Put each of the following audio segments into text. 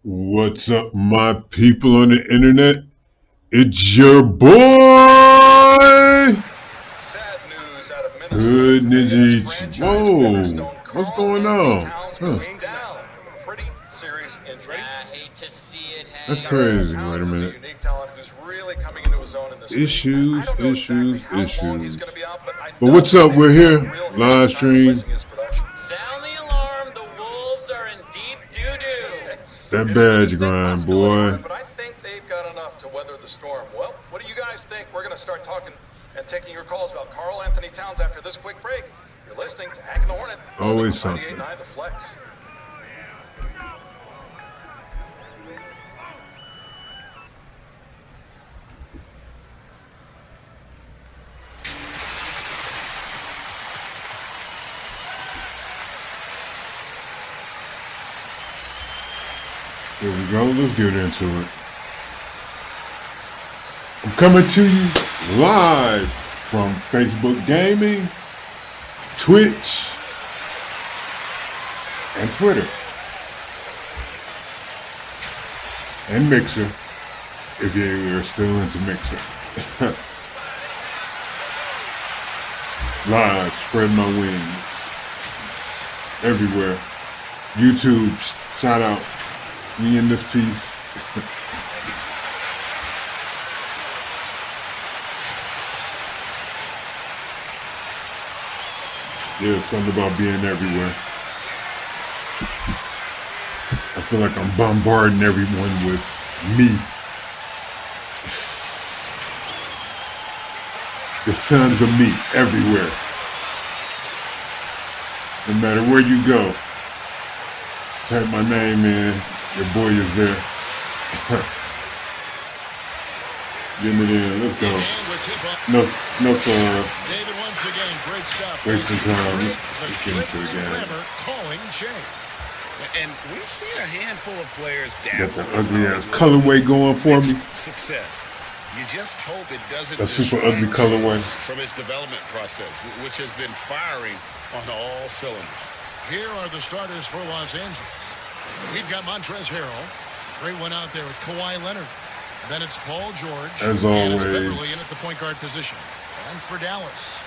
What's up, my people on the internet? It's your boy, Sad news out of Good Minnesota today as Ninja. franchise Whoa, cornerstone what's Carl going Anthony on? Towns Huh, goes down with a pretty serious injury. I hate to see it, that's Hank. Now, crazy. Wait a Towns is a minute. unique talent who's really coming into his own in this league. I Issues, don't know exactly issues, how long he's issues. going to be out, but I But know what's up? they've We're got a here, real hard live time stream. replacing his production. Sound the alarm. The Wolves are in deep doo-doo. That It is a badge distinct grind, possibility, boy. Hornet, but I think they've got enough to weather the storm. Well, what do you guys think? We're going to start talking and taking your calls about Carl Anthony Towns after this quick break. You're listening to Hack and the Hornet. Always on something. 98.9 The Flex. Here we go. Let's get into it. I'm coming to you live from Facebook Gaming, Twitch, and Twitter, and Mixer, if you're still into Mixer. Live, spread my wings everywhere. YouTube, shout out. Me in this piece. Yeah, something about being everywhere. I feel like I'm bombarding everyone with me. There's tons of me everywhere. No matter where you go, type my name in, your boy is there. Get me in, let's go. No, David, once again, great stuff. wasting time. The Let's get into glitz the and game. glamour calling change. And we've seen a handful of players Got dabble the in ugly ass Hollywood colorway going for me. mixed success. You just hope it doesn't That super distract ugly him colorway. from his development process, which has been firing on all cylinders. Here are the starters for Los Angeles. We've got Montrezl Harrell. Great one out there with Kawhi Leonard. Then it's Paul George. As And it's always. Beverly in at the point guard position. And for Dallas,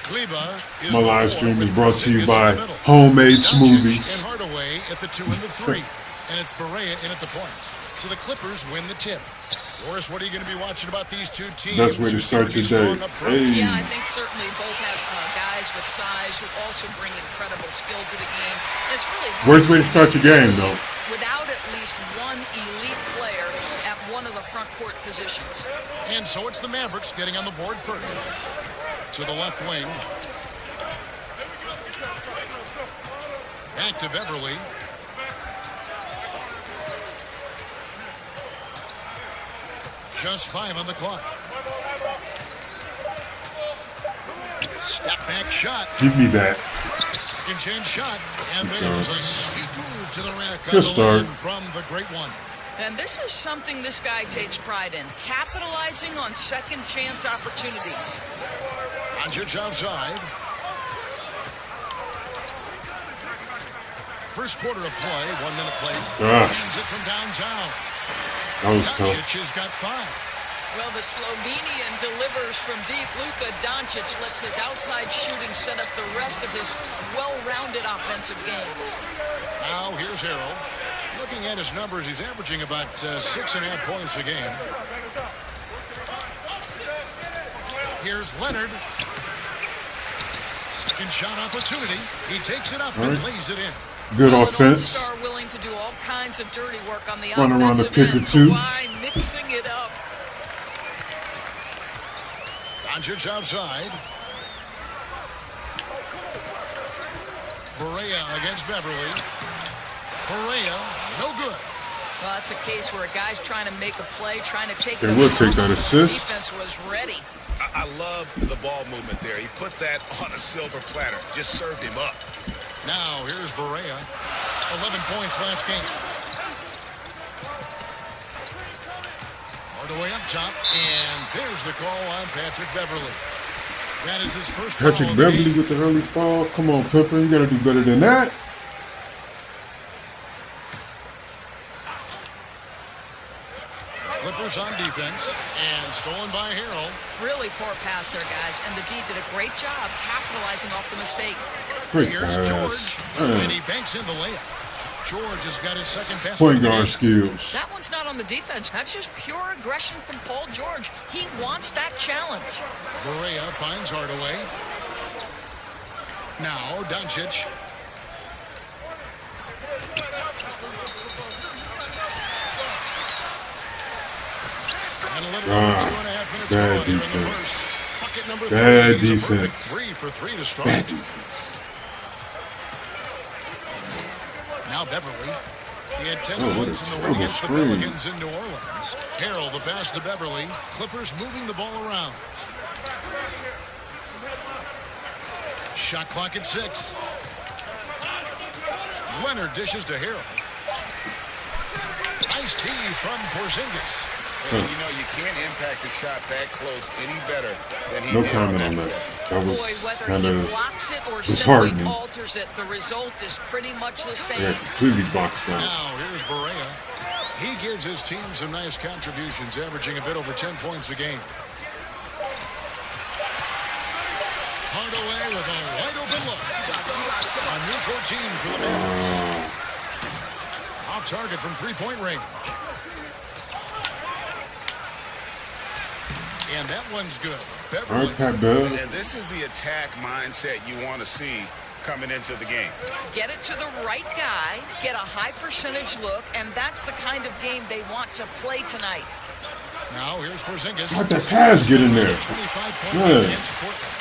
Kleba is My the live four stream is with brought to you Porzingis by in the middle. Homemade Doncic Smoothies. and Hardaway at the 2 and the 3. And it's Barea in at the point. So the Clippers win the tip. Boris, what are you going to be watching about these two teams? Best way to Who seem start be your strong day. up front? Hey. Yeah, I think certainly both have guys with size who also bring incredible skill to the game. And it's really hard Worst way to start your game, though. without at least one elite player at one of the front court positions. And so it's the Mavericks getting on the board first. To the left wing. Back to Beverly. Just 5 on the clock. Step back shot. Give me that. Second chance shot. And there's a sweet move to the rack on Good the start. line from the great one. And this is something this guy takes pride in, capitalizing on second chance opportunities. Doncic outside. First quarter of play, 1 minute play. Hands it from downtown. That was tough. Doncic has got 5. Well, the Slovenian delivers from deep. Luka Doncic lets his outside shooting set up the rest of his well-rounded offensive game. Now here's Harrell. Looking at his numbers, he's averaging about 6.5 points a game. Here's Leonard. Second shot opportunity. He takes it up and lays it in. Good Well, an offense. all-star willing to do all kinds of dirty work on the Run around the offensive pick end. or two. Kawhi mixing it up. Doncic outside. Barea against Beverly. Barea, no good. Well, that's a case where a guy's trying to make a play, trying to take They it. will take that assist. Defense was ready. I love the ball movement there. He put that on a silver platter, just served him up. Now here's Barea. 11 points last game. Hardaway up top, and there's the call on Patrick Beverly. That is his first foul Patrick of the Beverly game. with the early fall. Come on, Pepper. You got to do better than that. Clippers on defense, and stolen by Harrell. Really poor pass there, guys, and the D did a great job capitalizing off the mistake. Great Here's pass. George, and he banks in the layup. George has got his second best Point guard skills. That one's not on the defense. That's just pure aggression from Paul George. He wants that challenge. Berea finds Hardaway. Now Doncic. And a little over 2.5 minutes bad gone here in the defense. first. Bucket number Bad 3. He's a defense. perfect 3 for 3 to start. Bad defense. Now Beverly. He had 10 what points a in the win terrible against the screen. Pelicans in New Orleans. Harrell, the pass to Beverly. Clippers moving the ball around. Shot clock at 6. Leonard dishes to Harrell. Nice D from Porzingis. And, you know, you can't impact a shot that close any better than he No did comment on that that. possession. That was Boy, whether kind he of blocks it or disheartening. simply alters it, the result is pretty much the same. yeah, completely boxed out. Now here's Berea. He gives his team some nice contributions, averaging a bit over 10 points a game. Hardaway with a wide open look. A new 14 for the Mavericks. Off target from three-point range. And that one's good. All Beverly. right, Pat Bell. And this is the attack mindset you want to see coming into the game. Get it to the right guy, get a high percentage look, and that's the kind of game they want to play tonight. Now here's Porzingis. How'd that pass get in there? 25-point Yeah. game against Portland.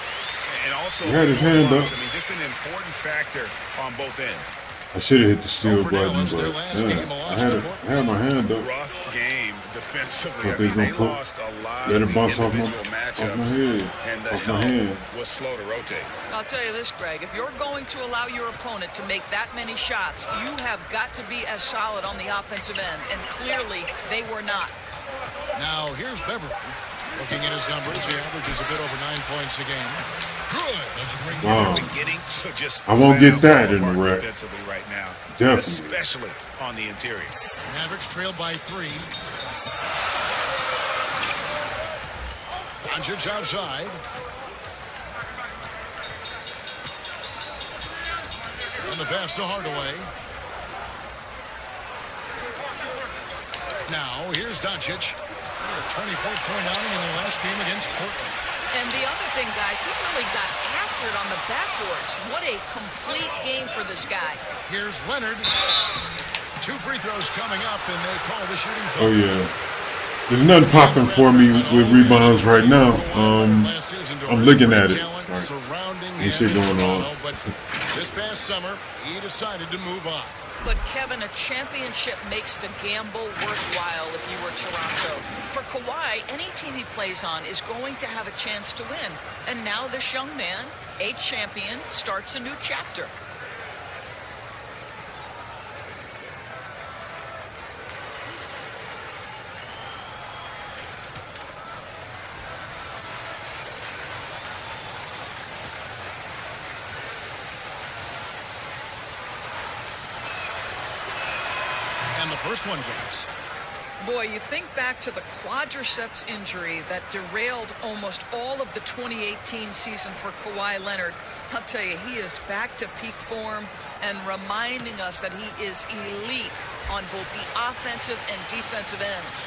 And also, He had his hand up. I mean, just an important factor on both ends. I should have hit the steal for button, Dallas, their but last yeah, game, a loss I had to it. Portland. I had my hand up. Rough game defensively. I Thought they mean, they gonna put- lost a lot let of it the bounce off my- individual matchups, off my head, and the off my help hand. was slow to rotate. I'll tell you this, Greg, if you're going to allow your opponent to make that many shots, you have got to be as solid on the offensive end, and clearly they were not. Now here's Beverly. Looking at his numbers, he averages a bit over 9 points a game. Good. Wow. They're beginning to just I won't flat get out that fall in the apart rec. defensively right now, Definitely. especially on the interior. Mavericks trailed by 3. Doncic outside. And the pass to Hardaway. Now here's Doncic. He had a 24-point outing in the last game against Portland. And the other thing, guys, he really got after it on the backboards. What a complete game for this guy. Here's Leonard. 2 free throws coming up, and they call the shooting Oh foul. yeah. There's nothing popping for me with rebounds right now. I'm looking at it. Ain't shit going on. But this past summer, he decided to move on. But, Kevin, a championship makes the gamble worthwhile if you were Toronto. For Kawhi, any team he plays on is going to have a chance to win. And now this young man, a champion, starts a new chapter. And the first one drops. Boy, you think back to the quadriceps injury that derailed almost all of the 2018 season for Kawhi Leonard. I'll tell you, he is back to peak form and reminding us that he is elite on both the offensive and defensive ends.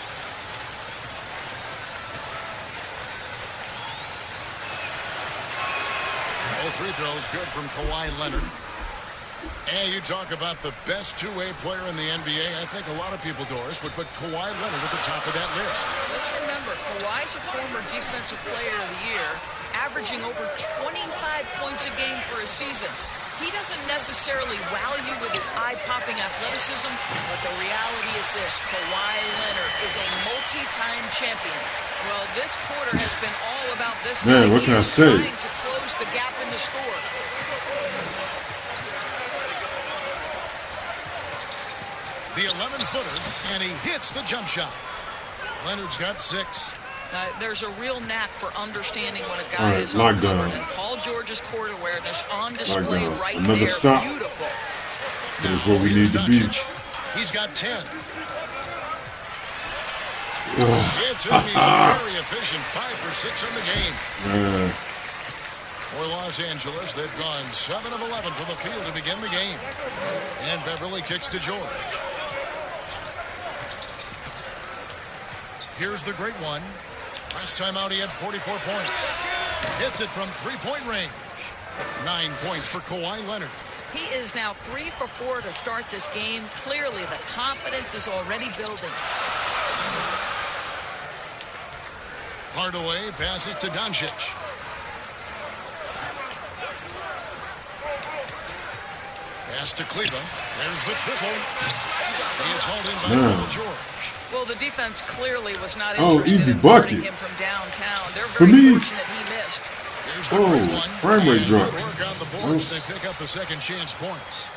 All free throws good from Kawhi Leonard. And you talk about the best two-way player in the NBA. I think a lot of people, Doris, would put Kawhi Leonard at the top of that list. Let's remember, Kawhi's a former Defensive Player of the Year, averaging over 25 points a game for a season. He doesn't necessarily wow you with his eye-popping athleticism, but the reality is this: Kawhi Leonard is a multi-time champion. Well, this quarter has been all about this guy. Man, what can I say? Trying to close the gap in the score. The 11-footer, and he hits the jump shot. Leonard's got 6. There's a real knack for understanding when a All guy right, is lockdown. uncovered, and Paul George's court awareness on display Lockdown. right Another there. stop. Beautiful. That is where we need here's to be. Doncic. He's got 10. It's him. He's very efficient. 5 for 6 on the game. Man. For Los Angeles, they've gone 7 of 11 from the field to begin the game. And Beverly kicks to George. Here's the great one. Last time out, he had 44 points. Hits it from three-point range. 9 points for Kawhi Leonard. He is now 3 for 4 to start this game. Clearly, the confidence is already building. Hardaway passes to Doncic. Pass to Kleba. There's the triple. He is hauled in by Paul George. Well, the defense clearly was not Oh, interested easy in bucket. guarding him from downtown. They're For very me. fortunate he missed. Here's the Oh, great one. frame rate And drop. good work on the boards. They pick up the second chance points.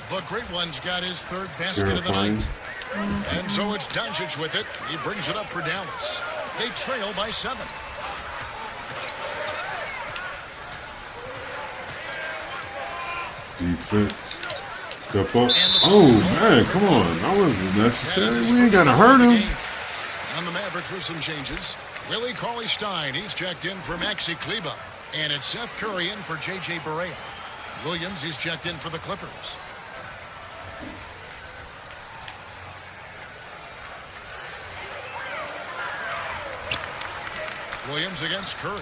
The great one's got his third basket of the night. And so it's Doncic with it. He brings it up for Dallas. They trail by 7. Defense. Step up. Oh, man, come on. That wasn't necessary. We ain't got to hurt him. On the Mavericks with some changes. Willie Cauley-Stein, he's checked in for Maxi Kleba. And it's Seth Curry in for J.J. Barea. Williams, he's checked in for the Clippers. Williams against Curry.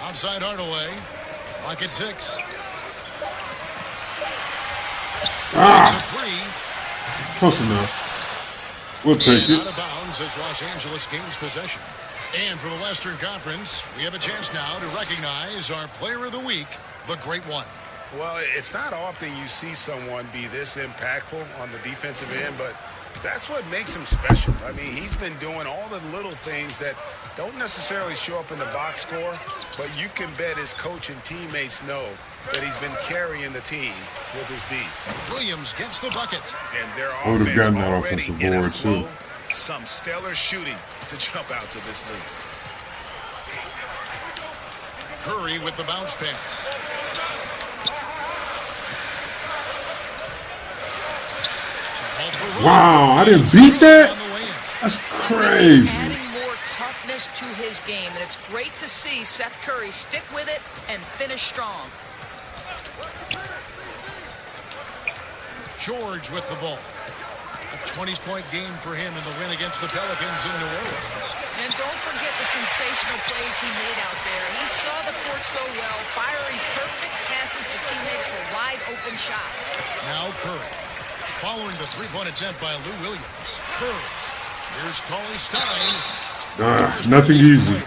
Outside Hardaway. Lock at 6. Takes a 3. Close enough. We'll take And it. out of bounds as Los Angeles gains possession. And for the Western Conference, we have a chance now to recognize our Player of the Week, the Great One. Well, it's not often you see someone be this impactful on the defensive end, but that's what makes him special. I mean, he's been doing all the little things that don't necessarily show up in the box score, but you can bet his coach and teammates know that he's been carrying the team with his D. Williams gets the bucket. And their I would've offense gotten that already offensive in a board, flow. too. Some stellar shooting to jump out to this league. Curry with the bounce pass. Wow, I didn't beat that? That's crazy. He's adding more toughness to his game, and it's great to see Seth Curry stick with it and finish strong. George with the ball. A 20-point game for him in the win against the Pelicans in New Orleans. And don't forget the sensational plays he made out there. He saw the court so well, firing perfect passes to teammates for wide-open shots. Now Curry. Following the three-point attempt by Lou Williams. Curry. Here's Cauley-Stein. Nothing easy.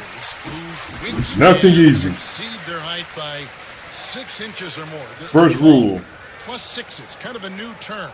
Nothing easy. Exceed their height by 6 inches or more. First rule. Plus 6s. Kind of a new term.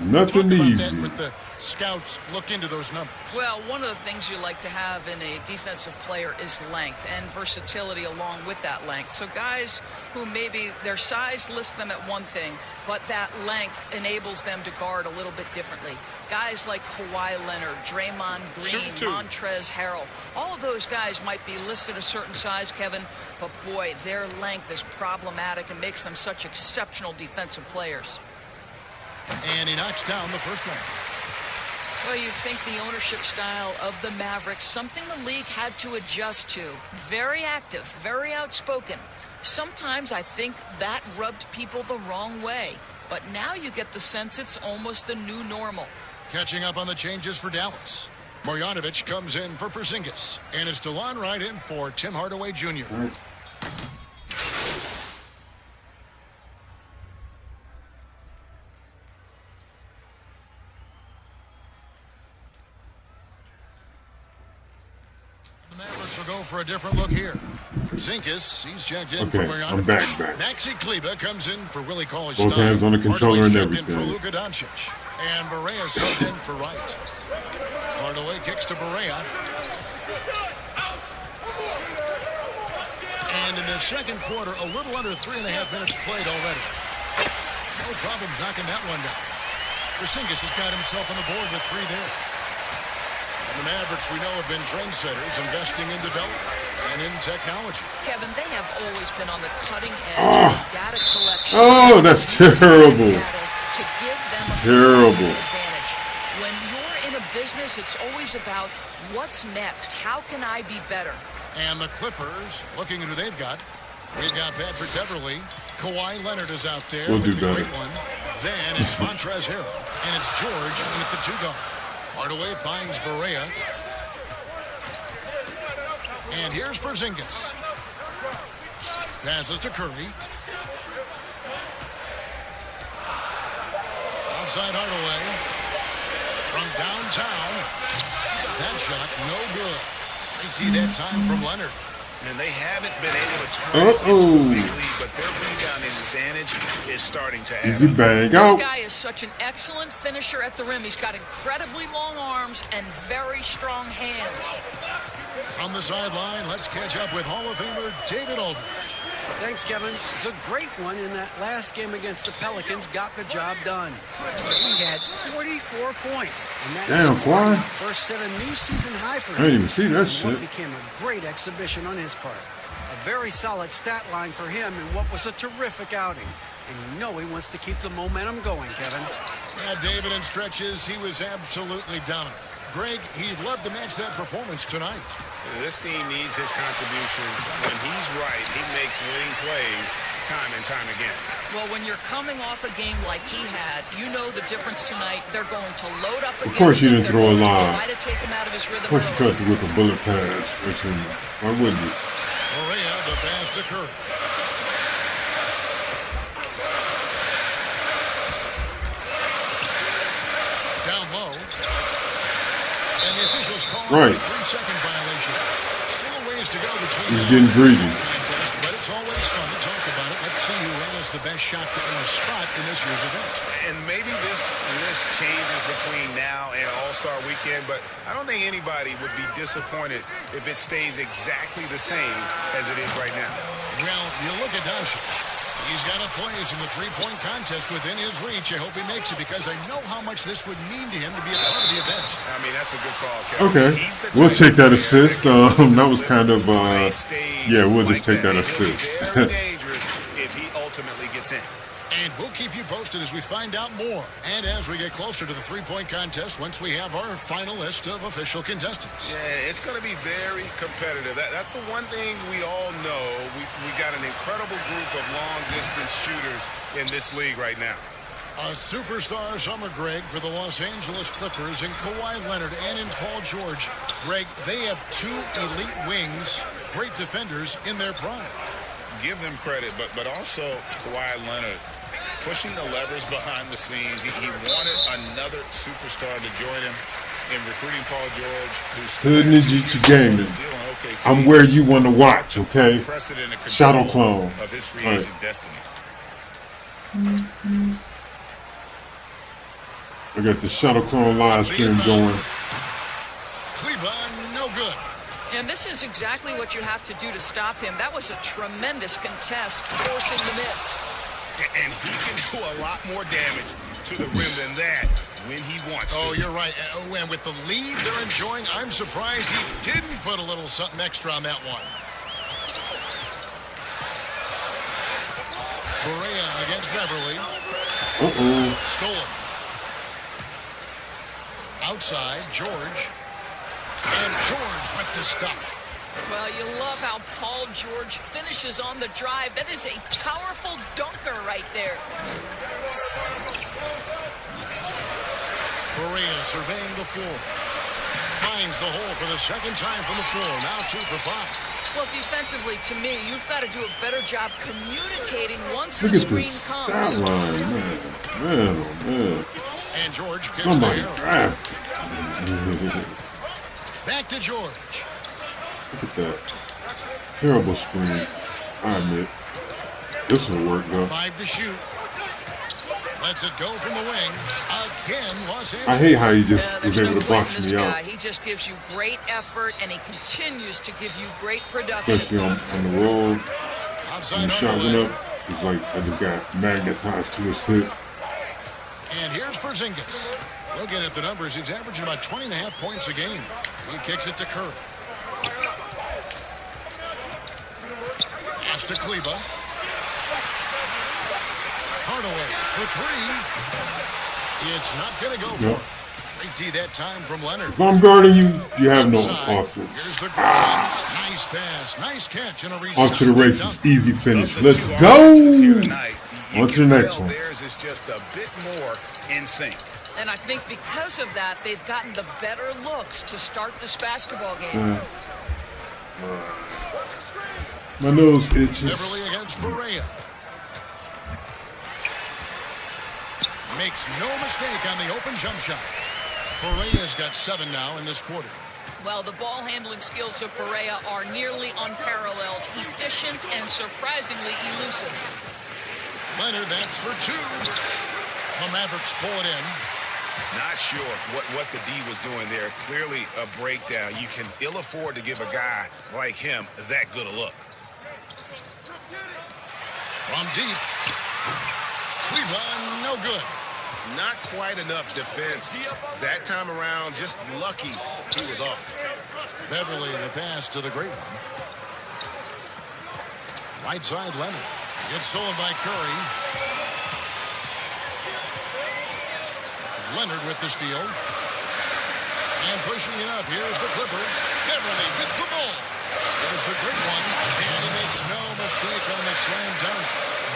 Nothing talk about easy. that with the scouts look into those numbers. Well, one of the things you like to have in a defensive player is length and versatility along with that length. So guys who maybe their size lists them at one thing, but that length enables them to guard a little bit differently. Guys like Kawhi Leonard, Draymond Green, Montrezl Harrell, all of those guys might be listed a certain size, Kevin, but boy, their length is problematic and makes them such exceptional defensive players. And he knocks down the first one. Well, you think the ownership style of the Mavericks, something the league had to adjust to. Very active, very outspoken. Sometimes I think that rubbed people the wrong way. But now you get the sense it's almost the new normal. Catching up on the changes for Dallas. Marjanovic comes in for Porzingis. And it's DeLon Wright in for Tim Hardaway Jr. The Mavericks will go for a different look here. Porzingis, he's checked in for Okay, Marjanovic. I'm back. Maxi Kleba comes in for Willie Cauley-Stein. Both hands on the controller Hardaway's and checked in for everything. Luka Doncic. And Barea subbed in for Wright. Hardaway kicks to Barea. And in the second quarter, a little under 3.5 minutes played already. No problems knocking that one down. Porzingis has got himself on the board with 3 there. And the Mavericks, we know, have been trendsetters, investing in development and in technology. Kevin, they have always been on the cutting edge of data collection. Oh, that's terrible. Data to give them a Terrible. advantage. When you're in a business, it's always about what's next. How can I be better? And the Clippers, looking at who they've got. We've got Patrick Beverly. Kawhi Leonard is out there We'll with do the better. great one. Then it's Montrezl Harrell. And it's George in at the 2 guard. Hardaway finds Barea. And here's Porzingis. Passes to Curry. Outside Hardaway. From downtown. That shot no good. 18 that time from Leonard. And they haven't been able to turn it into a big lead, but their rebounding advantage is starting to add Easy up. bang This out. guy is such an excellent finisher at the rim. He's got incredibly long arms and very strong hands. From the sideline, let's catch up with Hall of Famer David Aldridge. Thanks, Kevin. The great one in that last game against the Pelicans got the job done. He had 44 points. And that's Damn, Kawhi. first set a new season high for I him. didn't even see that And shit. what became a great exhibition on his part. A very solid stat line for him in what was a terrific outing. And you know he wants to keep the momentum going, Kevin. Yeah, David, in stretches, he was absolutely dominant. Greg, he'd love to match that performance tonight. This team needs his contributions. When he's right, he makes winning plays time and time again. Well, when you're coming off a game like he had, you know the difference tonight. They're going to load up against Of course you him. didn't They're throw a going to line. try to take him out of his rhythm Of course you early. cut it with a bullet pass. Why wouldn't you? Barea, the pass to Curry. Down low. And the officials call Right. it a 3-second violation. Still a ways to go between He's now getting and the greedy. contest, but it's always fun to talk about it. Let's see who has the best shot to earn a spot in this year's event. And maybe this list changes between now and All-Star Weekend, but I don't think anybody would be disappointed if it stays exactly the same as it is right now. Well, you look at Doncic. He's got a place in the three-point contest within his reach. I hope he makes it because I know how much this would mean to him to be a part of the event. I mean, that's a good call, Kevin. Okay, He's the we'll type take of that player assist. can That was kind of, play stage yeah, we'll just like take that And he'll be assist. very dangerous if he ultimately gets in. And we'll keep you posted as we find out more. And as we get closer to the three-point contest, once we have our final list of official contestants. Yeah, it's going to be very competitive. That's the one thing we all know. We got an incredible group of long-distance shooters in this league right now. A superstar summer, Greg, for the Los Angeles Clippers in Kawhi Leonard and in Paul George. Greg, they have two elite wings, great defenders in their prime. Give them credit, but also Kawhi Leonard pushing the levers behind the scenes. He wanted another superstar to join him in recruiting Paul George, who's Hood Ninja Gaming. OKC. I'm where you want to watch, okay? Unprecedented control Shadow Clone. of his free All right. agent destiny. I got the Shadow Clone live stream going. Kleba, no good. And this is exactly what you have to do to stop him. That was a tremendous contest, forcing the miss. And he can do a lot more damage to the rim than that when he wants to. Oh, you're right. Oh, and with the lead they're enjoying, I'm surprised he didn't put a little something extra on that one. Barea against Beverly. Uh-oh. Stolen. Outside, George. And George with the stuff. Well, you love how Paul George finishes on the drive. That is a powerful dunker right there. Barea surveying the floor. Finds the hole for the second time from the floor. Now 2 for 5. Well, defensively, to me, you've got to do a better job communicating once Look the at screen this comes. stat line, man. Man, oh man. And George gets Somebody the arrow. draft. Back to George. Look at that. Terrible screen. I admit. This will work though. 5 to shoot. Lets it go from the wing. Again, Los Angeles. I hate how he just Yeah, was there's able no to box quitting this me guy. out. He just gives you great effort, and he continues to give you great production. Especially on the roll. When Outside the shot went Hardaway. up, it's like I just got magnetized to his hip. And here's Porzingis. Looking at the numbers, he's averaging about 20.5 points a game. He kicks it to Curry. Pass to Kleba. Hardaway for 3. It's not going to go for Yep. it. Great D that time from Leonard. If I'm guarding you, you have no Inside. offense. Here's the nice pass, nice catch, and a Off to the races, dunk. easy finish. Of the Let's two go. offenses here tonight, you On to can the next tell one. theirs is just a bit more in sync. And I think because of that, they've gotten the better looks to start this basketball game. My nose itches. Beverly against Berea. Makes no mistake on the open jump shot. Berea's got 7 now in this quarter. Well, the ball handling skills of Berea are nearly unparalleled, efficient and surprisingly elusive. Leonard, that's for 2. The Mavericks pull it in. Not sure what the D was doing there. Clearly a breakdown. You can ill afford to give a guy like him that good a look. From deep. Cleveland, no good. Not quite enough defense. That time around, just lucky he was off. Beverly, the pass to the great one. Right side, Leonard. Gets stolen by Curry. Leonard with the steal. And pushing it up. Here's the Clippers. Beverly with the ball. There's the great one. And he makes no mistake on the slam dunk.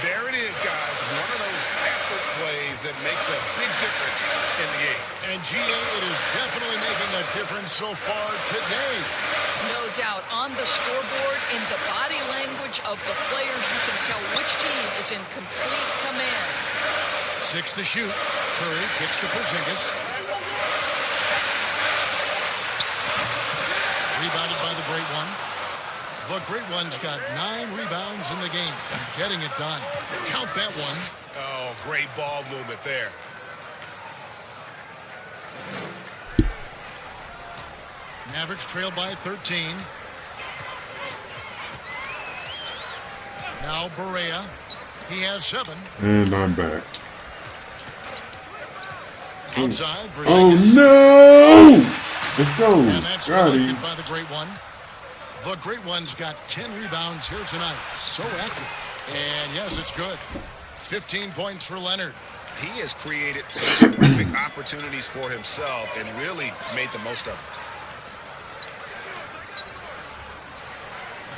There it is, guys. One of those effort plays that makes a big difference in the game. And GA, it is definitely making a difference so far today. No doubt. On the scoreboard, in the body language of the players, you can tell which team is in complete command. 6 to shoot. Curry kicks to Porzingis. Rebounded by the great one. The great one's got 9 rebounds in the game. Getting it done. Count that one. Oh, great ball movement there. Mavericks trail by 13. Now Berea. He has 7. And I'm back. Outside, Oh Porzingis. no! Let's go. And that's Got him. collected by the great one. The great one's got 10 rebounds here tonight. So active. And yes, it's good. 15 points for Leonard. He has created some terrific opportunities for himself and really made the most of them.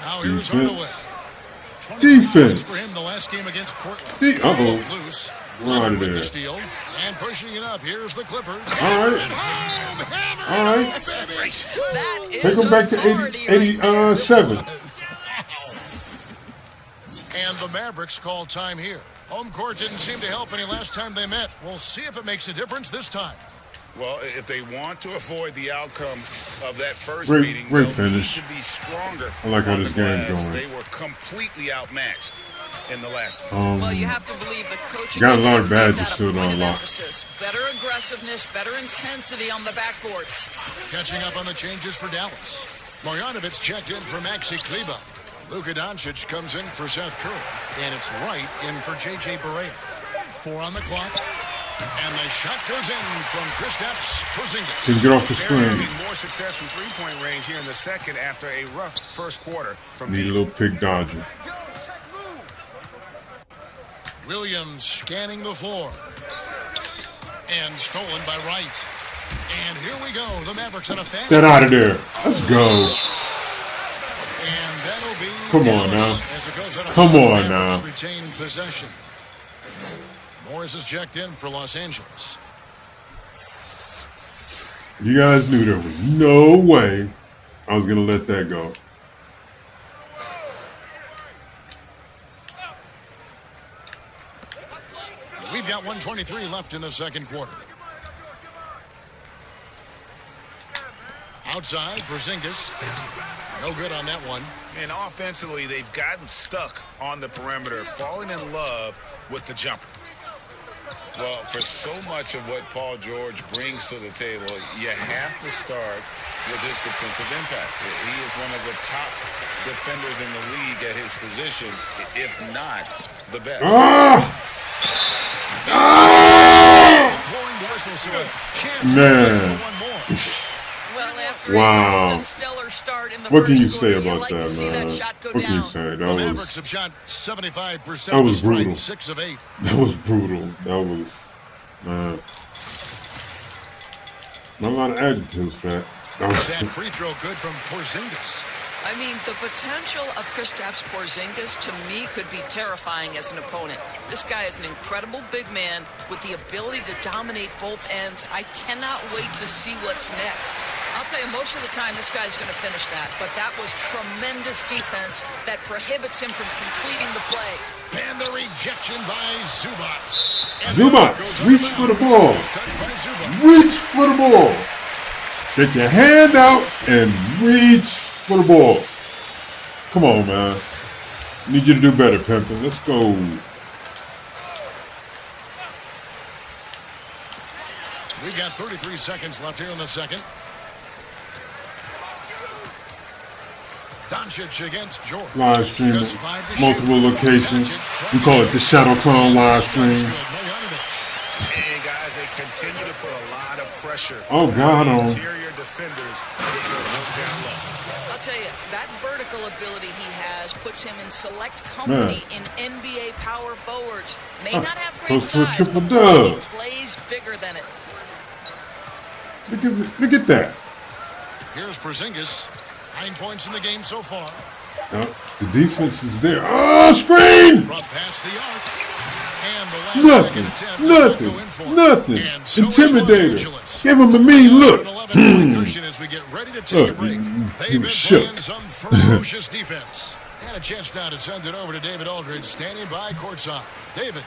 Now here's Hardaway. 23 Defense. points for him the last game against Portland. Uh-oh. Loose. We're out Leonard of with there. the steal. And pushing it up. Here's the Clippers. All right. Home, hammer, All right. baby. That is Take them back to authority right there. 87. And the Mavericks call time here. Home court didn't seem to help any last time they met. We'll see if it makes a difference this time. Well, if they want to avoid the outcome of that first Great- meeting, great they'll need finish. to be stronger. I like how on this the game's glass. going. They were completely outmatched in the last one. Well, you have to believe the coaching Got a lot of staff made badges that a still point on of lock. emphasis. Better aggressiveness, better intensity on the backboards. Catching up on the changes for Dallas. Marjanovic checked in for Maxi Kleber. Luka Doncic comes in for Seth Curry. And it's Wright in for J.J. Berea. 4 on the clock. And the shot goes in from Kristaps Porzingis. Can get off the They're screen. having more success from three-point range here in the second after a rough first quarter from Need a deep. little pick dodger. Williams scanning the floor. And stolen by Wright. And here we go. The Mavericks on a fast. Get out of there. Let's go. And that'll be Come on Dallas now. as it goes out of Come bounds. on Mavericks now. retain possession. Morris is checked in for Los Angeles. You guys knew there was no way I was going to let that go. We've got 1:23 left in the second quarter. Outside, Porzingis. No good on that one. And offensively, they've gotten stuck on the perimeter, falling in love with the jumper. Well, for so much of what Paul George brings to the table, you have to start with his defensive impact. He is one of the top defenders in the league at his position, if not the best. Blowing the whistle, so a chance Man. for one more. Well, after Wow. a less than stellar start in the What can first you say quarter, about like that, to see man? that shot go What can you down. say? The That Mavericks was have shot 75% That of the was brutal. strike, 6 of 8. brutal. That was, man. A lot of adjectives, Fat. That free throw good from Porzingis. I mean, the potential of Kristaps Porzingis, to me, could be terrifying as an opponent. This guy is an incredible big man with the ability to dominate both ends. I cannot wait to see what's next. I'll tell you, most of the time, this guy's going to finish that. But that was tremendous defense that prohibits him from completing the play. And the rejection by Zubac. Zubac, reach for the ball. Reach for the ball. Get your hand out and reach for the ball. Come on, man. Need you to do better, Pimpin'. Let's go. We've got 33 seconds left here in the second. Doncic against George. Live stream, Just 5 to multiple shoot. locations. Doncic We call it the Shadow Clown live stream. And guys, they continue to put a lot of pressure Oh, God, on on. the interior defenders with their work down low. I'll tell you, that vertical ability he has puts him in select company in NBA power forwards. May not have great close to a size, triple but dub. he plays bigger than it. Look at that. Here's Porzingis. 9 points in the game so far. The defense is there. Oh, screen! From past the arc. And the last second attempt does not go in for it. Nothing. And so is Los Intimidator. Angeles. Give him a mean look. 11 concussion as we get ready to take a break. They've he been was shook. playing some ferocious defense. And a chance now to send it over to David Aldridge, standing by courtside. David.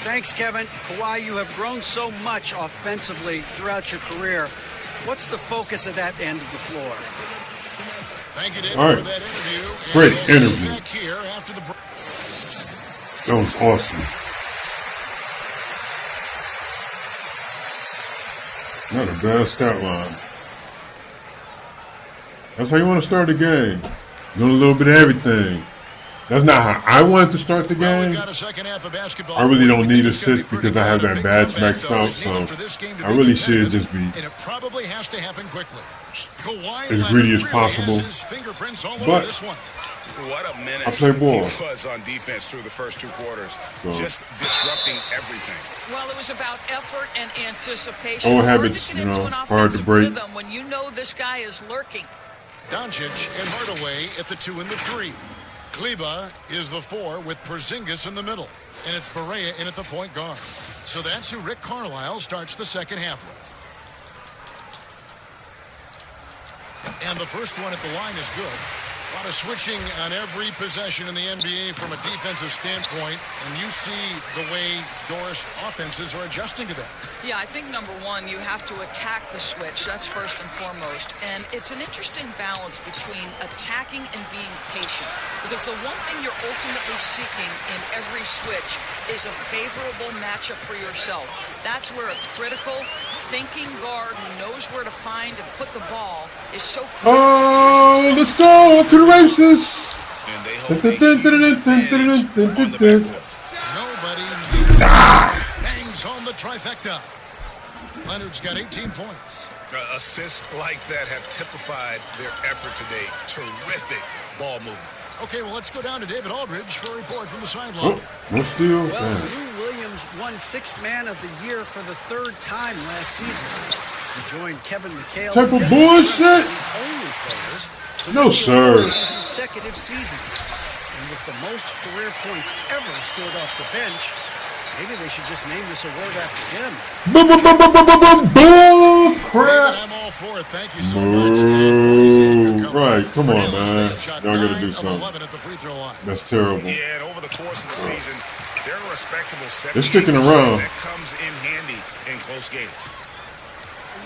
Thanks, Kevin. Kawhi, you have grown so much offensively throughout your career. What's the focus of that end of the floor? Thank you, David, All right. for that interview. And Great we'll see you interview. back here after the break. That was awesome. Not a bad stat line. That's how you want to start the game. Doing a little bit of everything. That's not how I wanted to start the Well, we've game. got a second half of basketball. I really don't We think need it's gonna be assists pretty because I have good. A that big badge comeback, maxed though, out, is needed so for this game to I be really should competitive, just be and it probably has to happen quickly. Kawhi as Leonard greedy as really possible. has his fingerprints all over But this one. What a menace I play ball. he was on defense through the first 2 quarters. So. Just disrupting everything. Well, it was about effort and anticipation. Old Hard habits, to get you into know, an hard to offensive break. rhythm when you know this guy is lurking. Doncic and Hardaway at the 2 and the 3. Kleba is the 4 with Porzingis in the middle. And it's Barea in at the point guard. So that's who Rick Carlisle starts the second half with. And the first one at the line is good. A lot of switching on every possession in the NBA from a defensive standpoint, and you see the way Doris offenses are adjusting to that. Yeah, I think number one, you have to attack the switch. That's first and foremost. And it's an interesting balance between attacking and being patient. Because the one thing you're ultimately seeking in every switch is a favorable matchup for yourself. That's where a critical, thinking guard who knows where to find and put the ball is so critical Oh, to your let's success. go to the races. And they hold a huge advantage on the backcourt. Nobody bangs home the trifecta. Leonard's got 18 points. Assists like that have typified their effort today. Terrific ball movement. Okay, well, let's go down to David Aldridge for a report from the sideline. Oh, no steal. Well, Damn. Lou Williams won 6th Man of the Year for the 3rd time last season. He joined Kevin McHale. Type of together bullshit. as the only players to No, win the sir. award in consecutive seasons. And with the most career points ever scored off the bench, maybe they should just name this award after him. Boom, boom, boom, boom, boom, boom, boom, boom, David, crap. I'm all for it. Thank you so much. And please take your company. Right, come on, Cornelius man. Davis shot Y'all gotta 9 do of something. 11 at the free throw line. That's terrible. Yeah, and over the course of the season, they're a respectable 78%. They're sticking around. That comes in handy in close games.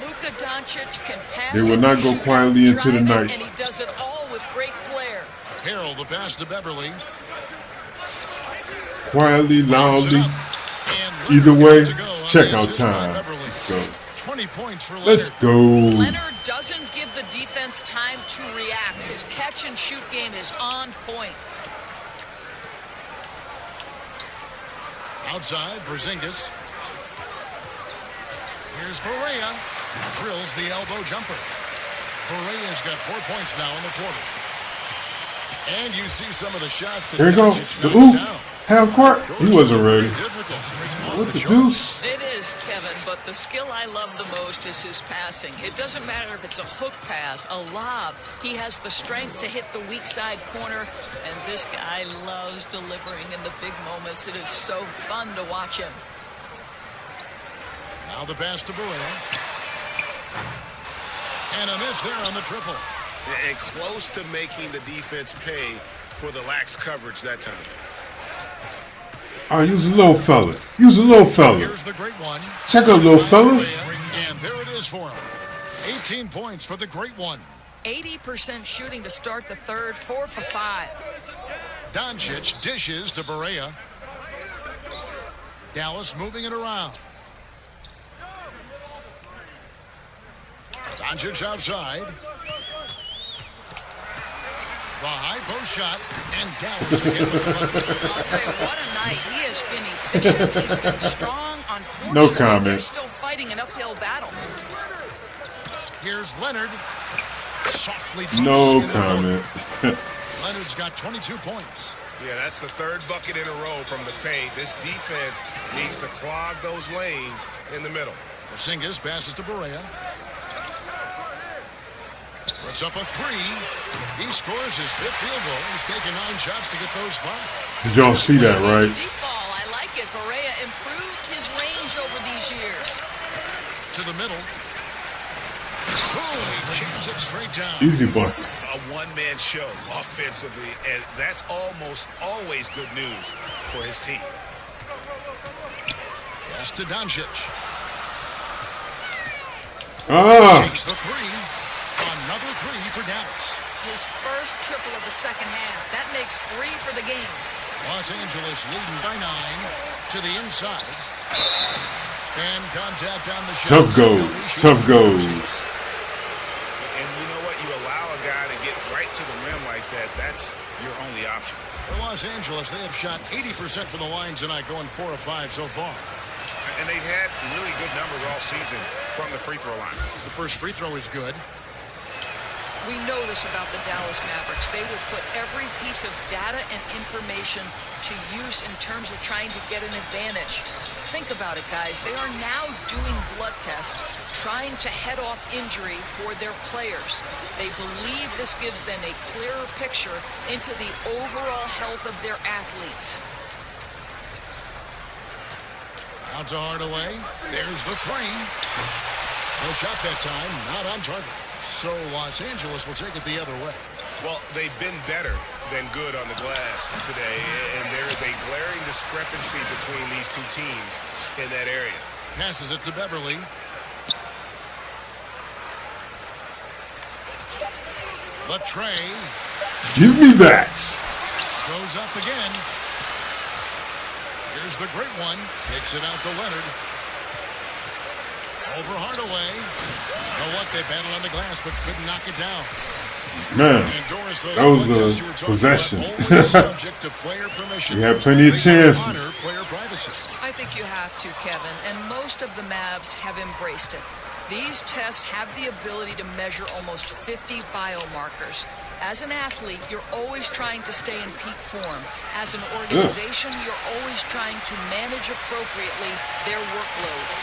Luka Doncic can pass. They will it, not go shoot it, quietly into the drive it, night. And he does it all with great flair. Harrell, the pass to Beverly. Quietly, loudly. And Either Leonard way, gets it to go on check the out assist by time. Beverly. Let's go. 20 points for Let's Leonard. go. Leonard doesn't give the defense time to react. His catch and shoot game is on point. Outside, Porzingis. Here's Barea. Drills the elbow jumper. Barea's got 4 points now in the quarter. And you see some of the shots that There you go. Doncic The knocks oop. down. Half court? He wasn't ready. Difficult to raise him off What the the charts. deuce? It is, Kevin, but the skill I love the most is his passing. It doesn't matter if it's a hook pass, a lob. He has the strength to hit the weak side corner, and this guy loves delivering in the big moments. It is so fun to watch him. Now the pass to Berea. And a miss there on the triple. And close to making the defense pay for the lax coverage that time. All right, use a little fella. Use a little fella. Here's the great one. Check out little fella. And there it is for him. 18 points for the great one. 80% shooting to start the third, 4 for 5. Doncic dishes to Berea. Dallas moving it around. Doncic outside. The high post shot, and Dallas again with the bucket. I'll tell you, what a night. He has been efficient. He's been strong. Unfortunately, No comment. they're still fighting an uphill battle. Here's Leonard. Softly dumps No in the comment. floor. Leonard's got 22 points. Yeah, that's the third bucket in a row from the paint. This defense needs to clog those lanes in the middle. Porzingis passes to Berea. Puts up a three. He scores his 5th field goal. He's taken 9 shots to get those 5. Did y'all see that, right? Deep ball. I like it. Berea improved his range over these years. To the middle. Boom! He jams it straight down. Easy bucket. A one-man show offensively, and that's almost always good news for his team. Pass to Doncic. Takes the three. Another three for Dallas. His first triple of the second half. That makes 3 for the game. Los Angeles leading by 9 to the inside. And contact on the shot. Tough goal. Tough goal. And you know what? You allow a guy to get right to the rim like that, that's your only option. For Los Angeles, they have shot 80% from the line tonight, going 4 of 5 so far. And they've had really good numbers all season from the free throw line. The first free throw is good. We know this about the Dallas Mavericks. They will put every piece of data and information to use in terms of trying to get an advantage. Think about it, guys. They are now doing blood tests, trying to head off injury for their players. They believe this gives them a clearer picture into the overall health of their athletes. Out to Hardaway. There's the three. No shot that time. Not on target. So Los Angeles will take it the other way. Well, they've been better than good on the glass today, and there is a glaring discrepancy between these two teams in that area. Passes it to Beverly. The tray. Give me that. Goes up again. Here's the great one. Takes it out to Leonard. Over Hardaway. You know what? They battled on the glass, but couldn't knock it down. Man, Doris, that was a possession. Subject to player permission. We had plenty of chances. Honor player privacy. I think you have to, Kevin, and most of the Mavs have embraced it. These tests have the ability to measure almost 50 biomarkers. As an athlete, you're always trying to stay in peak form. As an organization, you're always trying to manage appropriately their workloads.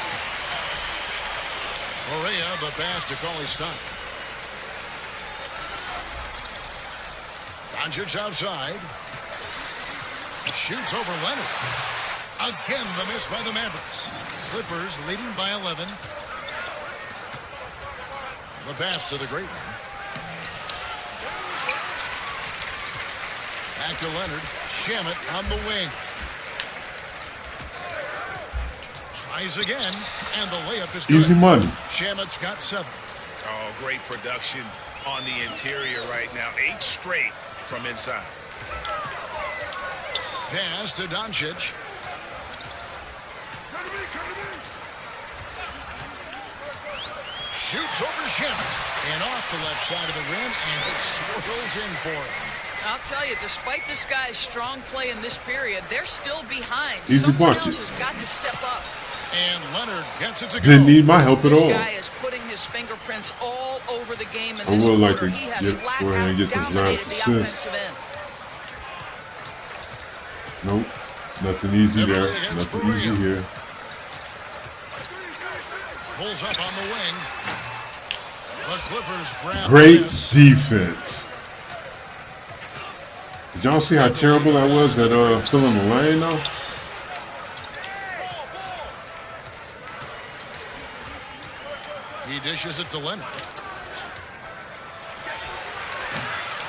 Berea, the pass to Cauley-Stein. Doncic outside. Shoots over Leonard. Again, the miss by the Mavericks. Clippers leading by 11. The pass to the great one. Back to Leonard. Shamet on the wing. Tries again, and the layup is good. Easy money. Shamet's got 7. Oh, great production on the interior right now. 8 straight from inside. Pass to Doncic. Shoots over Shamet. And off the left side of the rim, and it swirls in for him. I'll tell you, despite this guy's strong play in this period, they're still behind. Easy Someone bucket. else has got to step up. And Leonard gets it to go. Didn't need my help at This all. guy is putting his fingerprints all over the game in I this would like quarter. to He has go flat ahead and out get this last dominated the assist. offensive end. Nope. Nothing easy there. Nothing easy here. Pulls up on the wing. The Clippers grab Great this. defense. Did y'all see how terrible that was at filling the lane though? He dishes it to Leonard.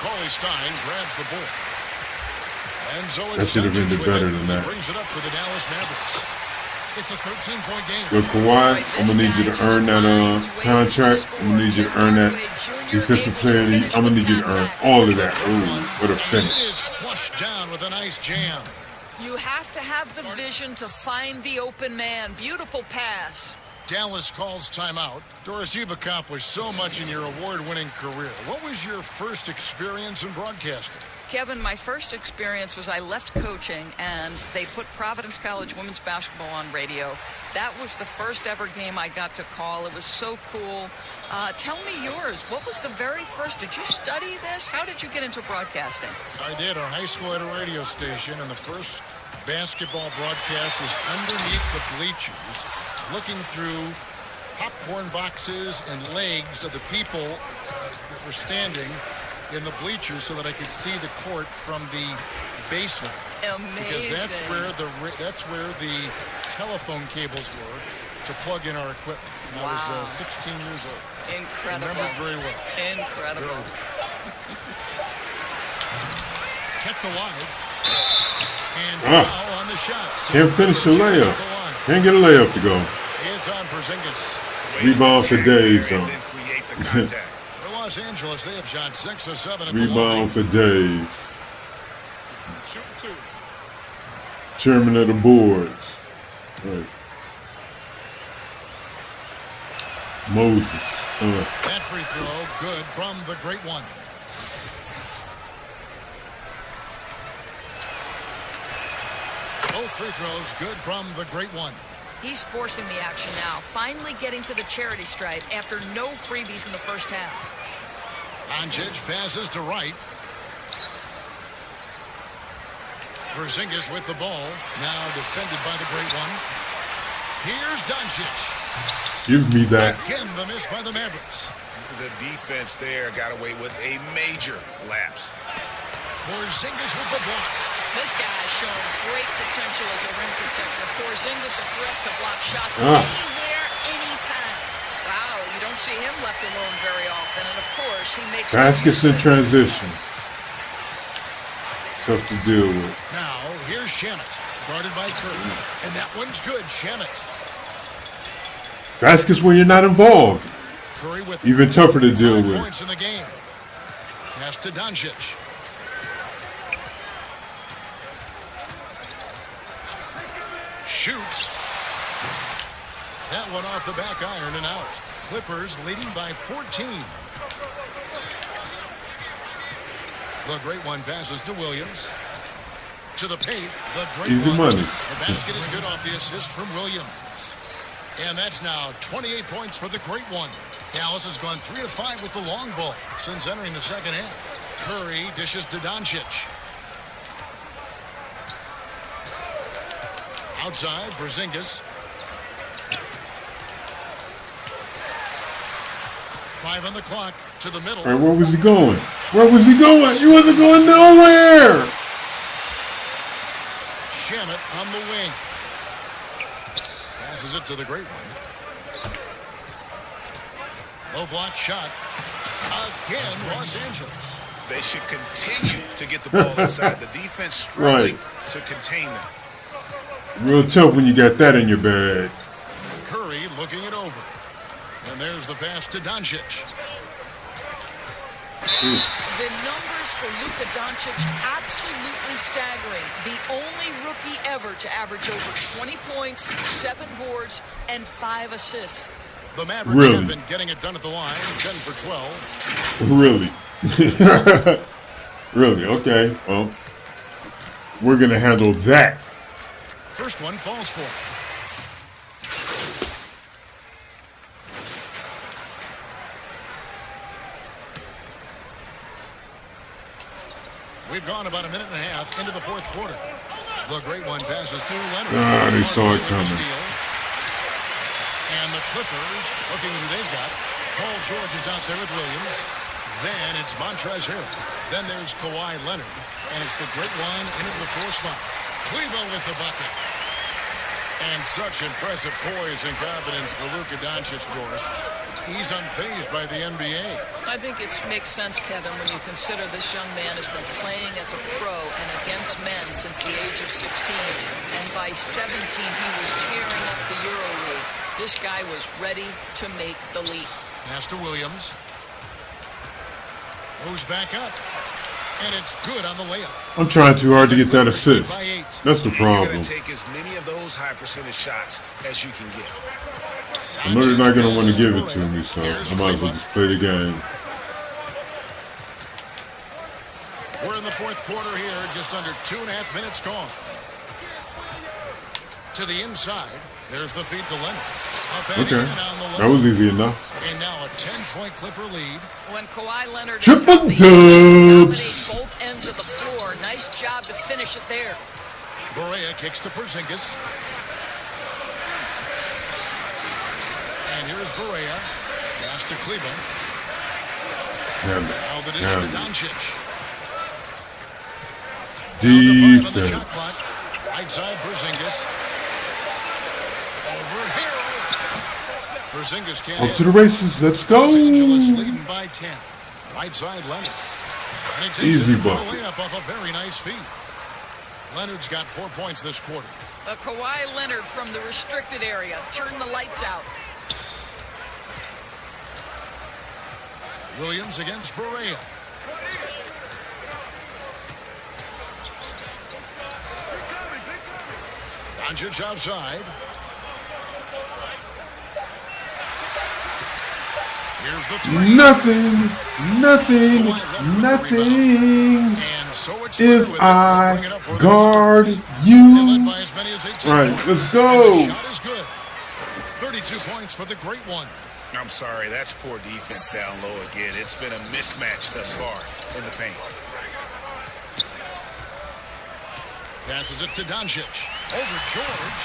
Cauley Stein grabs the ball. And so it's That should have ended better than that. Brings it up for the Dallas Mavericks. It's a 13-point game. With Kawhi, I'm gonna need you to earn that contract. I'm gonna need you to earn that defensive player. I'm gonna need you to earn all of that. Ooh, what a And finish! it is flushed down with a nice jam. You have to have the vision to find the open man. Beautiful pass. Dallas calls timeout. Doris, you've accomplished so much in your award-winning career. What was your first experience in broadcasting? Kevin, my first experience was I left coaching and they put Providence College women's basketball on radio. That was the first ever game I got to call. It was so cool. Tell me yours. What was the very first? Did you study this? How did you get into broadcasting? I did. Our high school had a radio station, and the first basketball broadcast was underneath the bleachers, looking through popcorn boxes and legs of the people that were standing in the bleachers so that I could see the court from the basement. Amazing. Because that's where the telephone cables were to plug in our equipment. And I was 16 years old. Incredible. Remember it very well. Incredible. Kept alive. And foul on the shot. Can't finish the layup. Can't get a layup to go. It's on Porzingis. Rebound for days, though. For Los Angeles, they have shot 6 of 7 at the Rebound line. for days. Shoot 2. Chairman of the boards. Right. Moses. That free throw, good from the great one. Both free throws, good from the great one. He's forcing the action now, finally getting to the charity stripe after no freebies in the first half. Doncic passes to Wright. Porzingis with the ball, now defended by the great one. Here's Doncic. Give me that. Again, the miss by the Mavericks. The defense there got away with a major lapse. Porzingis with the block. This guy's showing great potential as a rim protector. Porzingis a threat to block shots anywhere, anytime. Wow, you don't see him left alone very often. And of course, he makes Baskets in transition. Tough to deal with. Now, here's Shamet, guarded by Curry. And that one's good, Shamet. Baskets when you're not involved. Curry with Even tougher to deal 5 with. points in the game. Pass to Doncic. Shoots. That one off the back iron and out. Clippers leading by 14. The great one passes to Williams. To the paint. The great Easy one. money. The basket is good off the assist from Williams. And that's now 28 points for the great one. Dallas has gone 3 of 5 with the long ball since entering the second half. Curry dishes to Doncic. Outside, Porzingis. 5 on the clock to the middle. All right, where was he going? Where was he going? He wasn't going nowhere. Shamet on the wing. Passes it to the great one. Low block shot. Again, Los Angeles. They should continue to get the ball inside. The defense struggling to contain them. Real tough when you got that in your bag. Curry looking it over. And there's the pass to Doncic. The numbers for Luka Doncic absolutely staggering. The only rookie ever to average over 20 points, 7 boards, and 5 assists. The Mavericks have been getting it done at the line, 10 for 12. Really? Really? Okay. Well, we're going to handle that. First one falls for. We've gone about a minute and a half into the fourth quarter. The great one passes to Leonard. They saw it Hardaway with the coming. steal. And the Clippers, looking who they've got. Paul George is out there with Williams. Then it's Montrezl Harrell. Then there's Kawhi Leonard. And it's the great one in at the 4 spot. Cleva with the bucket. And such impressive poise and confidence for Luka Doncic, Doris. He's unfazed by the NBA. I think it makes sense, Kevin, when you consider this young man has been playing as a pro and against men since the age of 16. And by 17, he was tearing up the EuroLeague. This guy was ready to make the leap. Pass to Williams. Moves back up. And it's good on the layup. I'm trying too hard to get that assist. That's the You're problem. going to take as many of those high percentage shots as you can get. I know they're not going to want to give it to me, so I might as well just play the game. We're in the 4th quarter here, just under 2.5 minutes gone. To the inside, there's the feed to Leonard. Okay, that was easy enough. And now a 10-point Clipper lead. When Kawhi Leonard is Triple healthy, he dominate dubs. both ends of the floor. Nice job to finish it there. Barea kicks to Porzingis. And here's Barea. Pass to Cleveland. Now the dish to Doncic. Down to 5 on the shot clock. Right side, Porzingis. Over Hero. Porzingis can't Up hit. to the races. Let's go. Los Angeles leading by 10. Right side, Leonard. And he takes Easy it in for the bucket. layup off a very nice feed. Leonard's got 4 points this quarter. Kawhi Leonard from the restricted area. Turn the lights out. Williams against Barea. Doncic outside. Here's the 3. Nothing. And so it's If with it. I Bring it up for the guard Clippers. They you. led by as many as 18 Right, points. let's And go. the shot is good. 32 points for the great one. I'm sorry, that's poor defense down low again. It's been a mismatch thus far in the paint. Passes it to Doncic. Over George.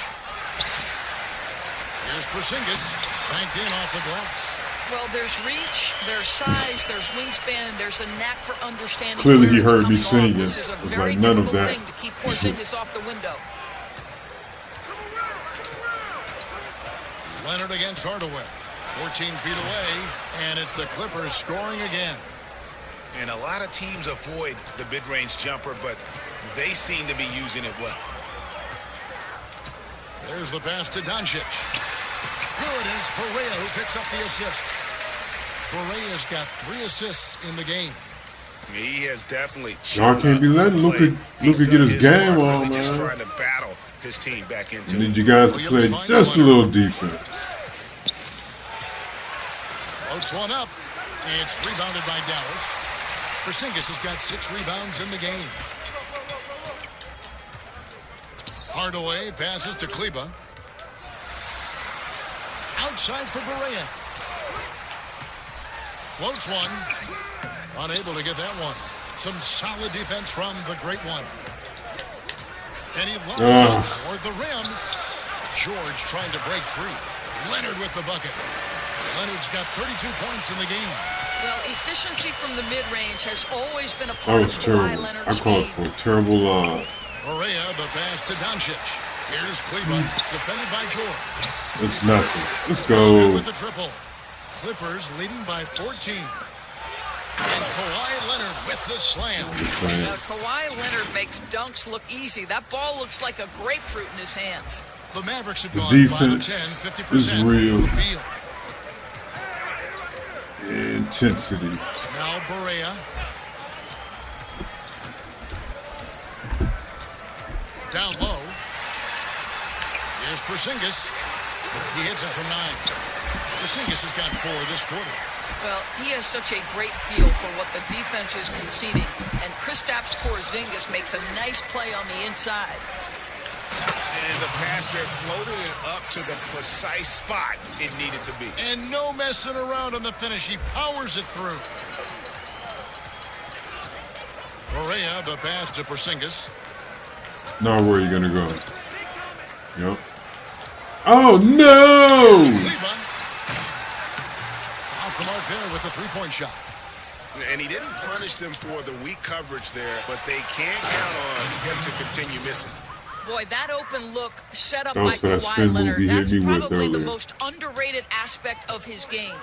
Here's Porzingis. Banked in off the glass. Well, there's reach, there's size, there's wingspan, and there's a knack for understanding. Clearly where he it's heard me coming off. singing. This is a It's very like none of difficult that. thing to keep Porzingis off the window. Leonard against Hardaway. 14 feet away, and it's the Clippers scoring again. And a lot of teams avoid the mid-range jumper, but they seem to be using it well. There's the pass to Doncic. Good, and it's Barea who picks up the assist. Barea's got 3 assists in the game. He has definitely. Y'all can't be letting Luka get his game on, Just man. trying to battle his team back into I need it. you guys to play just a little defense. Floats one up. It's rebounded by Dallas. Porzingis has got 6 rebounds in the game. Hardaway passes to Kleba. Outside for Barea. Floats one. Unable to get that one. Some solid defense from the great one. And he lobs it toward the rim. George trying to break free. Leonard with the bucket. Leonard's got 32 points in the game. Well, efficiency from the mid-range has always been a That part was of Kawhi terrible. I Leonard's called game. for a terrible Barea, the pass to Doncic. Here's Cleveland, defended by George. It's nothing. Let's Leonard go. with the triple. Clippers leading by 14. And Kawhi Leonard with the slam. Kawhi Leonard makes dunks look easy. That ball looks like a grapefruit in his hands. The Mavericks have The gone 5 of 10, defense 50% is real. from the field. Intensity. Now Barea. Down low. Here's Porzingis. He hits it from 9. Porzingis has got 4 this quarter. Well, he has such a great feel for what the defense is conceding. And Kristaps Porzingis makes a nice play on the inside. And the passer floated it up to the precise spot it needed to be. And no messing around on the finish. He powers it through. Barea, the pass to Porzingis. Now where are you gonna go? Yep. Oh no! Cleveland off the mark there with the three-point shot. And he didn't punish them for the weak coverage there, but they can't count on him to continue missing. Boy, that open look set up That was by that Kawhi spin move Leonard. he hit That's me with probably the earlier. most underrated aspect of his game.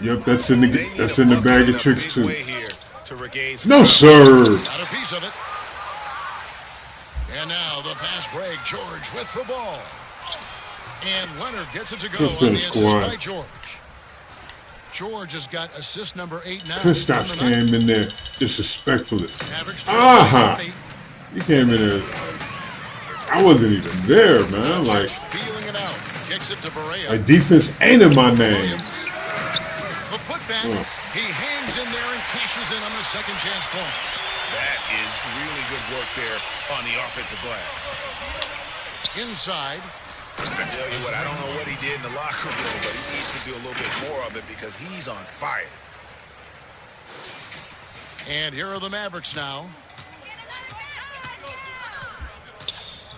Yep, that's in the bag of tricks too. Here to regain some No, ground. sir. Got a piece of it. And now the fast break. George with the ball. And Leonard gets it to go Good on the finish, assist Kawhi. by George. George has got assist number 8 now. Kristaps came in there disrespectfully. Average Aha! 20. He came in there. I wasn't even there, man. Like, Feeling it out. Kicks it to Barea. like defense ain't in my name. Williams. The putback. He hangs in there and cashes in on the second chance points. That is really good work there on the offensive glass. Inside. I tell you what, I don't know what he did in the locker room, but he needs to do a little bit more of it because he's on fire. And here are the Mavericks now.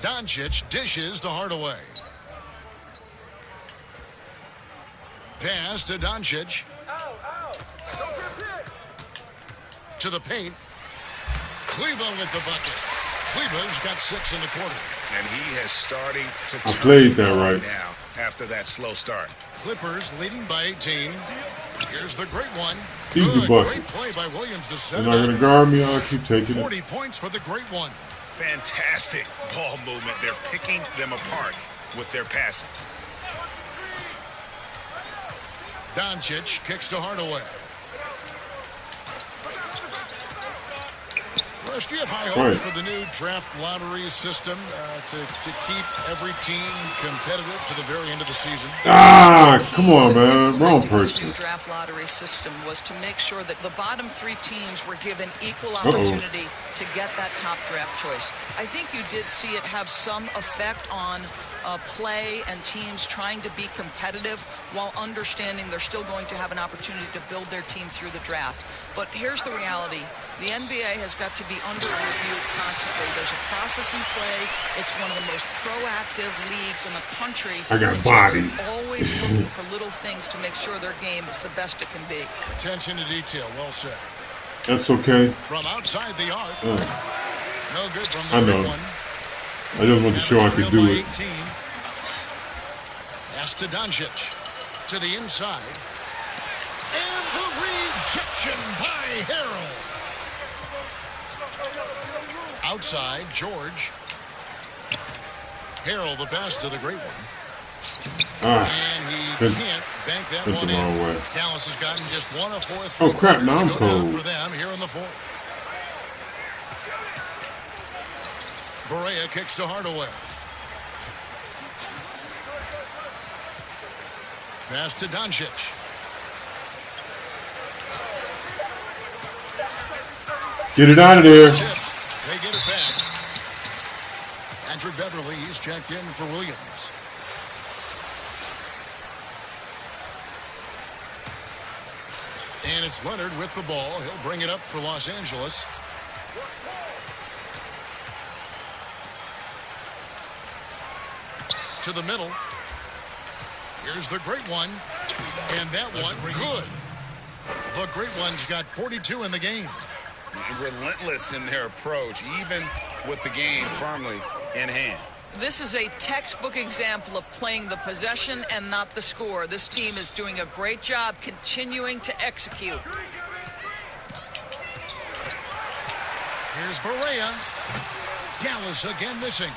Doncic dishes to Hardaway. Pass to Doncic. To the paint. Cleveland with the bucket. Cleveland's got 6 in the quarter. And he has starting to I turn played it that on right. now after that slow start. Clippers leading by 18. Here's the great one. Easy Good, bucket. great play by Williams to set You're it not up. gonna guard me. I'll keep taking it. 40 points for the great one. Fantastic ball movement. They're picking them apart with their passing. Doncic kicks to Hardaway. Russ, do you have high hopes for the new draft lottery system to keep every team competitive to the very end of the season? Ah, come on, man. Wrong Implementing this new person. draft lottery system was to make sure that the bottom 3 teams were given equal opportunity to get that top draft choice. I think you did see it have some effect on play and teams trying to be competitive while understanding they're still going to have an opportunity to build their team through the draft. But here's the reality. The NBA has got to be under review constantly. There's a process in play. It's one of the most proactive leagues in the country. I got in terms body. of always looking for little things to make sure their game is the best it can be. Attention to detail. Well said. That's okay. From outside the arc. No good from I the know. big one. I just want to show I could do it. 18. Pass to Doncic. To the inside. And the rejection by Harrell. Outside, George. Harrell, the pass to the great one. Ah, And he Good. can't bank that Went one the wrong in. way. Dallas has gotten just 1 of 4 Oh, crap, three-pointers now I'm to go down cold. for them here in the fourth. Barea kicks to Hardaway. Pass to Doncic. get it out of there. Tipped. They get it back. Andrew Beverly, he's checked in for Williams. And it's Leonard with the ball. He'll bring it up for Los Angeles. To the middle. Here's the great one. And that one, good. The great one's got 42 in the game. Relentless in their approach, even with the game firmly in hand. This is a textbook example of playing the possession and not the score. This team is doing a great job continuing to execute. Here's Barea. Dallas again missing.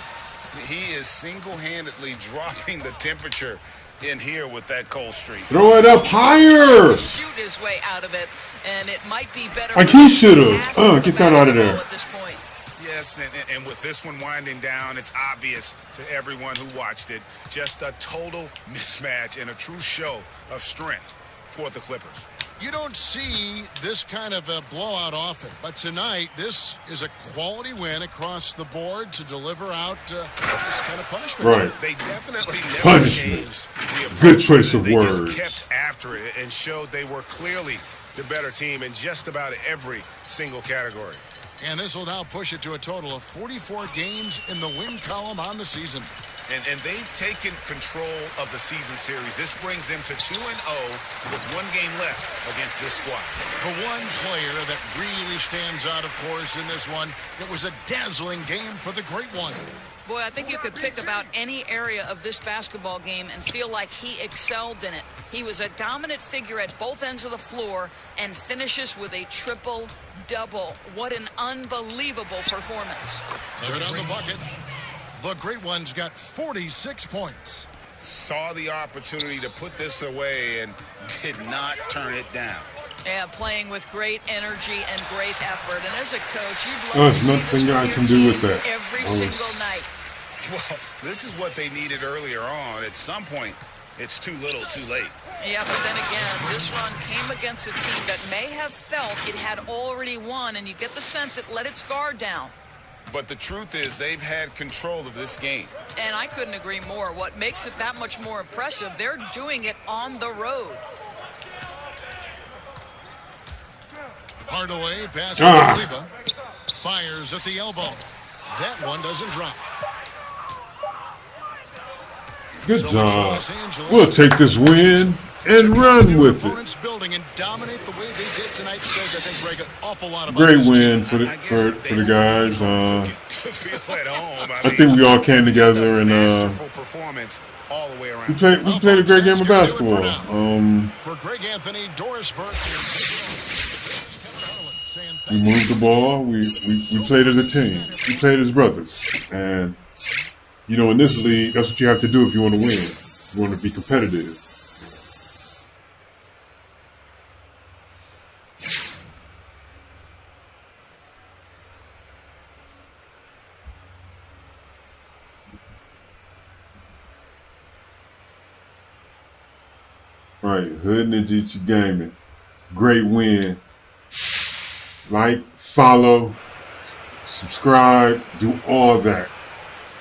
He is single-handedly dropping the temperature in here with that cold streak. Throw it up higher. Shoot his way out of it, and it might be better. Like he should have. pass the Get that out of there. basketball at this point. Yes, and with this one winding down, it's obvious to everyone who watched it. Just a total mismatch and a true show of strength for the Clippers. You don't see this kind of a blowout often, but tonight this is a quality win across the board to deliver out this kind of punishment. Right. They definitely never Punishment. changed the approach. Good choice of They words. just kept after it and showed they were clearly the better team in just about every single category. And this will now push it to a total of 44 games in the win column on the season. And they've taken control of the season series. This brings them to 2-0 with 1 game left against this squad. The one player that really stands out, of course, in this one, it was a dazzling game for the Great One. Boy, I think you could pick about any area of this basketball game and feel like he excelled in it. He was a dominant figure at both ends of the floor and finishes with a triple-double. What an unbelievable performance. Good on the bucket. The Great One's got 46 points. Saw the opportunity to put this away and did not turn it down. Yeah, playing with great energy and great effort. And as a coach, you'd love to There's see this nothing from I your can do team with that. every single night. Well, this is what they needed earlier on. At some point, it's too little, too late. Yeah, but then again, this run came against a team that may have felt it had already won, and you get the sense it let its guard down. But the truth is they've had control of this game. And I couldn't agree more. What makes it that much more impressive, they're doing it on the road. Hardaway passes to Kleba. Fires at the elbow. That one doesn't drop. Good So job. it's Los Angeles. We'll take this win and run with it. Opponent's building and dominate the way they did tonight says, I think, Greg, an awful lot about Great this win team. for the guys. To feel at home. I think we all came together and masterful performance all the way around. we played a great game of basketball. For Greg Anthony, Doris Burke, We moved the ball. We played as a team. We played as brothers. And you know, in this league, that's what you have to do if you want to win. You want to be competitive. All right, Hood Ninja Gaming. Great win. Like, follow, subscribe, do all that.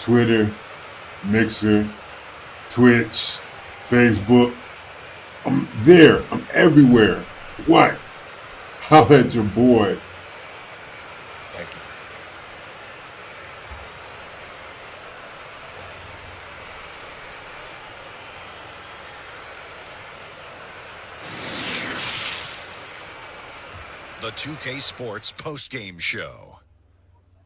Twitter, Mixer, Twitch, Facebook. I'm there. I'm everywhere. What? Holla at your boy. Thank you. the 2K Sports postgame show.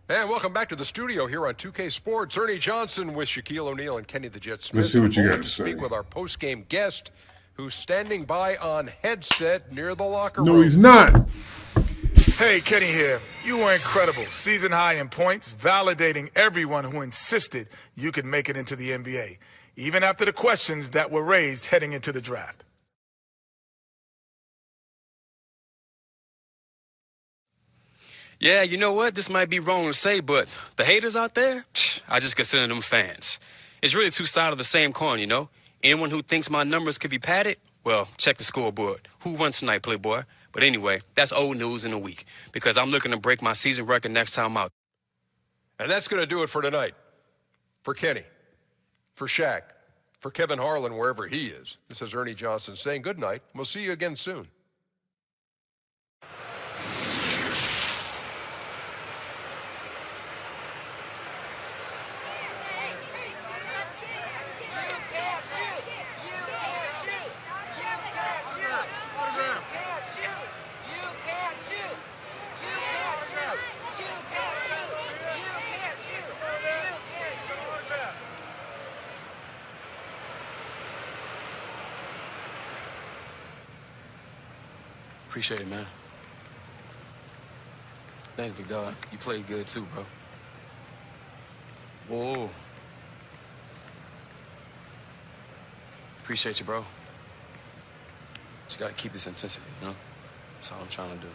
And welcome back to the studio here on 2K Sports. Ernie Johnson with Shaquille O'Neal and Kenny the Jet Smith. Let's see what you got Forward to speak say. with our post-game guest, who's standing by on headset near the locker room. No, he's not. Hey, Kenny here. You were incredible. Season high in points, validating everyone who insisted you could make it into the NBA, even after the questions that were raised heading into the draft. Yeah, you know what? This might be wrong to say, but the haters out there, I just consider them fans. It's really two sides of the same coin, you know? Anyone who thinks my numbers could be padded, well, check the scoreboard. Who won tonight, Playboy? But anyway, that's old news in a week because I'm looking to break my season record next time out. And that's going to do it for tonight. For Kenny, for Shaq, for Kevin Harlan, wherever he is. This is Ernie Johnson saying good night. We'll see you again soon. Appreciate it, man. Thanks, big dog. You played good too, bro. Whoa. Appreciate you, bro. Just gotta keep this intensity, you know? That's all I'm trying to do.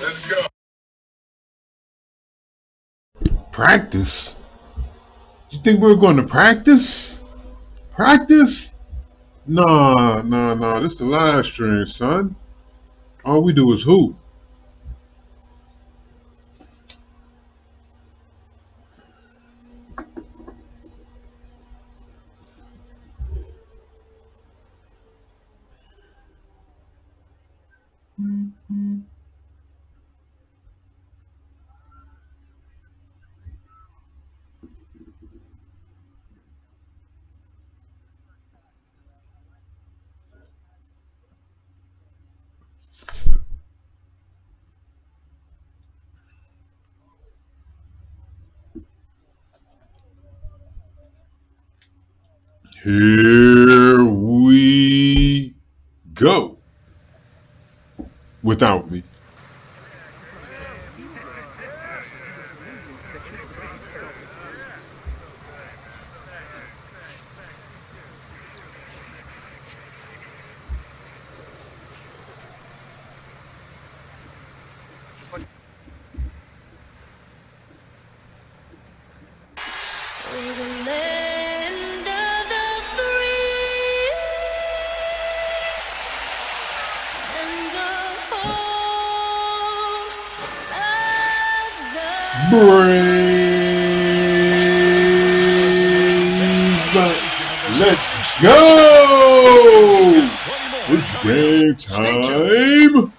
Let's go. Practice? You think we're going to practice? Practice? Nah. This is the live stream, son. All we do is hoop. Here we go. Without me. Let's go! It's game time!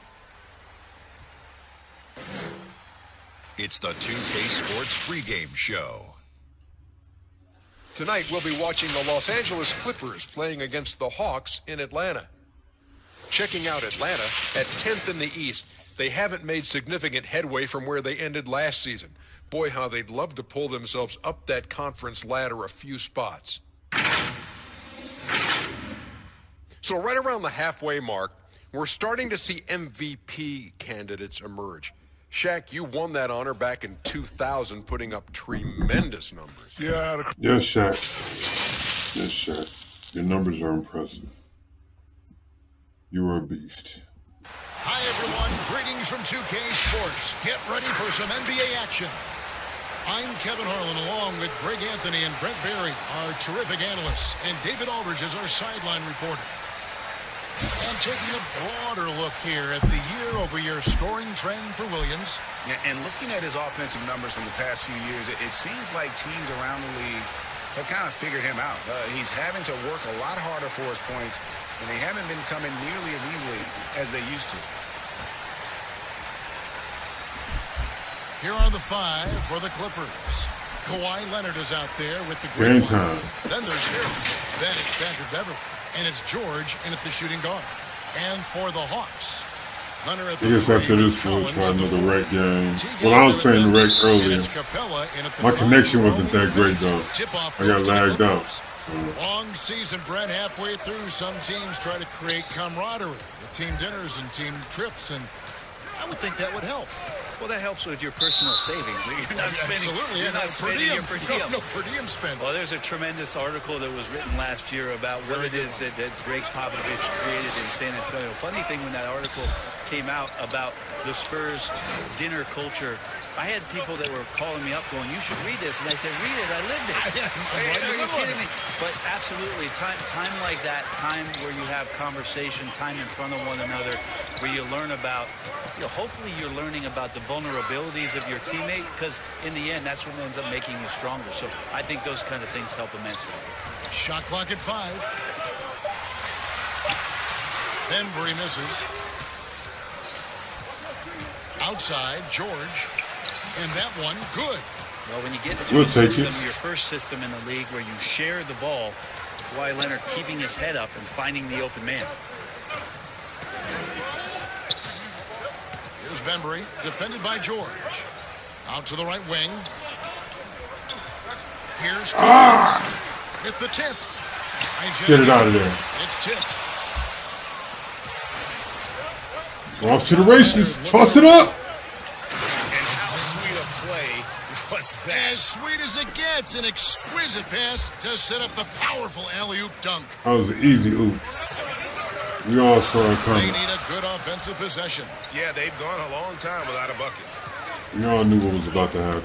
It's the 2K Sports pregame show. Tonight, we'll be watching the Los Angeles Clippers playing against the Hawks in Atlanta. Checking out Atlanta at 10th in the East, they haven't made significant headway from where they ended last season. Boy, how they'd love to pull themselves up that conference ladder a few spots. So right around the halfway mark, we're starting to see MVP candidates emerge. Shaq, you won that honor back in 2000, putting up tremendous numbers. Yeah. Yes, Shaq. Yes, Shaq. Your numbers are impressive. You are a beast. Hi, everyone. Greetings from 2K Sports. Get ready for some NBA action. I'm Kevin Harlan, along with Greg Anthony and Brent Barry, our terrific analysts, and David Aldridge is our sideline reporter. And taking a broader look here at the year-over-year scoring trend for Williams. Yeah, and looking at his offensive numbers from the past few years, it seems like teams around the league have kind of figured him out. He's having to work a lot harder for his points, and they haven't been coming nearly as easily as they used to. Here are the five for the Clippers. Kawhi Leonard is out there with the Game green time. Then there's him. Then it's Patrick Beverley. And it's George in at the shooting guard. And for the Hawks, Leonard at the I guess after this, we'll try another rec game. Well, I was playing the rec earlier. My connection wasn't that great, though. I got lagged out. Long season, Brent, halfway through. Some teams try to create camaraderie with team dinners and team trips, and I would think that would help. Well, that helps with your personal savings. You're not spending, you're not spending your per diem. No per diem spend. Well, there's a tremendous article that was written last year about what it is that Greg Popovich created in San Antonio. Funny thing, when that article came out about the Spurs dinner culture, I had people that were calling me up going, you should read this. And I said, read it. I lived it. Are you kidding me? But absolutely, time like that, time where you have conversation, time in front of one another, where you learn about, hopefully you're learning about the vulnerabilities of your teammate, because in the end, that's what ends up making you stronger. So I think those kind of things help immensely. Shot clock at 5. Benbury misses. Outside, George. And that one, good. Well, when you get into a system, your first system in the league where you share the ball, Kawhi Leonard keeping his head up and finding the open man. Here's Benbury, defended by George. Out to the right wing. Here's Collins. Hit the tip. Get it out of there. It's tipped. Off to the races. Toss it up. What's that? As sweet as it gets, an exquisite pass to set up the powerful alley-oop dunk. That was an easy oop. We all saw it coming. They need a good defensive possession. Yeah, they've gone a long time without a bucket. We all knew what was about to happen.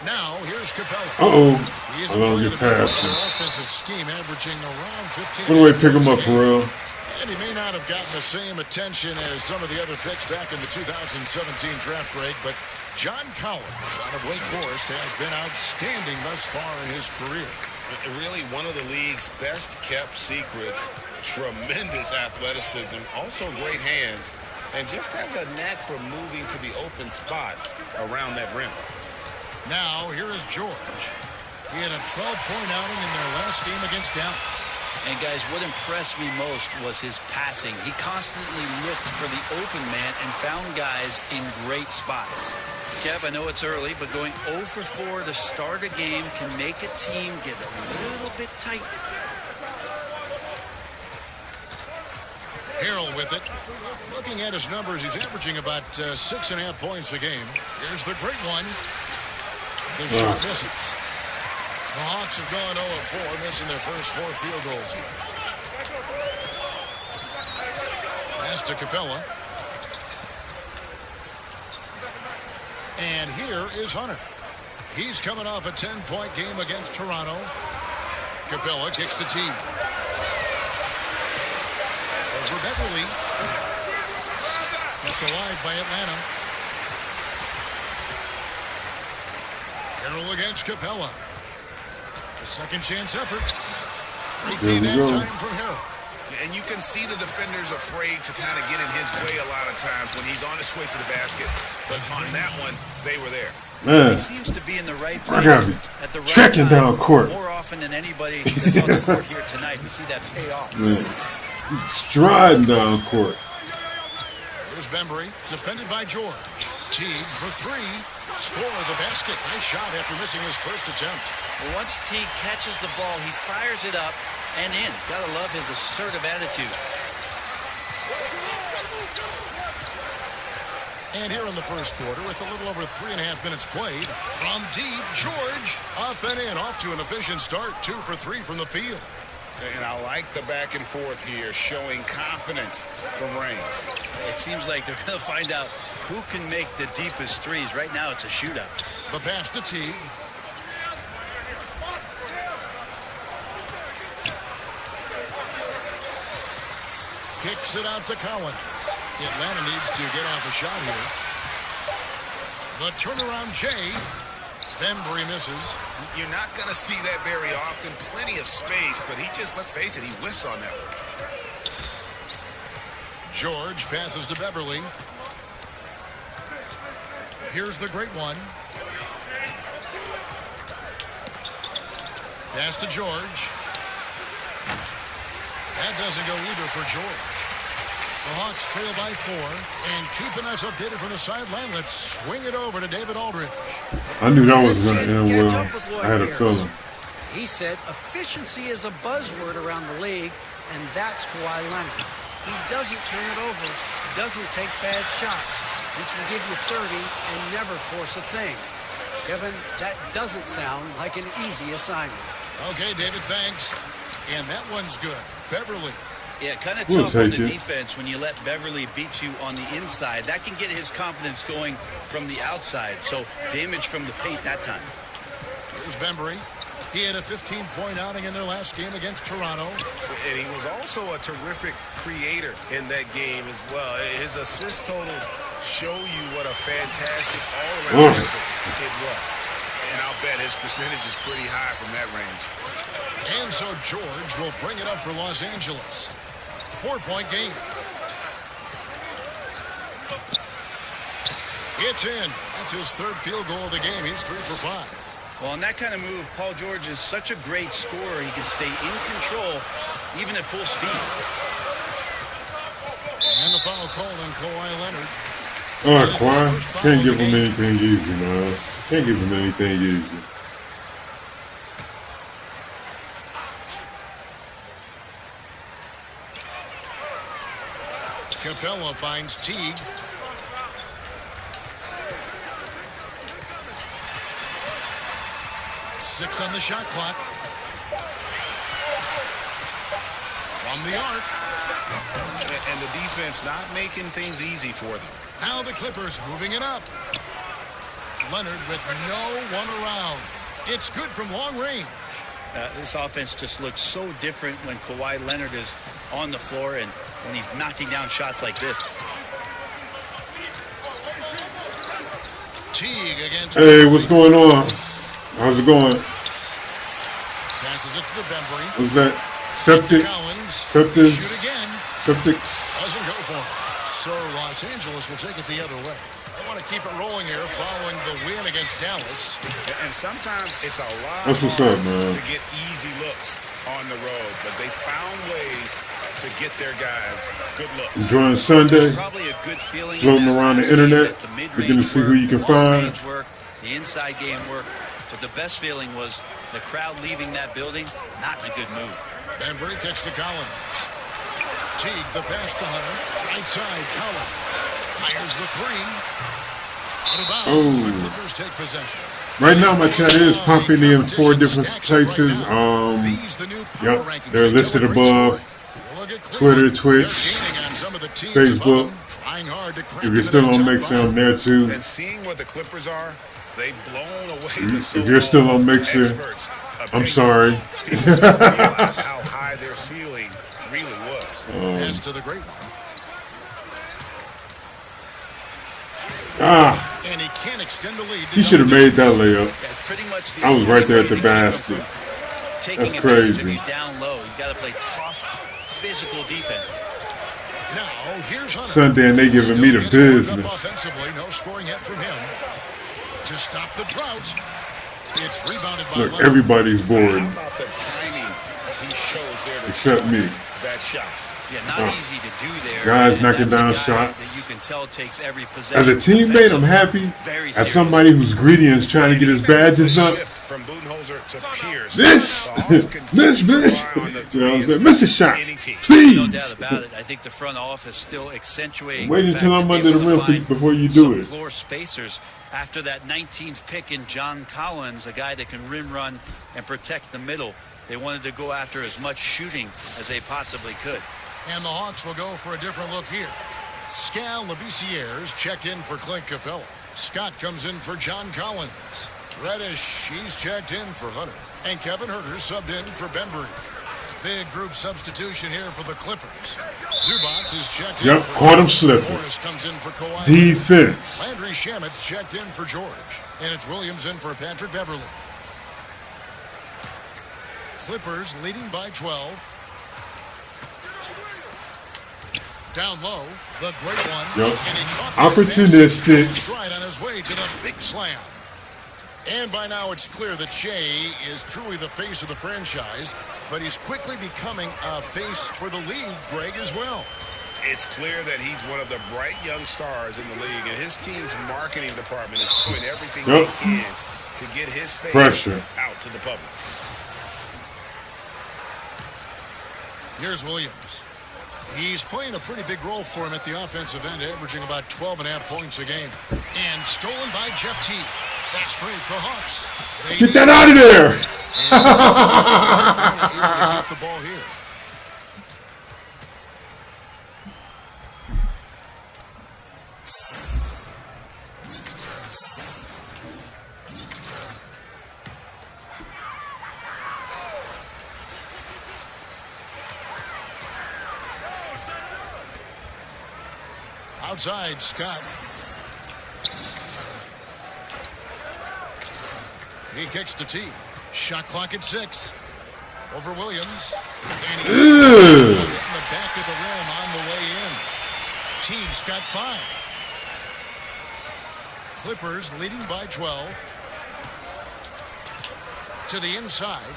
Now, here's Capella. I don't get past him. Offensive scheme averaging around 15. What do we pick him up for real? And he may not have gotten the same attention as some of the other picks back in the 2017 draft break, but John Collins out of Wake Forest has been outstanding thus far in his career. Really one of the league's best kept secrets. Tremendous athleticism, also great hands, and just has a knack for moving to the open spot around that rim. Now, here is George. He had a 12-point outing in their last game against Dallas. And guys, what impressed me most was his passing. He constantly looked for the open man and found guys in great spots. Kev, I know it's early, but going 0 for 4 to start a game can make a team get a little bit tight. Harrell with it. Looking at his numbers, he's averaging about 6.5 points a game. Here's the great one. The shot misses. The Hawks have gone 0 of 4, missing their first 4 field goals here. Pass to Capella. And here is Hunter. He's coming off a 10-point game against Toronto. Capella kicks the tee. Over Beverly. Kept alive by Atlanta. Harrell against Capella. A second chance effort. Great tee that time from Harrell. And you can see the defenders afraid to kind of get in his way a lot of times when he's on his way to the basket. But on that one, they were there. Man, he seems to be in the right place at the right checking time down court more often than anybody that's on the court here tonight. We see that stay off. Man, he's striding down court. Here's Bembry, defended by George. Teague for 3. Score the basket. Nice shot after missing his first attempt. Well, once Teague catches the ball, he fires it up and in. Gotta love his assertive attitude. And here in the first quarter, with a little over 3.5 minutes played, from deep, George up and in, off to an efficient start. 2 for 3 from the field. And I like the back and forth here, showing confidence from range. It seems like they're going to find out who can make the deepest threes. Right now, it's a shootout. The pass to Teague. Kicks it out to Collins. Atlanta needs to get off a shot here. The turnaround Jay. Bembry misses. You're not going to see that very often. Plenty of space, but he just, let's face it, he whiffs on that one. George passes to Beverly. Here's the great one. Pass to George. That doesn't go either for George. The Hawks trail by 4, and keeping us updated from the sideline, let's swing it over to David Aldridge. I knew that was going to end well. I had a feeling. He said efficiency is a buzzword around the league, and that's Kawhi Leonard. He doesn't turn it over, doesn't take bad shots. He can give you 30 and never force a thing. Kevin, that doesn't sound like an easy assignment. Okay, David, thanks. And that one's good. Beverly. Yeah, kind of tough on the defense when you let Beverly beat you on the inside. That can get his confidence going from the outside. So damage from the paint that time. Here's Bembry. He had a 15-point outing in their last game against Toronto. And he was also a terrific creator in that game as well. His assist totals show you what a fantastic all-around effort it was. And I'll bet his percentage is pretty high from that range. And so George will bring it up for Los Angeles. 4-point game. It's in. That's his 3rd field goal of the game. He's 3 for 5. Well, on that kind of move, Paul George is such a great scorer. He can stay in control, even at full speed. And the foul called on Kawhi Leonard. All right, Kawhi. Can't give him anything easy, man. Can't give him anything easy. Capella finds Teague. Six on the shot clock. From the arc. And the defense not making things easy for them. Now the Clippers moving it up. Leonard with no one around. It's good from long range. This offense just looks so different when Kawhi Leonard is on the floor and when he's knocking down shots like this. Teague against. Hey, what's going on? How's it going? Passes it to the Bembry. What's that? Septic? Septic? Shoot again. Septics? Doesn't go for him. So Los Angeles will take it the other way. They want to keep it rolling here following the win against Dallas. And sometimes it's a lot That's what's up, man. to get easy looks on the road, but they found ways to get their guys good looks. Enjoying Sunday, Probably a good feeling floating around the internet, beginning to see who you can find. Work, the inside game work, but the best feeling was the crowd leaving that building not in a good mood. Bembry kicks to Collins. Teague the pass to Hunter. Right side, Collins fires the three. Out of bounds. The Clippers take possession. Right now, my chat is popping in 4 different places. Yep, they're listed above. Twitter, Twitch, Facebook. If you're still on Mixer, I'm there too. And seeing what the Clippers are, they've blown away If you're still on Mixer, I'm sorry. realize how high their ceiling really was. Pass to the great one. And he can't extend the lead. He should have made that layup. Pretty much I was right there at the basket. That's crazy. Down low, you got to play tough, physical defense. Now here's Hunter. Sunday, and they giving me the business. Offensively, no scoring yet from him. To stop the drought, it's rebounded by Look, Leonard. everybody's bored How about the timing he shows there to except me. that shot? Yeah, not easy to do there. Guys And knocking that's a down guy shots. that you can tell takes every possession As a teammate, I'm happy. As somebody who's greedy and is trying to get his badges up. From Budenholzer to Pierce. This bitch. You know what I'm saying? Miss a shot. No Please. doubt about it. I think the front office still accentuating. Wait the until fact I'm that under they the wanna rim find before you do some it. floor spacers after that 19th pick in John Collins, a guy that can rim run and protect the middle. They wanted to go after as much shooting as they possibly could. And the Hawks will go for a different look here. Scal Labissière's checked in for Clint Capella. Scott comes in for John Collins. Reddish, he's checked in for Hunter. And Kevin Huerter subbed in for Bembry. Big group substitution here for the Clippers. Zubats is checked in Yep, for caught him slipping. Morris comes in for Kawhi. Defense. Landry Shamit's checked in for George. And it's Williams in for Patrick Beverly. Clippers leading by 12. Down low, the great one. Yep. And he caught Opportunistic. stride on his way to the big slam. And by now it's clear that Shea is truly the face of the franchise, but he's quickly becoming a face for the league, Greg, as well. It's clear that he's one of the bright young stars in the league, and his team's marketing department is doing everything they can to get his face Pressure. out to the public. Here's Williams. He's playing a pretty big role for him at the offensive end, averaging about 12.5 points a game. And stolen by Jeff T. Fast break for Hawks. Get that out of there. Able to keep the ball here. Outside, Scott. He kicks to T. Shot clock at 6. Over Williams. And he's in the back of the rim on the way in. T's got 5. Clippers leading by 12. To the inside.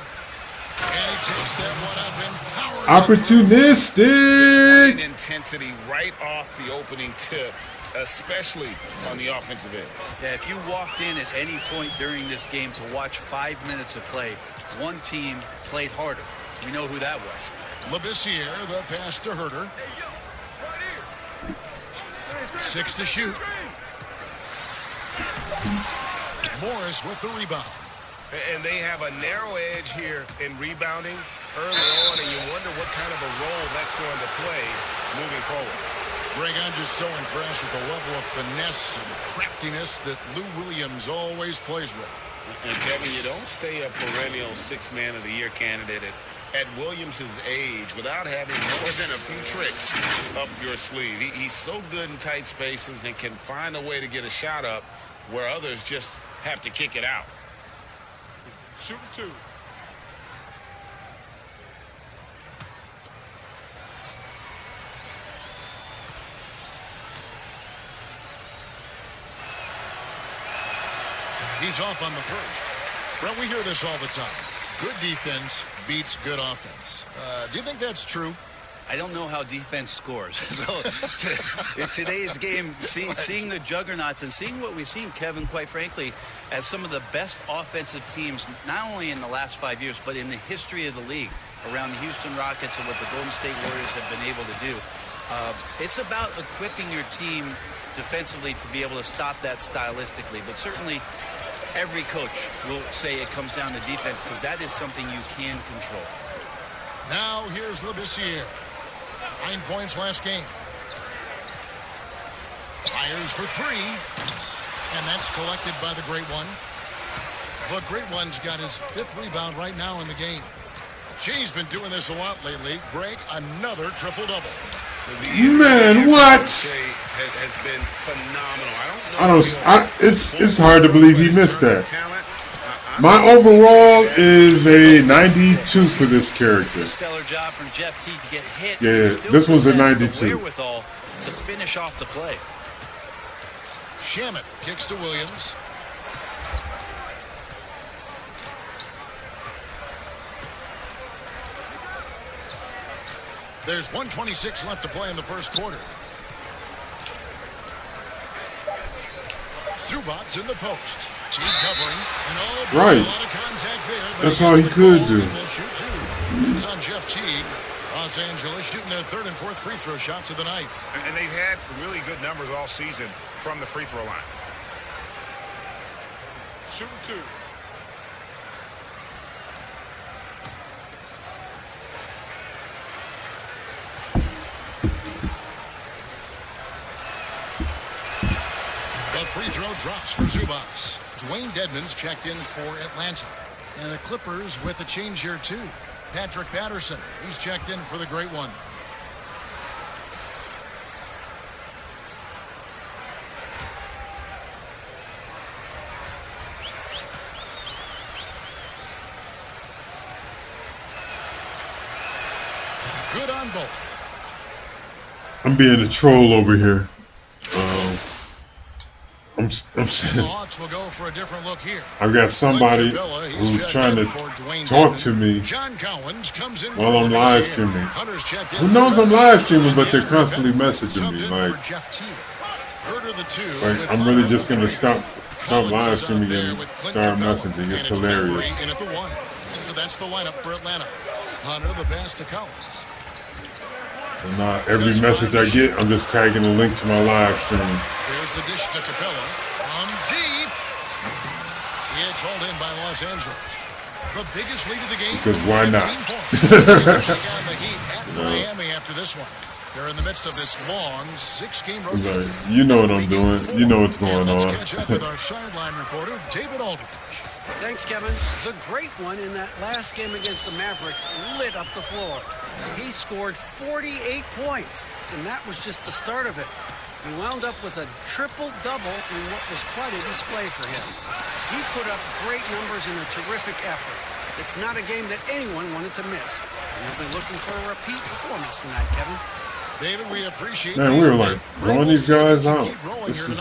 And he takes that one up and powers Opportunistic. Displaying intensity right off the opening tip, especially on the offensive end. Yeah, if you walked in at any point during this game to watch 5 minutes of play, one team played harder. We know who that was. Labissière, the pass to Huerter. 6 to shoot. Morris with the rebound. And they have a narrow edge here in rebounding early on, and you wonder what kind of a role that's going to play moving forward. Greg, I'm just so impressed with the level of finesse and craftiness that Lou Williams always plays with. And Kevin, you don't stay a perennial six-man of the year candidate at Williams' age without having more than a few tricks up your sleeve. He's so good in tight spaces and can find a way to get a shot up where others just have to kick it out. Shooting two. He's off on the first. Well, we hear this all the time. Good defense beats good offense. Do you think that's true? I don't know how defense scores. So in today's game, seeing the juggernauts and seeing what we've seen, Kevin, quite frankly, as some of the best offensive teams, not only in the last 5 years, but in the history of the league, around the Houston Rockets and what the Golden State Warriors have been able to do. It's about equipping your team defensively to be able to stop that stylistically. But certainly, every coach will say it comes down to defense because that is something you can control. Now here's Labissiere. 9 points last game. Fires for three. And that's collected by the Great One. The Great One's got his 5th rebound right now in the game. She's been doing this a lot lately. Greg, another triple-double. Man, what? Has been phenomenal. It's hard to believe he missed that. My overall is a 92 for this character. It's a stellar job from Jeff T to get hit. Yeah, this was a 92. The wherewithal to finish off the play. Shamet kicks to Williams. There's 1:26 left to play in the first quarter. Zubac's in the post. Team covering. And right. A lot of contact there. That's all he could do. We'll shoot two. It's on Jeff Teague. Los Angeles shooting their 3rd and 4th free throw shots of the night. And they've had really good numbers all season from the free throw line. Shooting two. The free throw drops for Zubac. Dwayne Dedmon's checked in for Atlanta. And the Clippers with a change here too. Patrick Patterson, he's checked in for the Great One. Good on both. I'm being a troll over here. I'm The Hawks will go for a different look here. I've got somebody who's trying to talk to me while I'm live streaming. Who knows I'm live streaming, but they're constantly messaging me. Like I'm really just going to stop live streaming and start messaging. It's hilarious. So that's the lineup for Atlanta. Hunter, the pass to Collins. And every message I get, I'm just tagging a link to my live stream. There's the dish to Capella. On deep. It's hauled in by Los Angeles. The biggest lead of the game. Because why not? 15 points. Take on the Heat at Miami after this one. They're in the midst of this long 6-game road trip. You know what I'm doing. You know what's going on. Let's catch up with our sideline reporter, David Aldridge. Thanks, Kevin. The Great One in that last game against the Mavericks lit up the floor. He scored 48 points, and that was just the start of it. He wound up with a triple-double in what was quite a display for him. He put up great numbers in a terrific effort. It's not a game that anyone wanted to miss. And he'll be looking for a repeat performance tonight, Kevin. David, we appreciate Man, we were like blowing these guys out. This is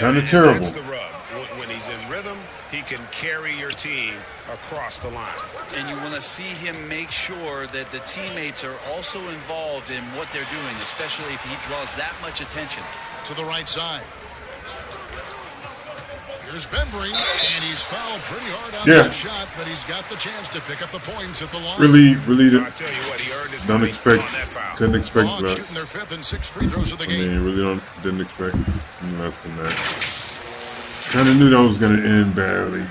kind of terrible. That's the rub. When he's in rhythm, he can carry your team across the line. And you want to see him make sure that the teammates are also involved in what they're doing, especially if he draws that much attention. To the right side. Here's Bembry, and he's fouled pretty hard on that shot, but he's got the chance to pick up the points at the line. Really Couldn't expect Hawks less. shooting their 5th and 6th free throws of the game. You really didn't expect less than that. Kind of knew that was going to end badly.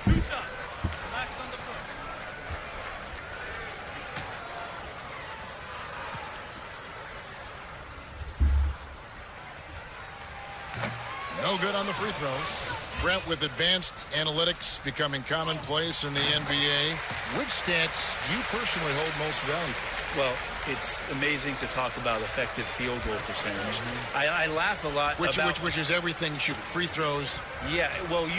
2 shots. Relax on the first. No good on the free throw. Brent, with advanced analytics becoming commonplace in the NBA, which stats do you personally hold most valuable? Well, it's amazing to talk about effective field goal percentage. I laugh a lot about... Which is everything shooting. Free throws. Yeah, well,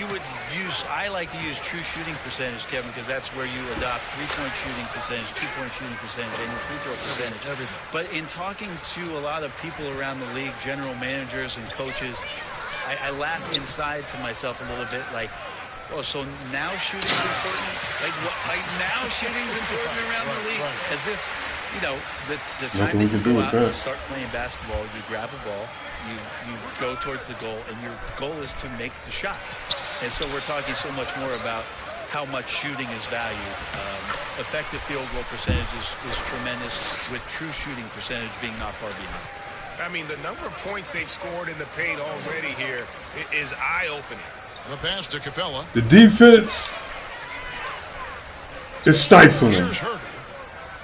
I like to use true shooting percentage, Kevin, because that's where you adopt three-point shooting percentage, two-point shooting percentage, and your free throw percentage. Everything. But in talking to a lot of people around the league, general managers and coaches, I laugh inside to myself a little bit, like, oh, so now shooting's important? Like now shooting's important around the league? Right. As if, you know, the time that you go out and start playing basketball, you grab a ball, you go towards the goal, and your goal is to make the shot. And so we're talking so much more about how much shooting is valued. Effective field goal percentage is tremendous, with true shooting percentage being not far behind. I mean, the number of points they've scored in the paint already here is eye-opening. The pass to Capella. The defense is stifling. Here's Herder.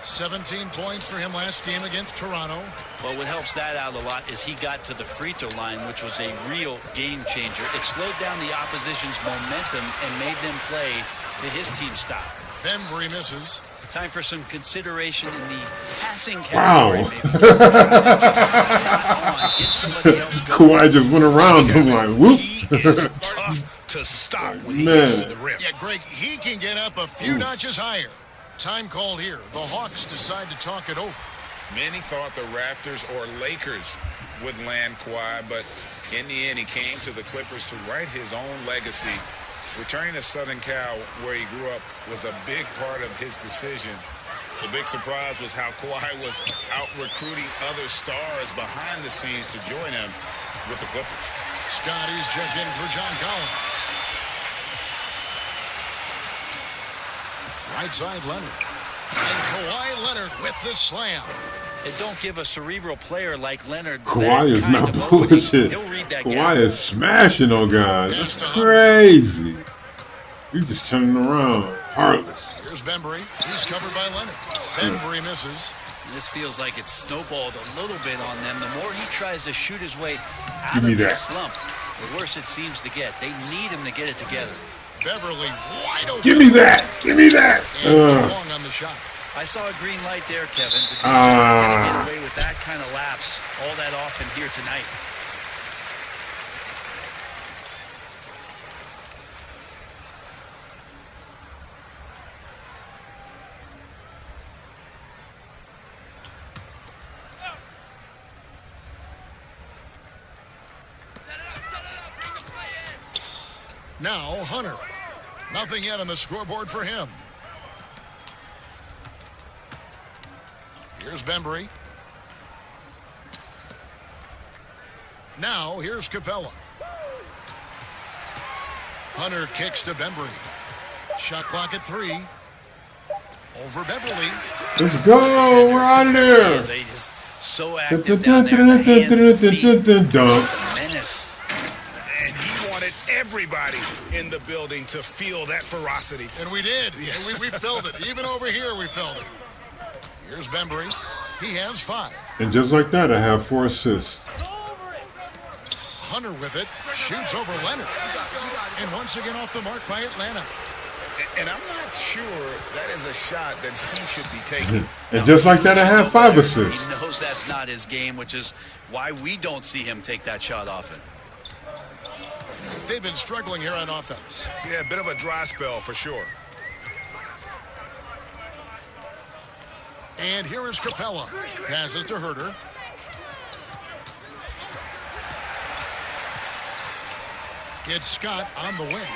17 points for him last game against Toronto. Well, what helps that out a lot is he got to the free throw line, which was a real game changer. It slowed down the opposition's momentum and made them play to his team style. Bembry misses. Time for some consideration in the passing Wow. category. Kawhi just went around him like, whoop. He is tough to stop when he Man. gets to the rim. Yeah, Greg, he can get up a few notches higher. Time called here. The Hawks decide to talk it over. Many thought the Raptors or Lakers would land Kawhi, but in the end, he came to the Clippers to write his own legacy. Returning to Southern Cal, where he grew up, was a big part of his decision. The big surprise was how Kawhi was out recruiting other stars behind the scenes to join him with the Clippers. Scotty's checked in for John Collins. Right side, Leonard. And Kawhi Leonard with the slam. And don't give a cerebral player like Leonard Kawhi is not bullshit. Kawhi gap. is smashing on guys. That's crazy. He's just turning around. Heartless. Here's Bembry. He's covered by Leonard. Bembry misses. This feels like it's snowballed a little bit on them. The more he tries to shoot his way out Give me of this that. slump, the worse it seems to get. They need him to get it together. Beverly wide open. Give me that. Give me that. And too long on the shot. I saw a green light there, Kevin. The defense can't get away with that kind of lapse all that often here tonight. Now Hunter. Nothing yet on the scoreboard for him. Here's Bembry. Now here's Capella. Hunter kicks to Bembry. Shot clock at 3. Over Beverly. Let's go. We're out of there. He's so active down there. The hands, the feet. Menace. And he wanted everybody in the building to feel that ferocity. And we did. Yeah. And we felt it. Even over here, we felt it. Here's Bembry. He has 5. And just like that, I have 4 assists. Hunter with it. Shoots over Leonard. And once again off the mark by Atlanta. And I'm not sure that is a shot that he should be taking. And just like that, I have 5 assists. He knows that's not his game, which is why we don't see him take that shot often. They've been struggling here on offense. Yeah, a bit of a dry spell for sure. And here is Capella. Passes to Herder. It's Scott on the wing.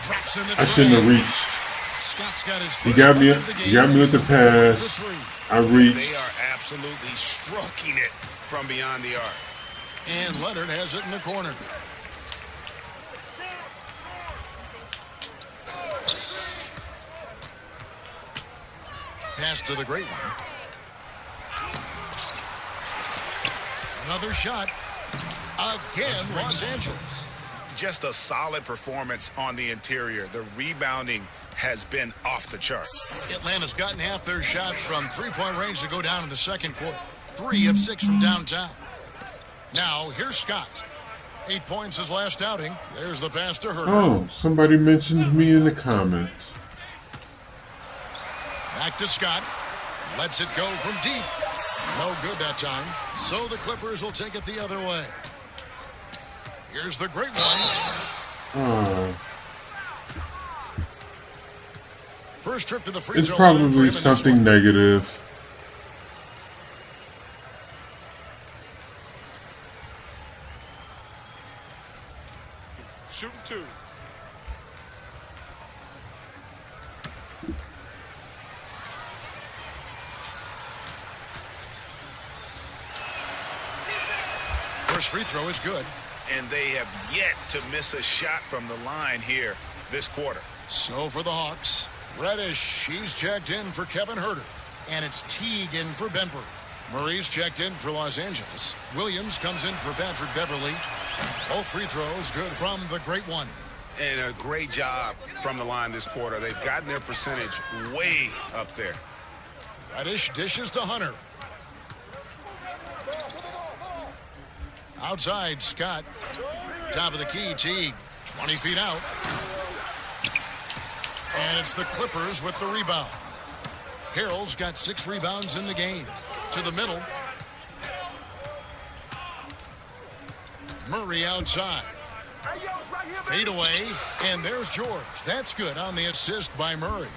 Drops in the I shouldn't have reached. Scott's got his He first got me. bucket of the He game. got me with the pass. I reached. They are absolutely stroking it from beyond the arc. And Leonard has it in the corner. Pass to the great one. Another shot. Again, Los Angeles. just a solid performance on the interior. The rebounding has been off the charts. Atlanta's gotten half their shots from three-point range to go down in the second quarter. 3 of 6 from downtown. Now, here's Scott. 8 points his last outing. There's the pass to Herter. Oh, somebody mentions me in the comments. Back to Scott. Lets it go from deep. No good that time. So the Clippers will take it the other way. Here's the great one. First trip to the free It's throw line for him probably in this something one. negative. Shooting 2. First free throw is good. And they have yet to miss a shot from the line here this quarter. So for the Hawks, Reddish, she's checked in for Kevin Herter. And it's Teague in for Benford. Murray's checked in for Los Angeles. Williams comes in for Patrick Beverly. Both free throws good from the great one. And a great job from the line this quarter. They've gotten their percentage way up there. Reddish dishes to Hunter. Outside, Scott. Top of the key, Teague. 20 feet out. And it's the Clippers with the rebound. Harrell's got 6 rebounds in the game. To the middle. Murray outside. Fade away. And there's George. That's good on the assist by Murray.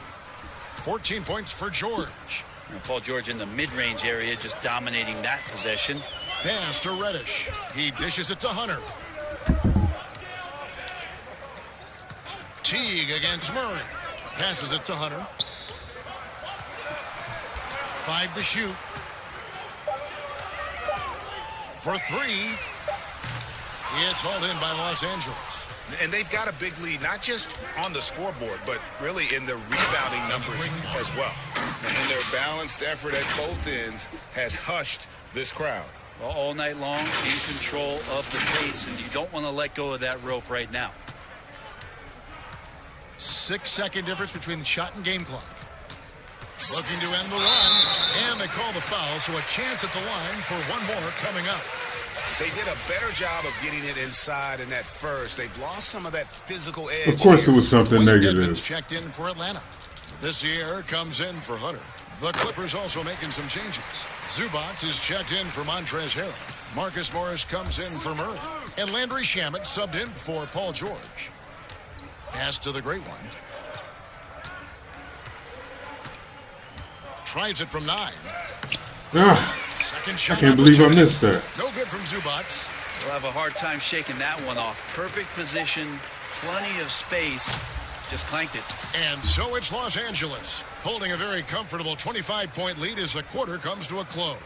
14 points for George. And Paul George in the mid-range area just dominating that possession. Pass to Reddish. He dishes it to Hunter. Teague against Murray. Passes it to Hunter. 5 to shoot. For 3. It's hauled in by Los Angeles. And they've got a big lead, not just on the scoreboard, but really in the rebounding numbers as well. And their balanced effort at both ends has hushed this crowd. Well, all night long, in control of the pace, and you don't want to let go of that rope right now. 6-second difference between the shot and game clock. Looking to end the run, and they call the foul, so a chance at the line for one more coming up. They did a better job of getting it inside in that first. They've lost some of that physical edge. Of course it was something Dwayne negative. Dedmon's checked in for Atlanta. This year comes in for Hunter. The Clippers also making some changes. Zubac is checked in for Montrezl Harrell. Marcus Morris comes in for Murray. And Landry Shamet subbed in for Paul George. Pass to the great one. Tries it from 9. Second shot. I can't believe I missed that. No good from Zubac. They'll have a hard time shaking that one off. Perfect position, plenty of space. Just clanked it. And so it's Los Angeles, holding a very comfortable 25-point lead as the quarter comes to a close.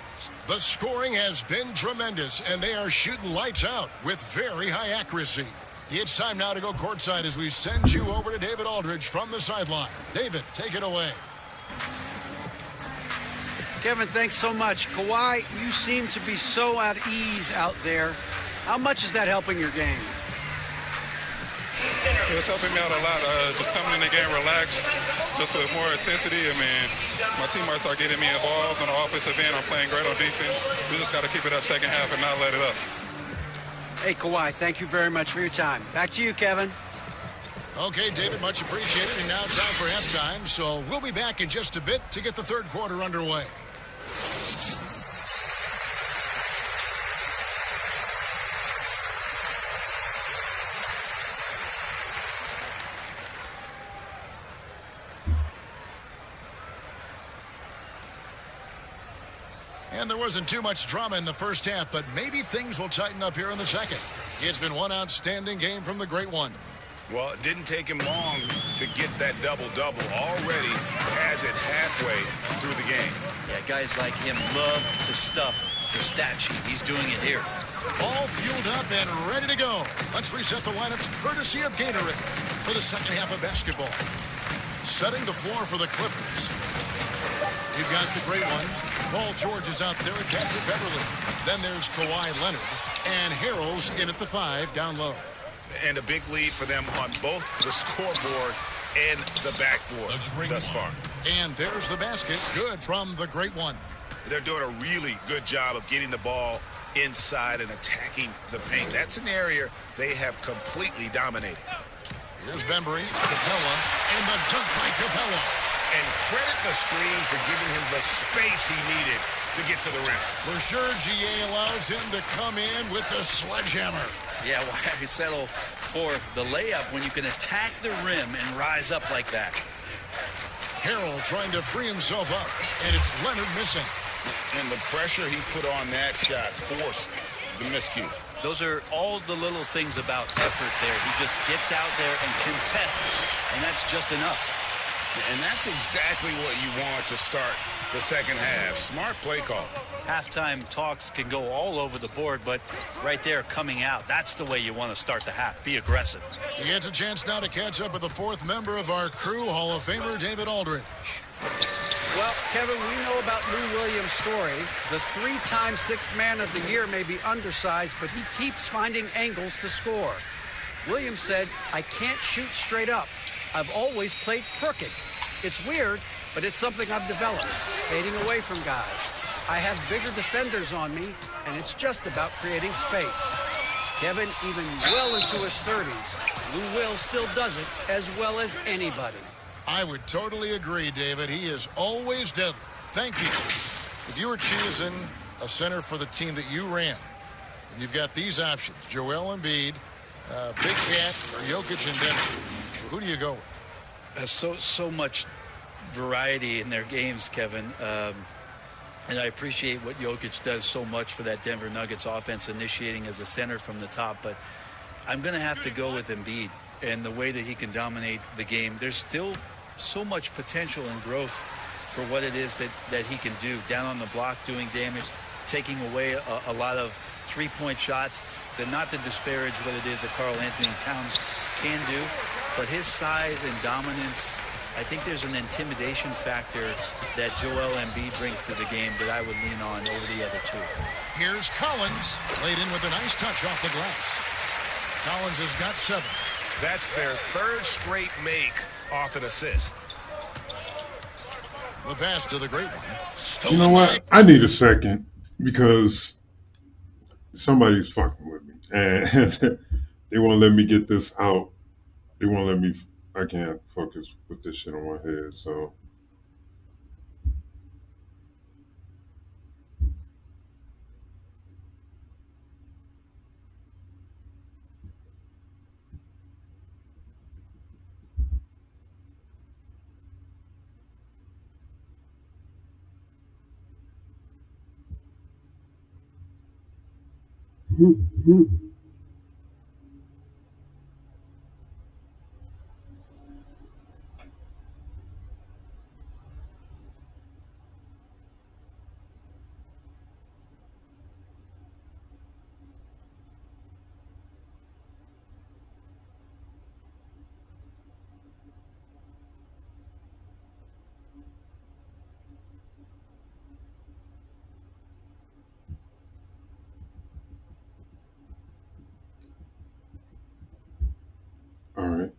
The scoring has been tremendous, and they are shooting lights out with very high accuracy. It's time now to go courtside as we send you over to David Aldridge from the sideline. David, take it away. Kevin, thanks so much. Kawhi, you seem to be so at ease out there. How much is that helping your game? It's helping me out a lot. Just coming in the game relaxed, just with more intensity. I mean, my teammates are getting me involved on the offensive end. I'm playing great on defense. We just got to keep it up second half and not let it up. Hey, Kawhi, thank you very much for your time. Back to you, Kevin. Okay, David, much appreciated. And now time for halftime. So we'll be back in just a bit to get the third quarter underway. And there wasn't too much drama in the first half, but maybe things will tighten up here in the second. It's been one outstanding game from the great one. Well, it didn't take him long to get that double-double. Already has it halfway through the game. Yeah, guys like him love to stuff the stat sheet. He's doing it here. All fueled up and ready to go. Let's reset the lineups courtesy of Gatorade for the second half of basketball. Setting the floor for the Clippers. We've got the great one. Paul George is out there at Patrick Beverly. Then there's Kawhi Leonard. And Harrell's in at the 5 down low. and a big lead for them on both the scoreboard and the backboard thus far. And there's the basket. Good from the great one. They're doing a really good job of getting the ball inside and attacking the paint. That's an area they have completely dominated. Here's Bembry, Capella, and the dunk by Capella. And credit the screen for giving him the space he needed to get to the rim. For sure, GA allows him to come in with the sledgehammer. Yeah, why settle for the layup when you can attack the rim and rise up like that? Harrell trying to free himself up, and it's Leonard missing. And the pressure he put on that shot forced the miscue. Those are all the little things about effort there. He just gets out there and contests, and that's just enough. And that's exactly what you want to start the second half. Smart play call. Halftime talks can go all over the board, but right there coming out, that's the way you want to start the half. Be aggressive. He gets a chance now to catch up with the fourth member of our crew, Hall of Famer David Aldridge. Well, Kevin, we know about Lou Williams' story. The three-time sixth man of the year may be undersized, but he keeps finding angles to score. Williams said, "I can't shoot straight up. I've always played crooked. It's weird, but it's something I've developed, fading away from guys. I have bigger defenders on me, and it's just about creating space." Kevin, even well into his 30s, Lou Will still does it as well as anybody. I would totally agree, David. He is always deadly. Thank you. If you were choosing a center for the team that you ran, and you've got these options, Joel Embiid, Big Cat, or Jokic and Denver, who do you go with? So much variety in their games, Kevin. And I appreciate what Jokic does so much for that Denver Nuggets offense, initiating as a center from the top. But I'm going to have to go with Embiid and the way that he can dominate the game. There's still so much potential and growth for what it is that he can do. Down on the block, doing damage, taking away a lot of three-point shots. Not to disparage what it is that Karl Anthony Towns can do, but his size and dominance, I think there's an intimidation factor that Joel Embiid brings to the game that I would lean on over the other two. Here's Collins, laid in with a nice touch off the glass. Collins has got 7. That's their third straight make off an assist. The pass to the great one. You know what? I need a second because somebody's fucking with me. And they won't let me get this out. They won't let me. I can't focus with this shit on my head. So. All right.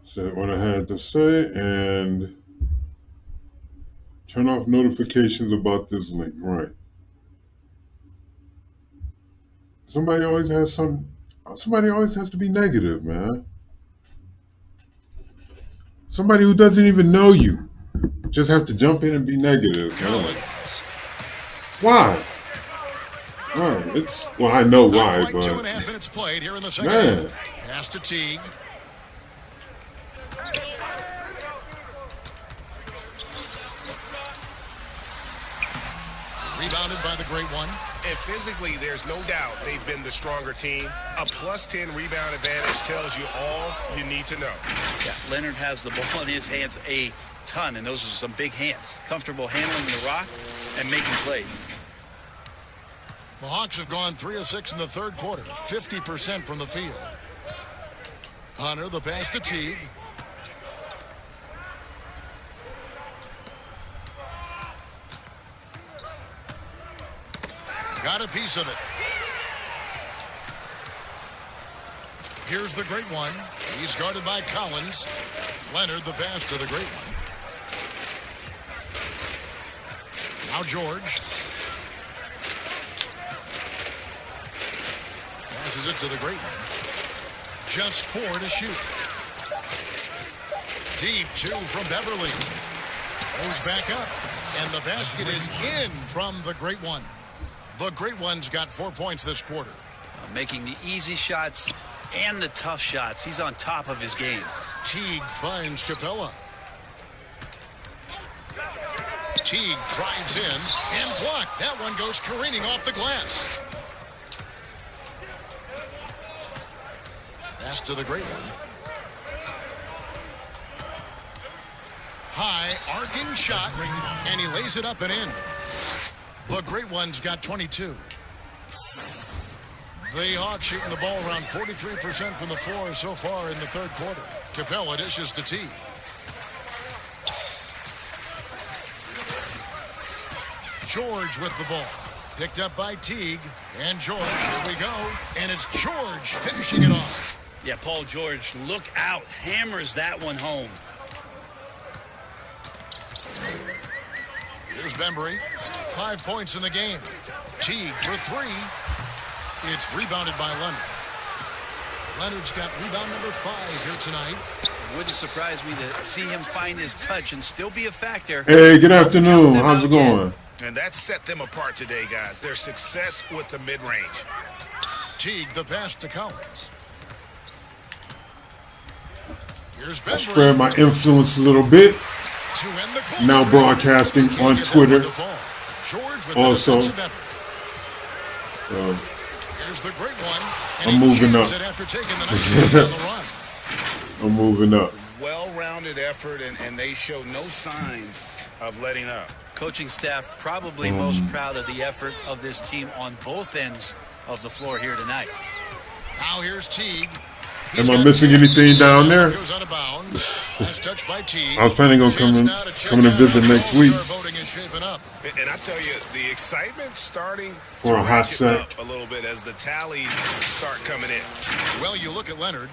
Said what I had to say and turn off notifications about this link. Right. Somebody always has to be negative, man. Somebody who doesn't even know you just have to jump in and be negative. Man. Why? Well, I know why, but 2.5 minutes played here in the second half. Pass to Teague. Rebounded by the great one. And physically, there's no doubt they've been the stronger team. A +10 rebound advantage tells you all you need to know. Yeah, Leonard has the ball in his hands a ton, and those are some big hands. Comfortable handling the rock and making plays. The Hawks have gone 3 of 6 in the third quarter, 50% from the field. Hunter, the pass to Teague. Got a piece of it. Here's the great one. He's guarded by Collins. Leonard, the pass to the great one. Now George. Passes it to the great one. Just 4 to shoot. Deep 2 from Beverly. Goes back up. And the basket is in from the great one. The great one's got 4 points this quarter. Making the easy shots and the tough shots. He's on top of his game. Teague finds Capella. Teague drives in and blocked. That one goes careening off the glass. Pass to the great one. High arcing shot, and he lays it up and in. The great one's got 22. The Hawks shooting the ball around 43% from the floor so far in the third quarter. Capella dishes to Teague. George with the ball. Picked up by Teague. And George, here we go. And it's George finishing it off. Yeah, Paul George, look out. Hammers that one home. Here's Bembry. 5 points in the game. Teague for 3. It's rebounded by Leonard. Leonard's got rebound number 5 here tonight. Wouldn't surprise me to see him find his touch and still be a factor. Hey, good afternoon. How's it going? And that set them apart today, guys. Their success with the mid-range. Teague, the pass to Collins. Here's I Bembry. spread my influence a little bit. Now broadcasting on Twitter. Also, here's the great one. I'm moving up. I'm moving up. Well-rounded effort, and they show no signs of letting up. Coaching staff probably most proud of the effort of this team on both ends of the floor here tonight. Now here's Teague. Am I missing anything down there? Goes out of bounds. Last touch by Teague. I was planning on coming to visit next week. And I tell you, the excitement starting For to a hot ratchet sec. up a little bit as the tallies start coming in. Well, you look at Leonard.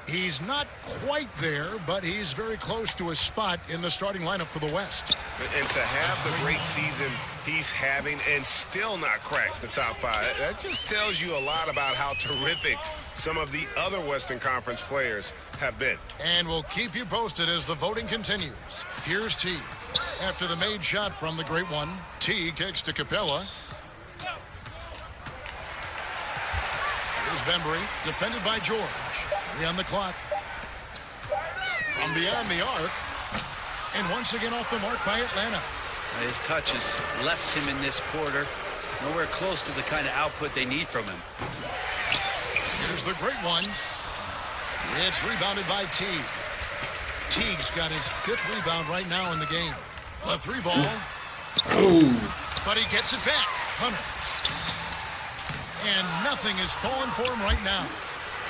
He's not quite there, but he's very close to a spot in the starting lineup for the West. And to have the great season he's having and still not crack the top 5, that just tells you a lot about how terrific some of the other Western Conference players have been. And we'll keep you posted as the voting continues. Here's Teague. After the made shot from the great one, Teague kicks to Capella. Here's Bembry, defended by George. 3 on the clock. From beyond the arc. And once again off the mark by Atlanta. His touch has left him in this quarter. Nowhere close to the kind of output they need from him. Here's the great one. It's rebounded by Teague. Teague's got his 5th rebound right now in the game. A 3 ball. But he gets it back. Hunter. And nothing is falling for him right now.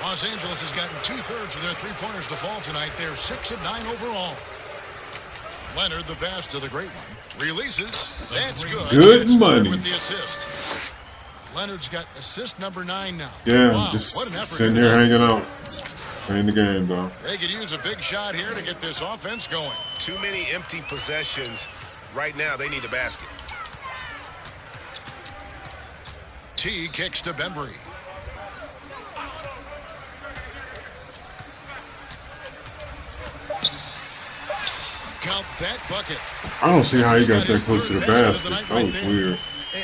Los Angeles has gotten 2/3 of their 3-pointers to fall tonight. They're 6 of 9 overall. Leonard, the pass to the great one. Releases. That's good. Good money. With the assist. Leonard's got assist number 9 now. Yeah, wow, just what an effort. sitting here hanging out. Playing the game, though. They could use a big shot here to get this offense going. Too many empty possessions. Right now, they need a basket. T kicks to Bembry. Count that bucket. I don't see how he got that close to the basket. That was weird.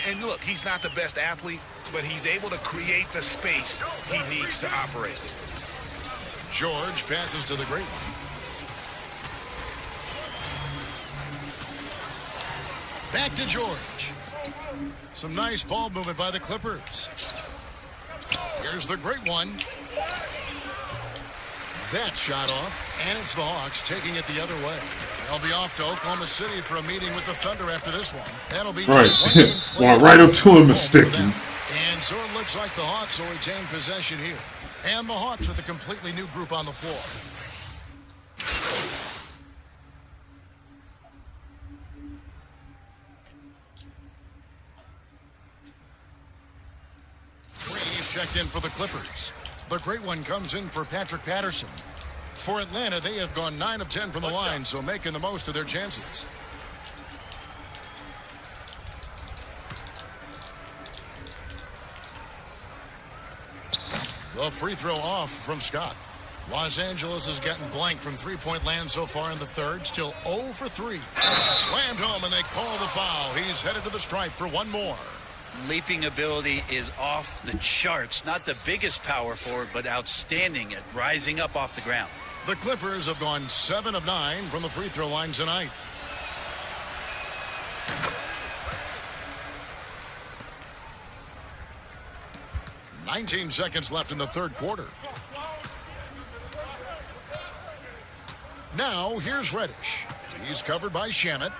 And look, he's not the best athlete, but he's able to create the space he needs to operate. George passes to the great one. Back to George. Some nice ball movement by the Clippers. Here's the great one. That shot off, and it's the Hawks taking it the other way. They'll be off to Oklahoma City for a meeting with the Thunder after this one. That'll be right. just one game played. Well, right up to him and stick him. And so it looks like the Hawks will retain possession here. And the Hawks with a completely new group on the floor. Reeves checked in for the Clippers. The great one comes in for Patrick Patterson. For Atlanta, they have gone 9 of 10 from the line, so making the most of their chances. The free throw off from Scott. Los Angeles has gotten blank from three-point land so far in the third. Still 0 for 3. Slammed home, and they call the foul. He's headed to the stripe for one more. Leaping ability is off the charts. Not the biggest power forward, but outstanding at rising up off the ground. The Clippers have gone 7 of 9 from the free throw line tonight. "19 seconds left in the third quarter. Now, here's Reddish. He's covered by Shamet.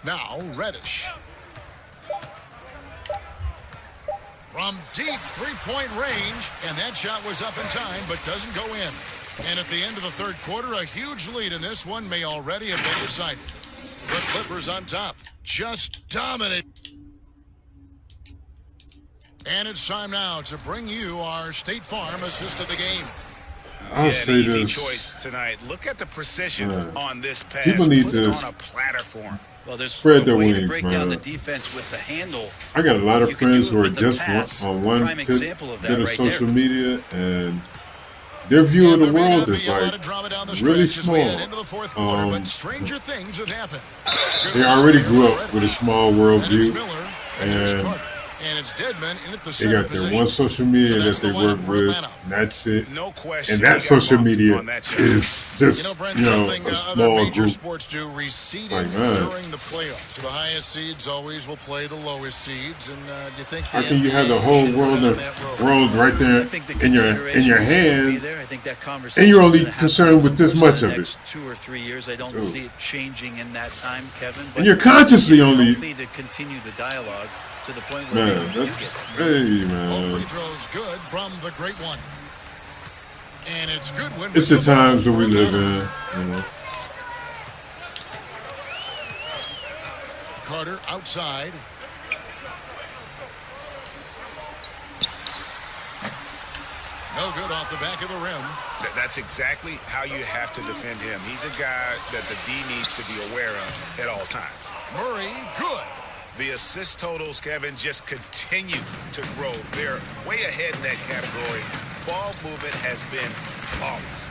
Now, Reddish. From deep three-point range, and that shot was up in time, but doesn't go in. And at the end of the third quarter, a huge lead in this one may already have been decided. The Clippers on top. Just dominate. And it's time now to bring you our State Farm assist of the game. I'll say easy this. choice tonight. Look at the precision on this pass. People need Put to it on a platter for him. Well, there's spread a their way to wings, break down the man. defense with the handle. I got a lot of You can friends do it who are with the just pass. on one Prime example of that bit of right social there. media, and their view of the world is like really small. Stranger things have happened. They already grew up with a small worldview, and And it's Deadman in at the they center got their position. one social media So that that's they the work lineup for with, Atlanta. and that's it. No question. And that he got social bumped media on that shot. is just, Brent, a something other small major group. sports do, receding Like, man. during the playoffs. So the highest seeds always will play the lowest seeds. And do you think How can you have the whole world right there in your hand, I think that conversation and you're only is gonna happen concerned with this over much the of it? next 2 or 3 years. I don't see it changing in that time, Kevin. But And you're consciously it's only- healthy to continue the dialogue to the point where Man, maybe we do that's get hey, All free man. throws good from the great one. And it's Goodwin. It's the with the ball times that we for live Atlanta. in, you know. Carter outside. No good off the back of the rim. That's exactly how you have to defend him. He's a guy that the D needs to be aware of at all times. Murray, good. The assist totals, Kevin, just continue to grow. They're way ahead in that category. Ball movement has been flawless.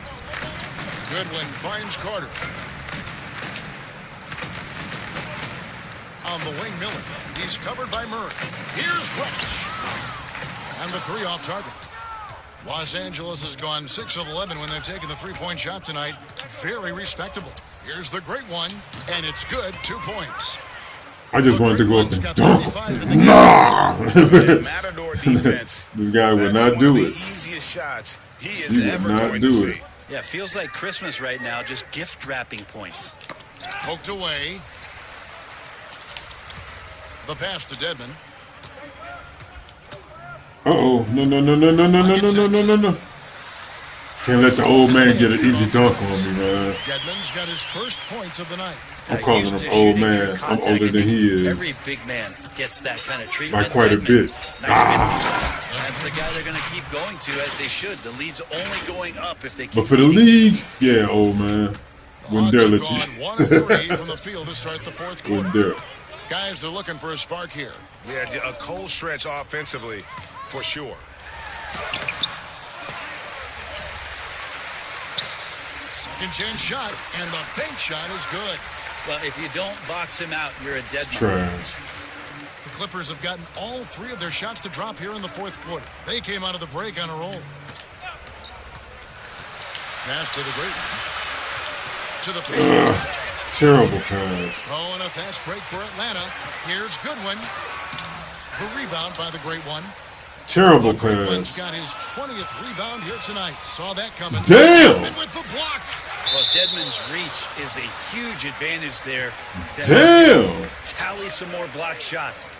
Goodwin finds Carter. On the wing, Miller. He's covered by Murray. Here's Reddish. And the three off target. Los Angeles has gone 6 of 11 when they've taken the three-point shot tonight. Very respectable. Here's the great one, and it's good. 2 points. I just wanted to go up and dunk. Nah! Matador defense. This guy would That's not one do of the it. easiest shots he is He would ever not going do to it. see. Yeah, feels like Christmas right now, just gift wrapping points. Poked away. The pass to Deadman. Uh-oh. No. Can't let the old man get an easy dunk on me, man. Deadman's got his first points of the night. I'm calling him old man. I'm older than he is. Every big man gets that kind of treatment. By quite a bit. That's the guy they're going to keep going to, as they should. The lead's only going up if they keep But for the league, yeah, old man. Wouldn't dare let Gone you. 1 of 3 from the field to start the fourth quarter. Wouldn't dare. Guys, they're looking for a spark here. Yeah, a cold stretch offensively, for sure. Second chance shot, and the bank shot is good. Well, if you don't box him out, you're a dead man. Trash. The Clippers have gotten all 3 of their shots to drop here in the fourth quarter. They came out of the break on a roll. Pass to the great one. To the paint. Terrible pass. Oh, and a fast break for Atlanta. Here's Goodwin. The rebound by the great one. Terrible Goodwin's pass. got his 20th rebound here tonight. Saw that coming. Damn! And with the block. Well, Deadman's reach is a huge advantage there. To Damn! tally some more block shots.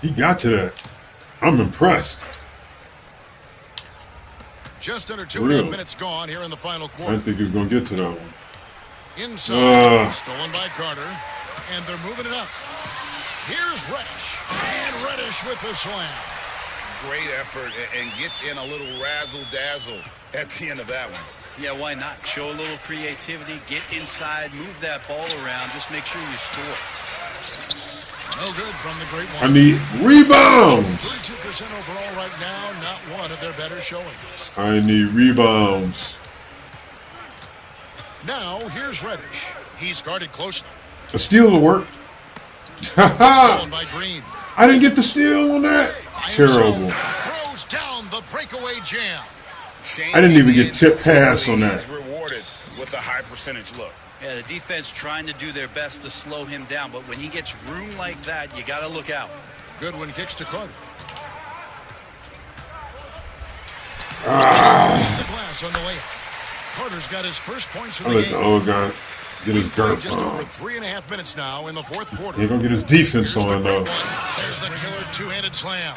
He got to that. I'm impressed. Just under 2.5 minutes gone here in the final I quarter. didn't think he was going to get to that one. Inside, stolen by Carter, and they're moving it up. Here's Reddish. And Reddish with the slam. Great effort and gets in a little razzle-dazzle at the end of that one. Yeah, why not? Show a little creativity, get inside, move that ball around, just make sure you score. No good from the great one. I need rebounds. 32% overall right now, not one of their better showings. I need rebounds. Now, here's Reddish. He's guarded closely. A steal to work. Stolen by Green. I didn't get the steal on that. Terrible. Throws down the breakaway jam. I didn't even get tip pass on that. He's rewarded with a high percentage look. Yeah, the defense trying to do their best to slow him down, but when he gets room like that, you got to look out. Goodwin kicks to Carter. The glass on the layup. Carter's got his first points of the game. Oh, God. Get his dirt Just on. over 3.5 minutes now in the fourth quarter. He's going to get his defense on, though. There's the killer two-handed slam.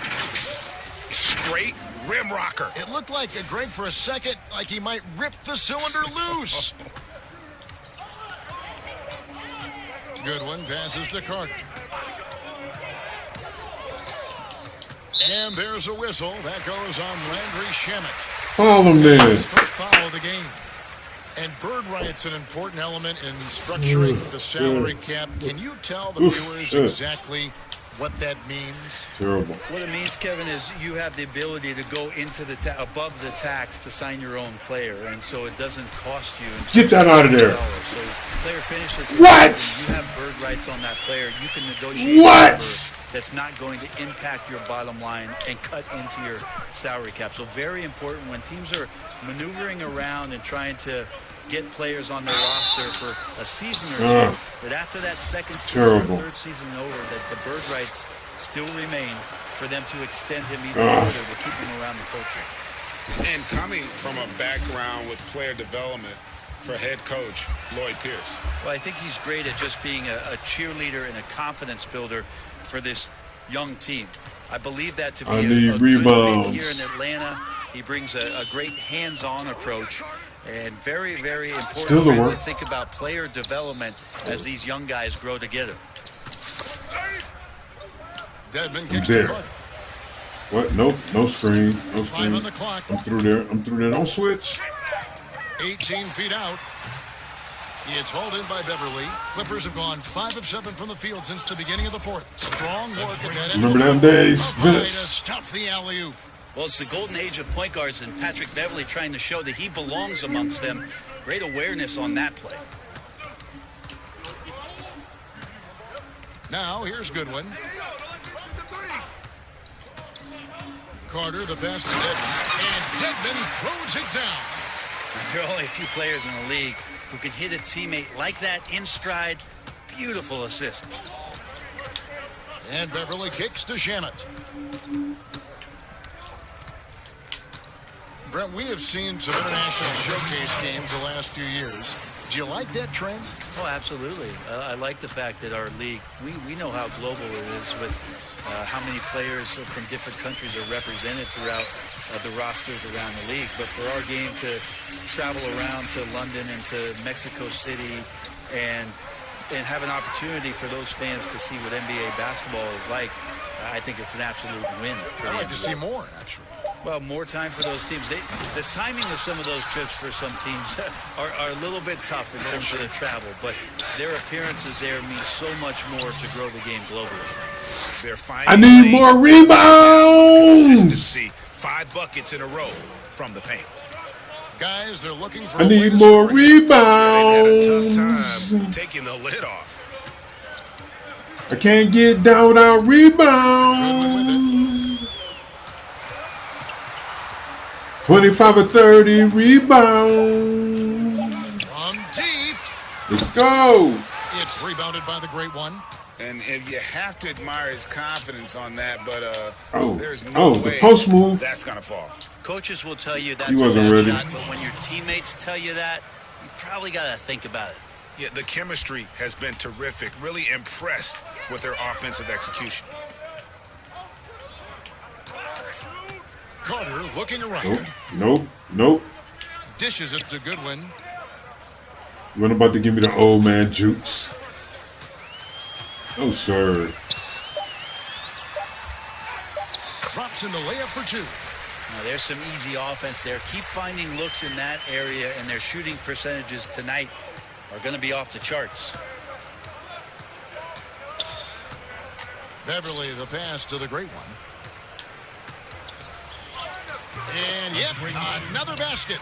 Straight rim rocker. It looked like a Greg for a second, like he might rip the cylinder loose. Goodwin passes to Carter. And there's a whistle. That goes on Landry Shamet. Foul him then. His first foul of the game. And bird right's an important element in structuring the salary cap. Can you tell the viewers exactly what that means? Terrible. What it means, Kevin, is you have the ability to go into the above the tax to sign your own player, and so it doesn't cost you. Get that out of there. So player finishes. What? You have bird rights on that player. You can negotiate What? a number that's not going to impact your bottom line and cut into your salary cap. So very important when teams are maneuvering around and trying to get players on their roster for a season or two, that after that second season or third season over, that the bird rights still remain for them to extend him even further to keep him around the culture. And coming from a background with player development for head coach Lloyd Pierce. Well, I think he's great at just being a cheerleader and a confidence builder for this young team. I believe that to be a good fit here in Atlanta. He brings a great hands-on approach. And very, very important for him to think about player development as these young guys grow together. Deadman kicks there. to Carter. What? Nope. No screen. No screen. 5 on the clock. I'm through there. I'm through there. Don't switch. 18 feet out. It's hauled in by Beverly. Clippers have gone 5 of 7 from the field since the beginning of the fourth. Strong work at that end. Remember them days? To stuff the alley-oop. Well, it's the golden age of point guards, and Patrick Beverly trying to show that he belongs amongst them. Great awareness on that play. Now, here's Goodwin. Carter, the pass to Deadman. And Deadman throws it down. There are only a few players in the league who can hit a teammate like that in stride. Beautiful assist. And Beverly kicks to Shamet. Brent, we have seen some international showcase games the last few years. Do you like that trend? Oh, absolutely. I like the fact that our league, we know how global it is with how many players from different countries are represented throughout the rosters around the league. But for our game to travel around to London and to Mexico City and have an opportunity for those fans to see what NBA basketball is like, I think it's an absolute win. I'd like to see more, actually. Well, more time for those teams. The timing of some of those trips for some teams are a little bit tough in terms of the travel, but their appearances there mean so much more to grow the game globally. I need more rebounds. Consistency, 5 buckets in a row from the paint. Guys, they're looking for I need more rebounds. They've had a tough time taking the lid off. I can't get down without rebounds. 25 or 30 rebounds. From deep. Let's go. It's rebounded by the great one. And you have to admire his confidence on that, but there's no way the post move. That's going to fall. Coaches will tell you He that's a wasn't bad ready. shot, but when your teammates tell you that, you probably got to think about it. Yeah, the chemistry has been terrific. Really impressed with their offensive execution. Carter looking around. Nope. Dishes it to Goodwin. You weren't about to give me the old man jukes. Oh, sir. drops in the layup for 2. Now, there's some easy offense there. Keep finding looks in that area, and their shooting percentages tonight are going to be off the charts. Beverly, the pass to the great one. And yep, another basket.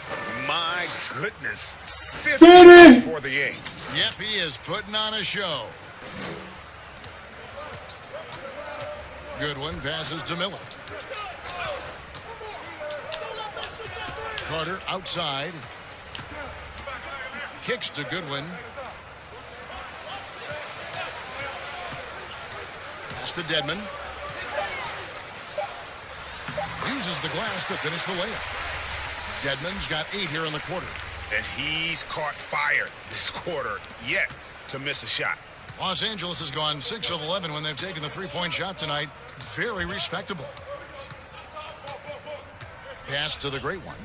My goodness. 50 for the 8. Yep, he is putting on a show. Goodwin passes to Miller. Carter outside. Kicks to Goodwin. Pass to Dedmon. Uses the glass to finish the layup. Dedmon's got 8 here in the quarter. And he's caught fire this quarter yet to miss a shot. Los Angeles has gone 6 of 11 when they've taken the three-point shot tonight. Very respectable. Pass to the great one.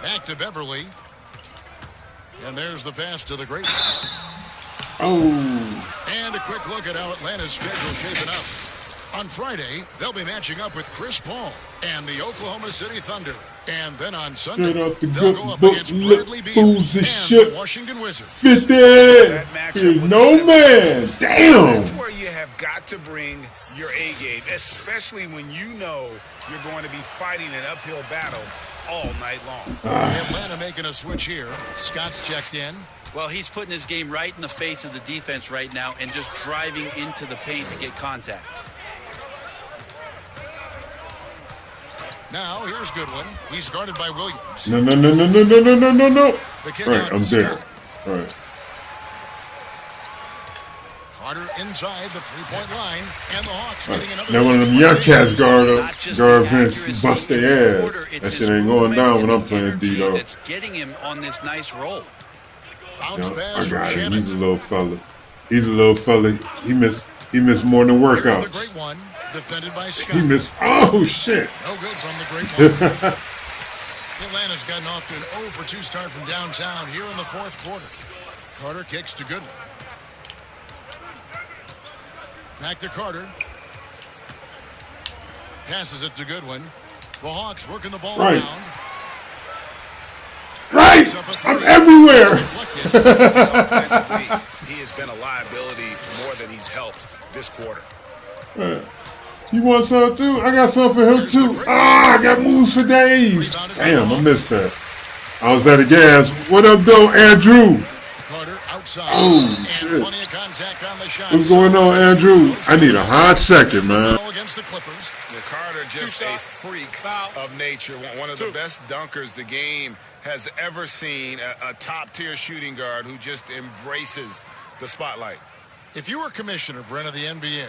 Back to Beverly. And there's the pass to the great one. Oh. And a quick look at how Atlanta's schedule shaping up. On Friday, they'll be matching up with Chris Paul and the Oklahoma City Thunder. And then on Sunday, they'll go up against Bradley Beal and the Washington Wizards. 50! No man! Damn! That's where you have got to bring your A game, especially when you know you're going to be fighting an uphill battle all night long. Atlanta making a switch here. Scott's checked in. Well, he's putting his game right in the face of the defense right now and just driving into the paint to get contact. Now, here's Goodwin. He's guarded by Williams. No. The kick All right, out I'm to there. Scott. All right. Carter inside the three-point line, and the Hawks getting another. Now one of them young cats guard Vince, bust their ass. That shit ain't going down when I'm playing D, though. That's getting him on this nice roll. Bounce No, pass I got from him. Shannon. He's a little fella. He missed more than Here's the workouts. great one, defended by Scott. He missed. Oh shit! No good from the great one. Atlanta's gotten off to an 0 for 2 start from downtown here in the fourth quarter. Carter kicks to Goodwin. Back to Carter. Passes it to Goodwin. The Hawks working the ball Right. around. Right! I'm everywhere! Offensively, he has been a liability more than he's helped this quarter. You want some too? I got some for him too. Ah, I got moves for days. Damn, I missed that. I was at a gas. What up, though, Andrew? Carter outside. Oh, and shit. plenty of contact on the shot. What's going on, Andrew? I need a hot second, man. Against the Clippers. Carter, just a freak of nature. One of the best dunkers the game has ever seen. A top-tier shooting guard who just embraces the spotlight. If you were commissioner, Brent, of the NBA,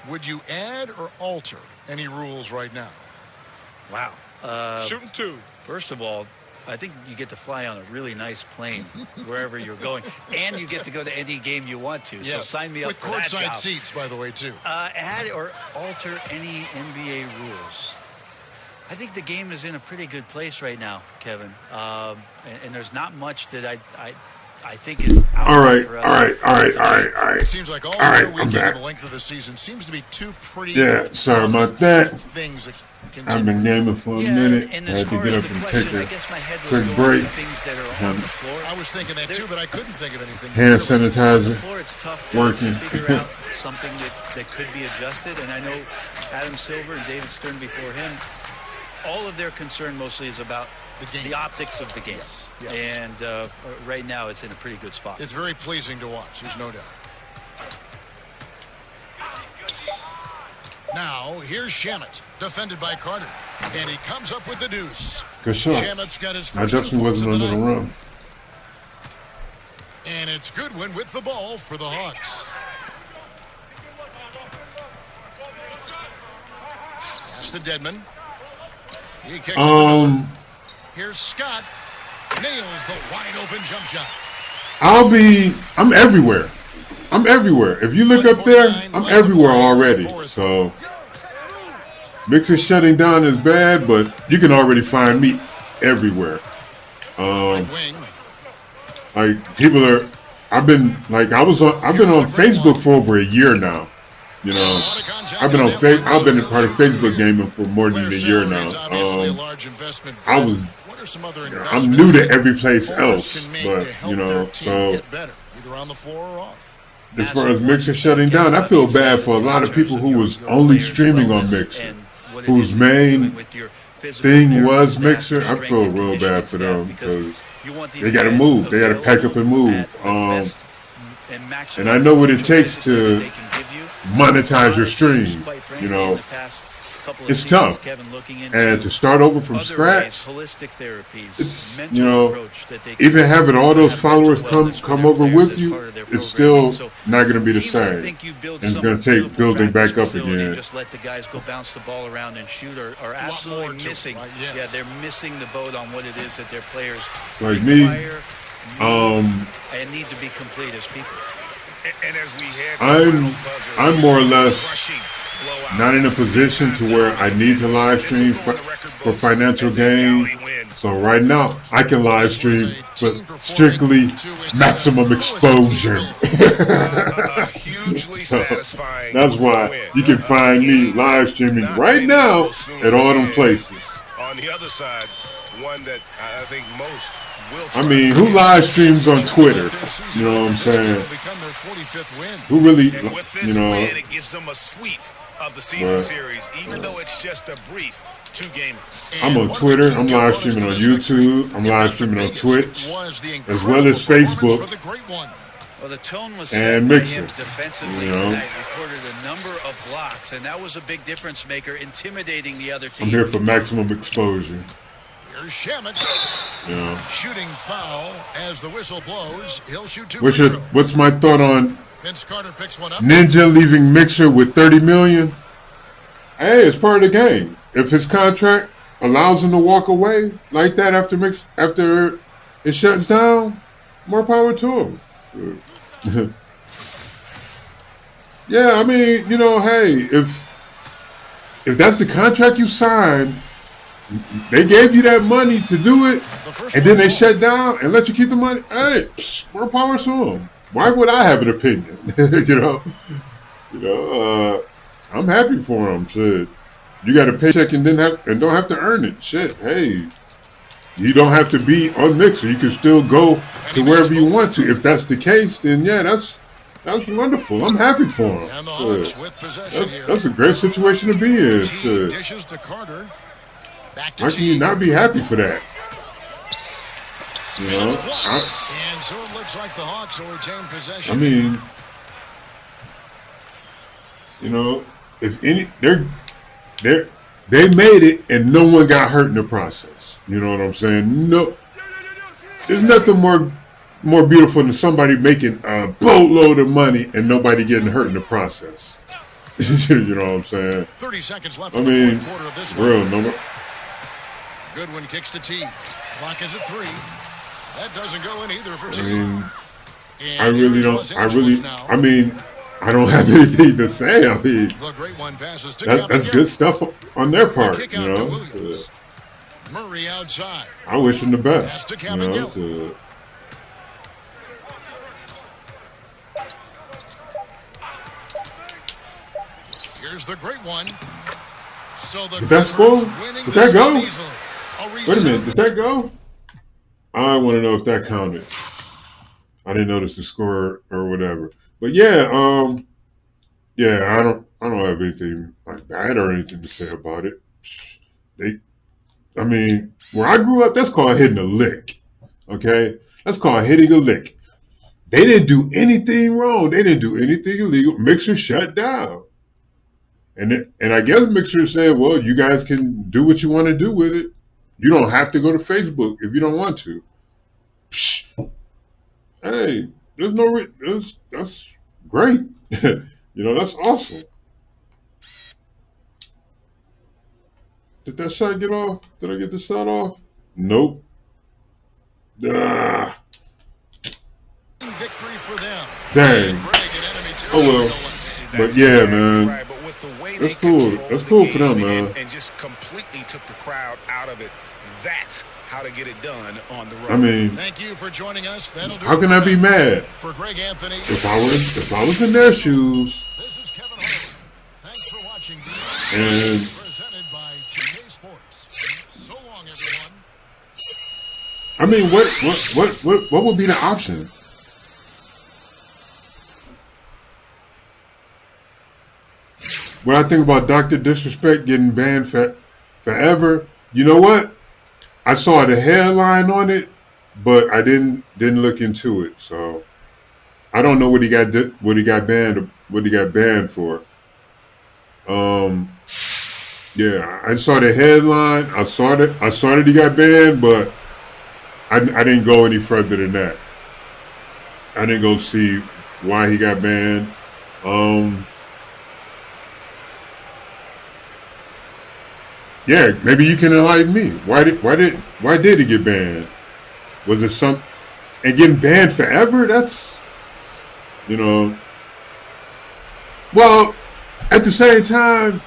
would you add or alter any rules right now? Wow. Shooting 2. First of all, I think you get to fly on a really nice plane wherever you're going, and you get to go to any game you want to. So sign me up with for that courtside job. seats, by the way, too. Add or alter any NBA rules. I think the game is in a pretty good place right now, Kevin. And there's not much that I think is out All right, for all us. right. It seems like all right, weekend I'm back. of the length of the season seems to be two pretty Yeah, sorry about that. things that I've been gaming for a minute. And I as had to far get as up the and question, take I a guess my head was quick going break. to things that are on the floor. I was thinking that too, but I couldn't think of anything. Hand On the sanitizer floor, it's tough to working. figure out something that could be adjusted. And I know Adam Silver and David Stern before him, all of their concern mostly is about the optics of the game. Yes. And right now, it's in a pretty good spot. It's very pleasing to watch, there's no doubt. Now, here's Shamet, defended by Carter. And he comes up with the deuce. Good shot. Shamet's got his I first 2 definitely points wasn't of the under the night. run. And it's Goodwin with the ball for the Hawks. Pass to Dedmon. He kicks it to Miller. Here's Scott. Nails the wide open jump shot. I'm everywhere. I'm everywhere. If you look up there, I'm everywhere already. So Mixer shutting down is bad, but you can already find me everywhere. Like people are I've been on Facebook for over a year now. You know, I've been a part of Facebook gaming for more than a year now. I'm new to every place else, but you know, so as far as Mixer shutting down, I feel bad for a lot of people who was only streaming on Mixer, whose main thing was Mixer. I feel real bad for them because they got to move. They got to pack up and move. And I know what it takes to monetize your stream. You know, it's tough. And to start over from scratch, it's, you know, even having all those followers come over with you, it's still not going to be the same. And it's going to take building back up again. Just let the guys go bounce the ball around and shoot are absolutely missing. Yeah, they're missing the boat on what it is that their players like me, and need to be complete as people. And as we head I'm more or less not in a position to where I need to live stream for financial gain. So right now, I can live stream, but strictly maximum exposure. So that's why you can find me live streaming right now at all them places. On the other side, one that I think most I mean, who live streams on Twitter? You know what I'm saying? Who really, you know? It gives them a sweep of the season series, even though it's just a brief two-game. I'm on Twitter. I'm live streaming on YouTube. I'm live streaming on Twitch, as well as Facebook. Well, the tone was and set by Mixer. him defensively tonight. Recorded a number of blocks, and that was a big difference maker, intimidating the other team. I'm here for maximum exposure. Here's Shamet. Yeah. Shooting foul as the whistle blows. He'll shoot two. What's my thought on Vince Carter picks one up. Ninja leaving Mixer with $30 million? Hey, it's part of the game. If his contract allows him to walk away like that after it shuts down, more power to him. Yeah, I mean, you know, hey, if that's the contract you signed, they gave you that money to do it, and then they shut down and let you keep the money. Hey, more power to them. Why would I have an opinion? you know, I'm happy for them. Shit, you got a paycheck and don't have to earn it. Shit, hey, you don't have to be on Mixer. You can still go to wherever you want to. If that's the case, then yeah, that's wonderful. I'm happy for them. And the Hawks with possession here. That's a great situation to be in. Shit. Dishes to Carter. Back to How can you not be happy for that? You know, and so it looks like the Hawks will retain possession. I mean, you know, if any, they made it and no one got hurt in the process. You know what I'm saying? No, there's nothing more beautiful than somebody making a boatload of money and nobody getting hurt in the process. You know what I'm saying? 30 seconds left I in mean, the fourth quarter of this real one. number. Goodwin kicks to T. Clock is at 3. That doesn't go in either for 2. I mean, I mean, I don't have anything to say. I mean, the great one passes to that's good stuff on their part, kick you out to know. Williams. Murray outside. I wish him the Pass best. to You know, Cabangel. Here's the great one. So the did that score? winning Did that this one go? easily. Wait a minute, did that go? I want to know if that counted. I didn't notice the score or whatever. But yeah, I don't have anything like bad or anything to say about it. I mean, where I grew up, that's called hitting a lick. Okay? That's called hitting a lick. They didn't do anything wrong. They didn't do anything illegal. Mixer shut down. And I guess Mixer said, well, you guys can do what you want to do with it. You don't have to go to Facebook if you don't want to. Psh. Hey, there's no that's great. You know, that's awesome. Did that shot get off? Did I get the shot off? Nope. Ah. Victory for them. Dang. Oh well. But yeah, man. That's cool. That's cool for them, man. And just completely took the crowd out of it. That's how to get it done on the road. I mean, thank you for joining us. That'll do how can I be mad? For Greg Anthony. If I was in their shoes. This is Kevin Harlan. And Presented by 2K Sports. So long, everyone. I mean, what would be the option? When I think about Dr. Disrespect getting banned forever, you know what? I saw the headline on it, but I didn't look into it. So I don't know what he got banned for. Yeah, I saw the headline. I saw that he got banned, but I didn't go any further than that. I didn't go see why he got banned. Yeah, maybe you can enlighten me. Why did he get banned? Was it some and getting banned forever? That's you know. Well, at the same time,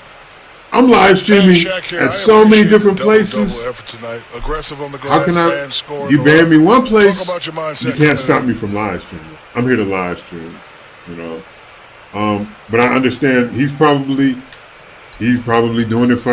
I'm live streaming at so many different places. Double effort tonight. Aggressive on the How glass can I? and scoring. You ban me one place. Talk about your mindset. You can't stop me from live streaming. I'm here to live stream. You know. But I understand he's probably doing it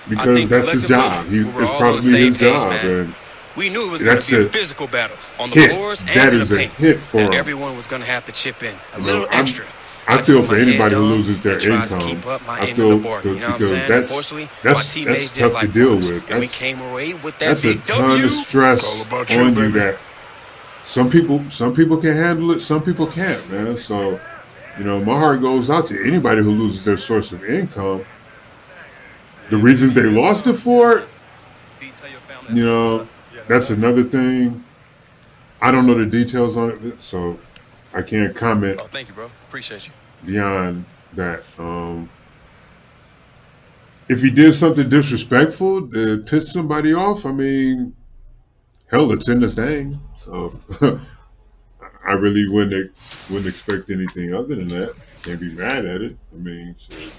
because that's his job. It's probably his job, and we knew it was going to be a physical battle on the floors and that in is the a paint. hit for And him. everyone was going to have to chip in a little extra. I feel for anybody who loses their income. I feel feel you know what I'm because saying? Unfortunately, my teammates did tough to deal with. And we came away with that That's big a ton of stress on you that some people can handle it, some people can't, man. So, you know, my heart goes out to anybody who loses their source of income. The reasons they lost it for it, you know, that's another thing. I don't know the details on it, so I can't comment. Oh, thank you, bro. Appreciate you. Beyond that, if he did something disrespectful to piss somebody off, I mean, hell, it's in this thing. So I really wouldn't expect anything other than that. Can't be mad at it. I mean, shit.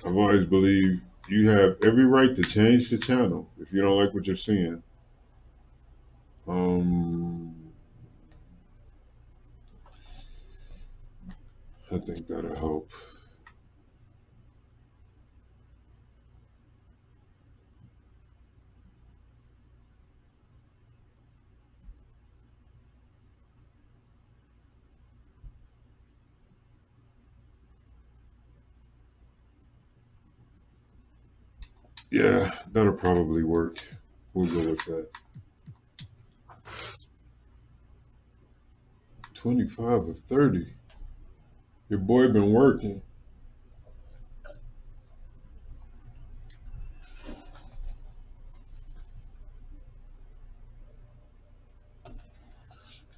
I've always believed you have every right to change the channel if you don't like what you're seeing. I think that'll help. Yeah, that'll probably work. We'll go with that. 25 of 30. Your boy been working.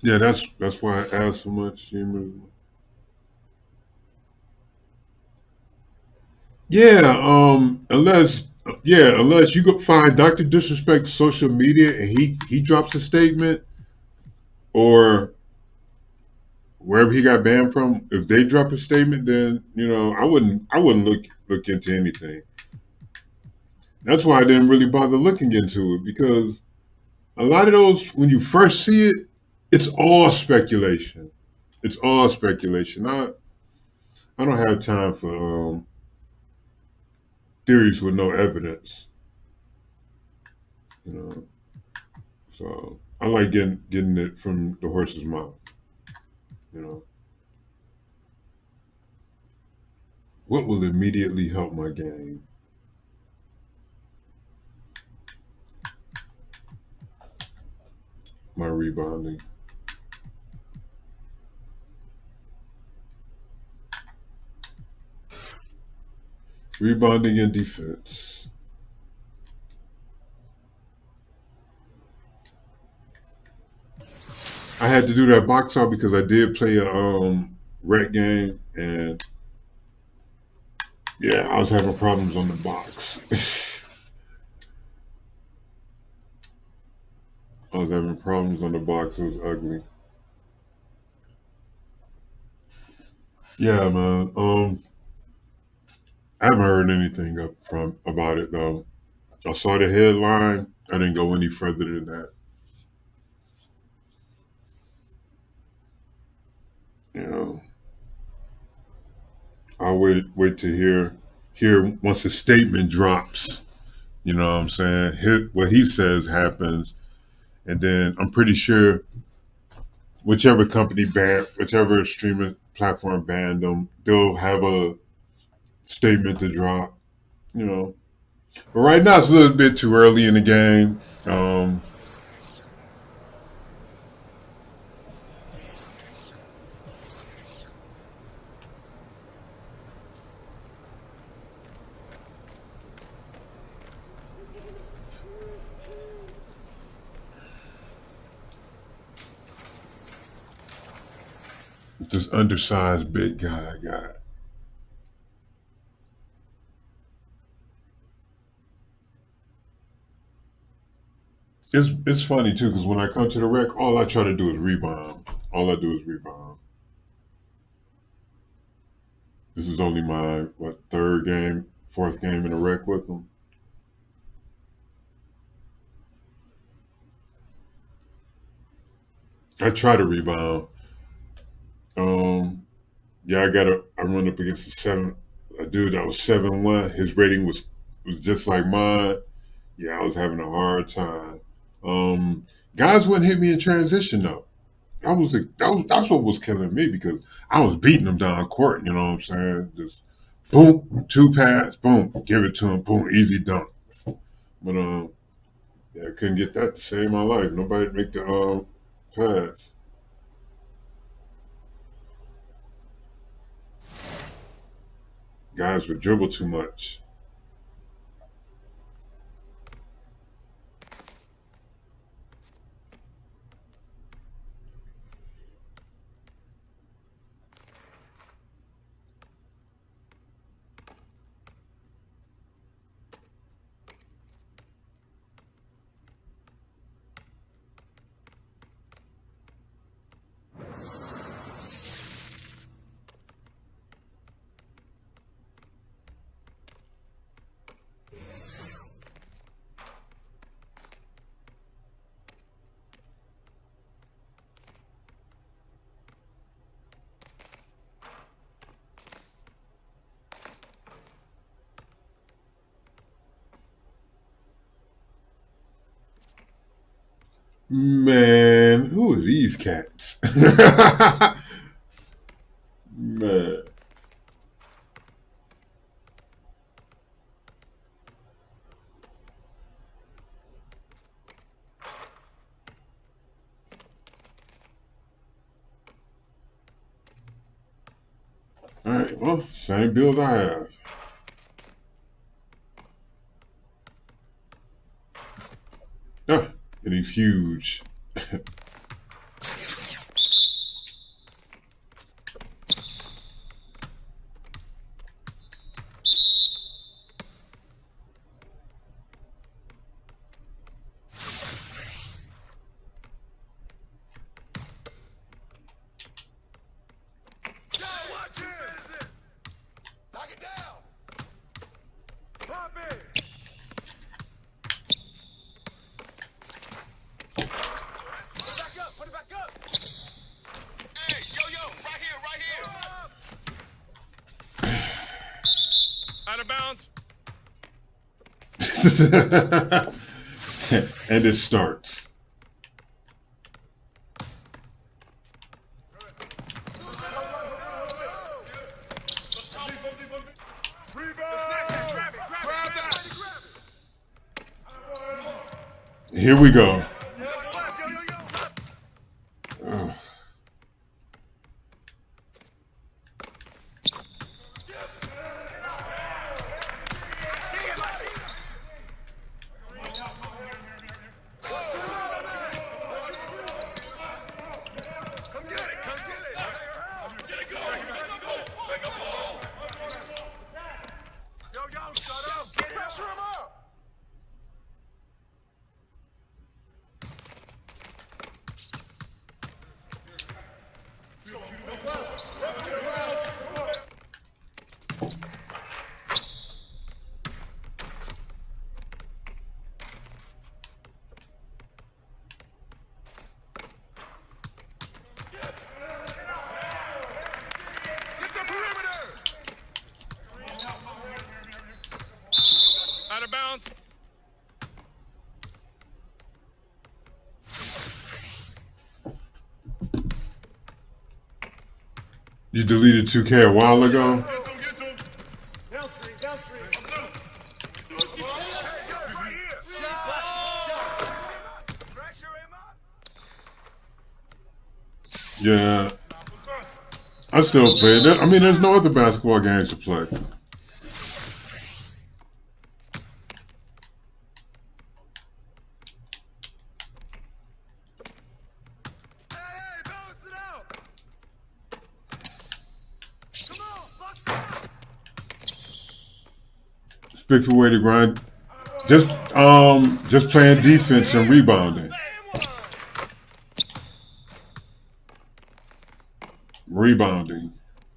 Yeah, that's why I asked so much. Yeah, unless you go find Dr. Disrespect social media and he drops a statement or wherever he got banned from, if they drop a statement, then I wouldn't look into anything. That's why I didn't really bother looking into it, because a lot of those, when you first see it, it's all speculation. It's all speculation. I don't have time for theories with no evidence. So I like getting it from the horse's mouth. What will immediately help my game? My rebounding. Rebounding and defense. I had to do that box out because I did play a rec game, and yeah, I was having problems on the box. I was having problems on the box. It was ugly. Yeah, man. I haven't heard anything about it though. I saw the headline. I didn't go any further than that. You know, I'll wait to hear once the statement drops. You know what I'm saying? What he says happens, and then I'm pretty sure whichever whichever streaming platform banned them, they'll have a statement to drop. You know, but right now it's a little bit too early in the game. This undersized big guy I got. It's funny too because when I come to the rec, all I try to do is rebound. All I do is rebound. This is only my fourth game in a rec with them. I try to rebound. Yeah, I run up against a dude that was 7'1". His rating was just like mine. Yeah, I was having a hard time. Guys wouldn't hit me in transition though. That's what was killing me because I was beating them down court. You know what I'm saying? Just boom, 2 pass, boom, give it to him, boom, easy dunk. But yeah, I couldn't get that to save my life. Nobody make the pass. Guys would dribble too much. Man, who are these cats? Man. All right, well, same build I have. And he's huge. Out of bounds. And it starts. Here we go. Out of bounds. You deleted 2K a while ago? Yeah. I still play it. I mean, there's no other basketball games to play. Pick way to grind. Just playing defense and rebounding.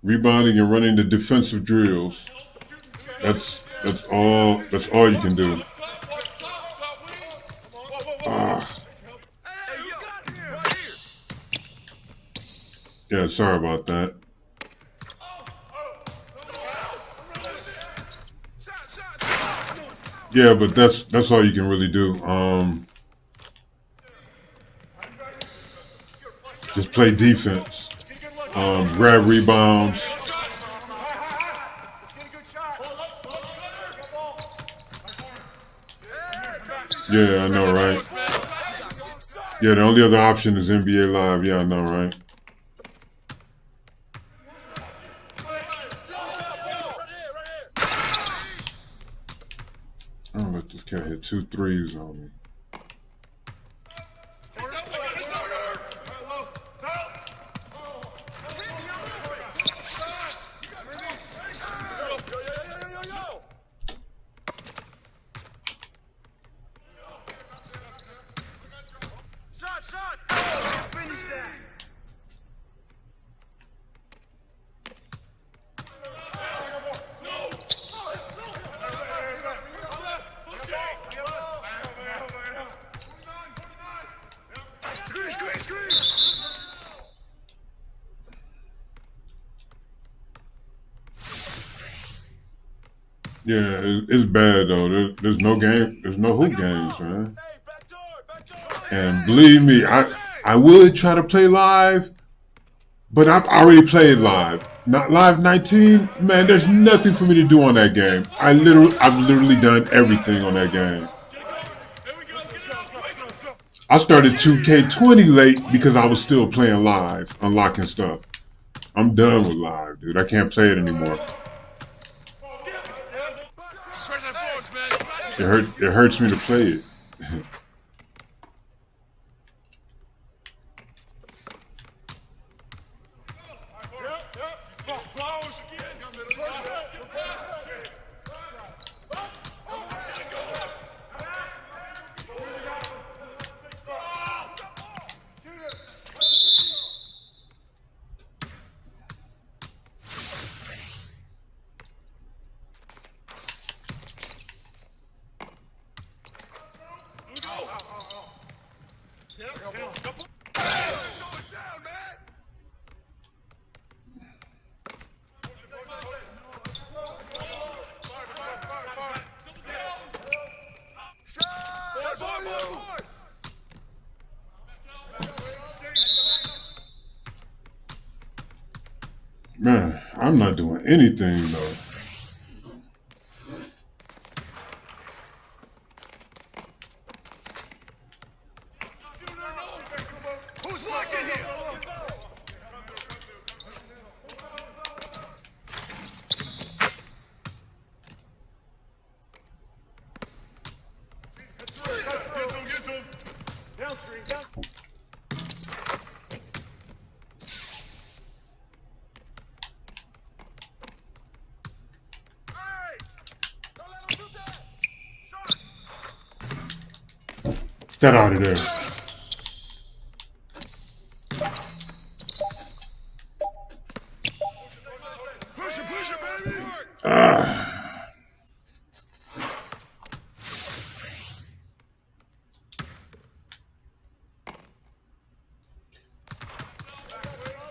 Rebounding and running the defensive drills. That's all you can do. Yeah, sorry about that. Yeah, but that's all you can really do. Just play defense. Grab rebounds. Yeah, I know, right? Yeah, the only other option is NBA Live. Yeah, I know, right? I'm gonna let this cat hit 2 threes on me. Yeah, it's bad though. There's no game. There's no hoop games, man. And believe me, I would try to play live, but I've already played live. Not live 19, man. There's nothing for me to do on that game. I've literally done everything on that game. I started 2K20 late because I was still playing live, unlocking stuff. I'm done with live, dude. I can't play it anymore. It hurts me to play it. Man, I'm not doing anything though. Who's watching here? Get out of there.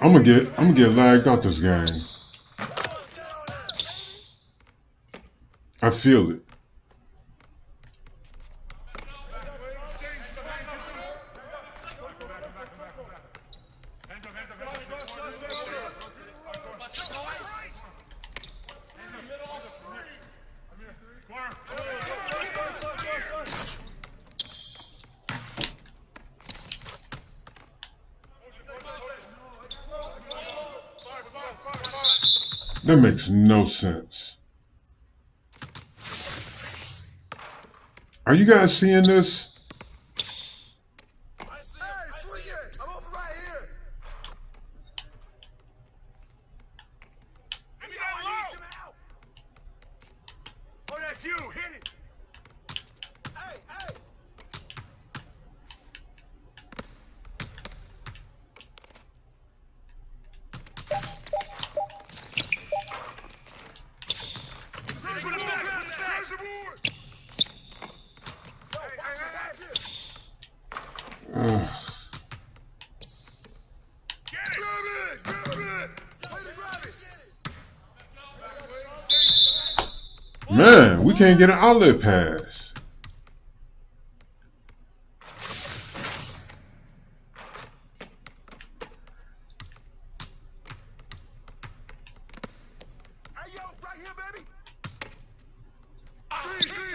I'm gonna get lagged out this game. I feel it. That makes no sense. Are you guys seeing this? You hit it. Hey, hey. Man, we can't get an outlet pass. Hey, yo, right here, baby.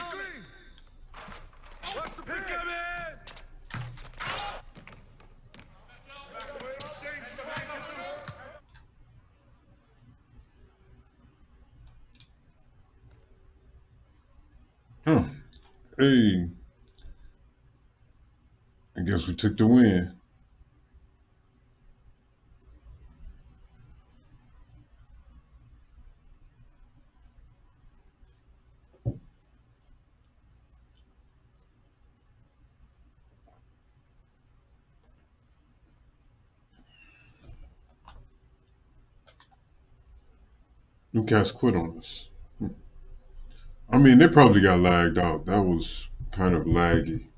Screen. What's the pick up, man? Oh, hey. I guess we took the win. Newcastle quit on us. I mean, they probably got lagged out. That was kind of laggy.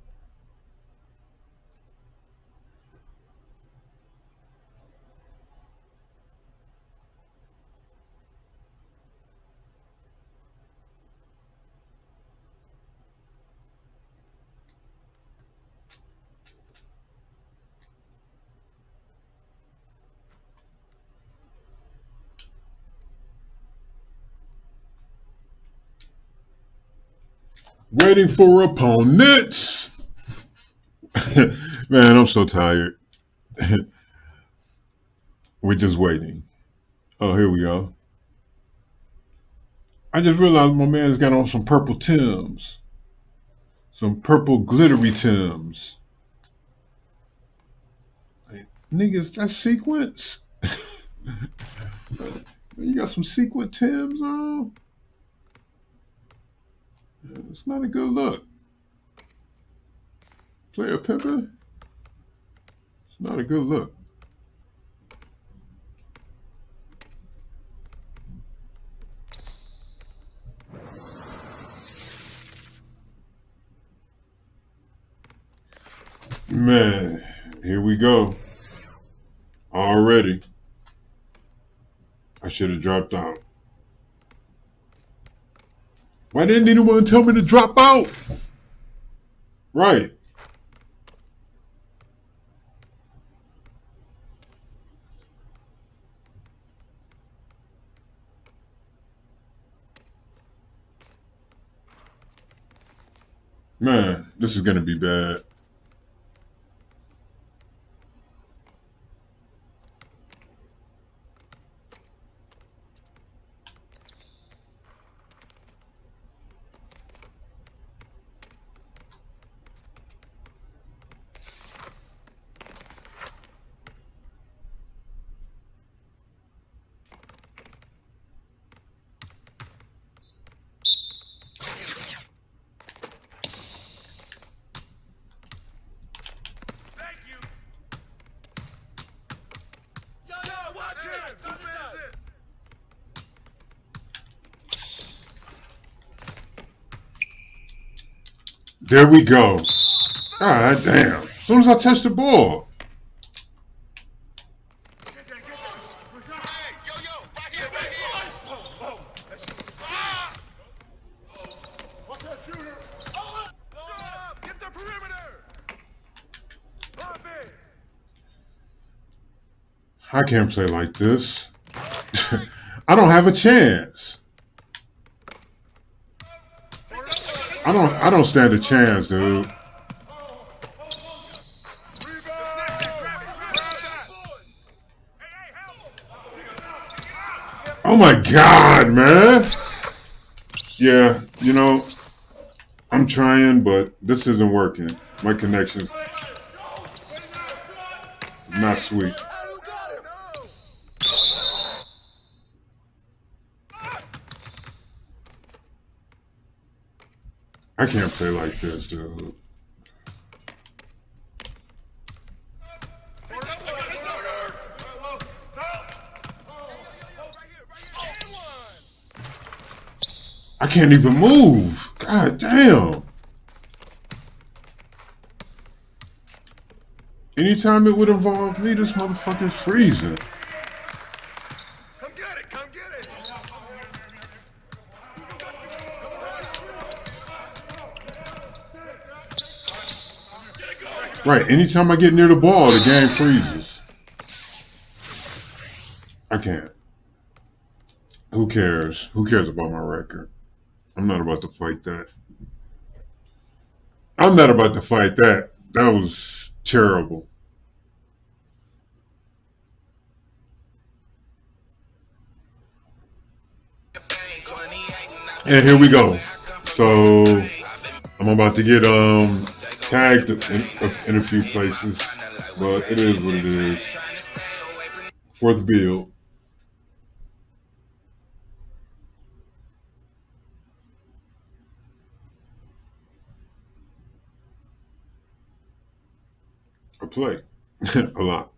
Waiting for opponents. Man, I'm so tired. We're just waiting. Oh, here we go. I just realized my man's got on some purple Timbs. Some purple glittery Timbs. Niggas, that's sequence. You got some sequin Timbs on? It's not a good look. Player pimping? It's not a good look. Man, here we go. Already. I should have dropped out. Why didn't anyone tell me to drop out? Right. Man, this is going to be bad. There we go. God damn. As soon as I touch the ball. I can't play like this. I don't have a chance. I don't stand a chance, dude. Oh my God, man. Yeah, you know, I'm trying, but this isn't working. My connection's not sweet. I can't play like this, dude. I can't even move. God damn. Anytime it would involve me, this motherfucker's freezing. Come get it, come get it. Right, anytime I get near the ball, the game freezes. I can't. Who cares? Who cares about my record? I'm not about to fight that. I'm not about to fight that. That was terrible. And here we go. So I'm about to get tagged in a few places, but it is what it is. Fourth build. I play a lot.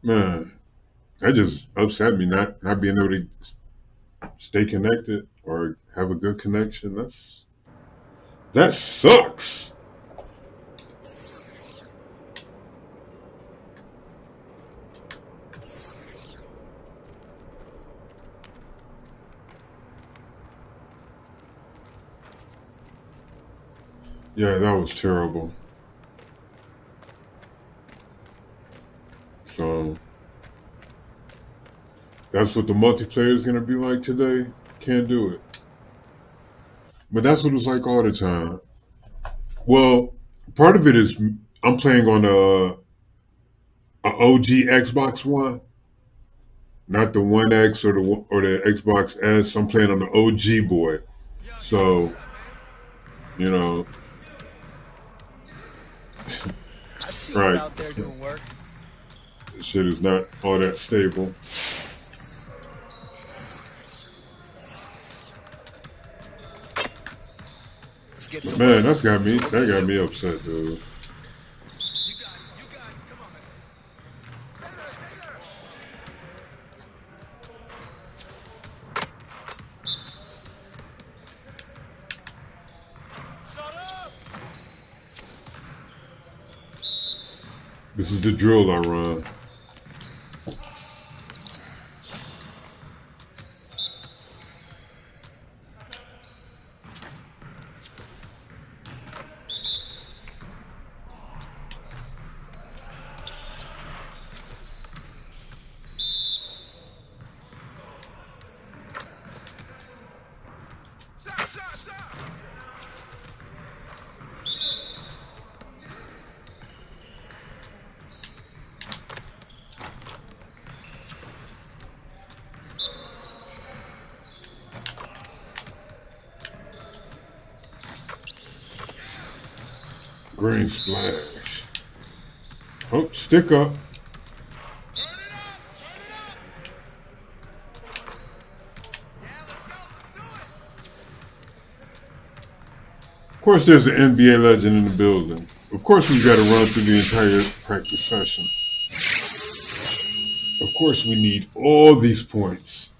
Man, that just upset me not being able to stay connected or have a good connection. That sucks. Yeah, that was terrible. So that's what the multiplayer is going to be like today. Can't do it. But that's what it's like all the time. Well, part of it is I'm playing on a OG Xbox One, not the One X or the Xbox S. I'm playing on the OG boy. So, you know, I see right. you out there doing work. This shit is not all that stable. But man, that got me upset, dude. This is the drill I run. Green splash. Oh, stick up. Of course, there's an NBA legend in the building. Of course, we've got to run through the entire practice session. Of course, we need all these points.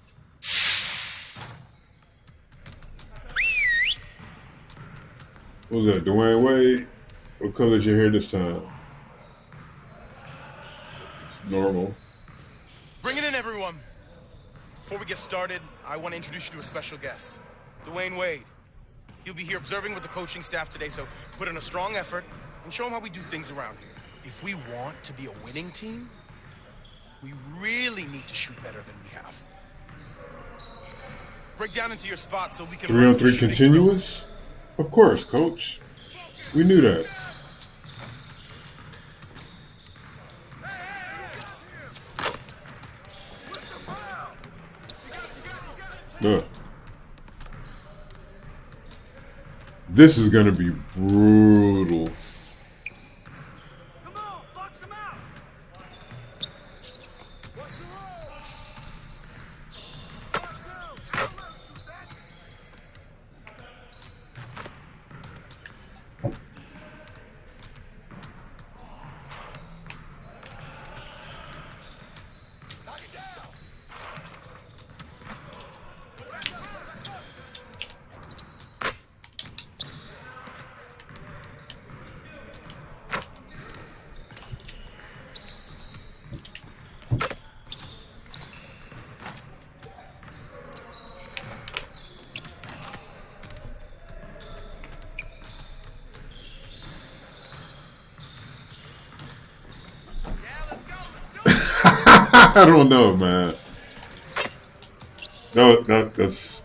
What was that, Dwayne Wade? What color's your hair this time? It's normal. Bring it in, everyone. Before we get started, I want to introduce you to a special guest, Dwayne Wade. He'll be here observing with the coaching staff today, so put in a strong effort and show him how we do things around here. if we want to be a winning team, we really need to shoot better than we have. Break down into your spot so we can 3-on-3 continuous? Of course, coach. We knew that. Ugh. This is going to be brutal. I don't know, man. That's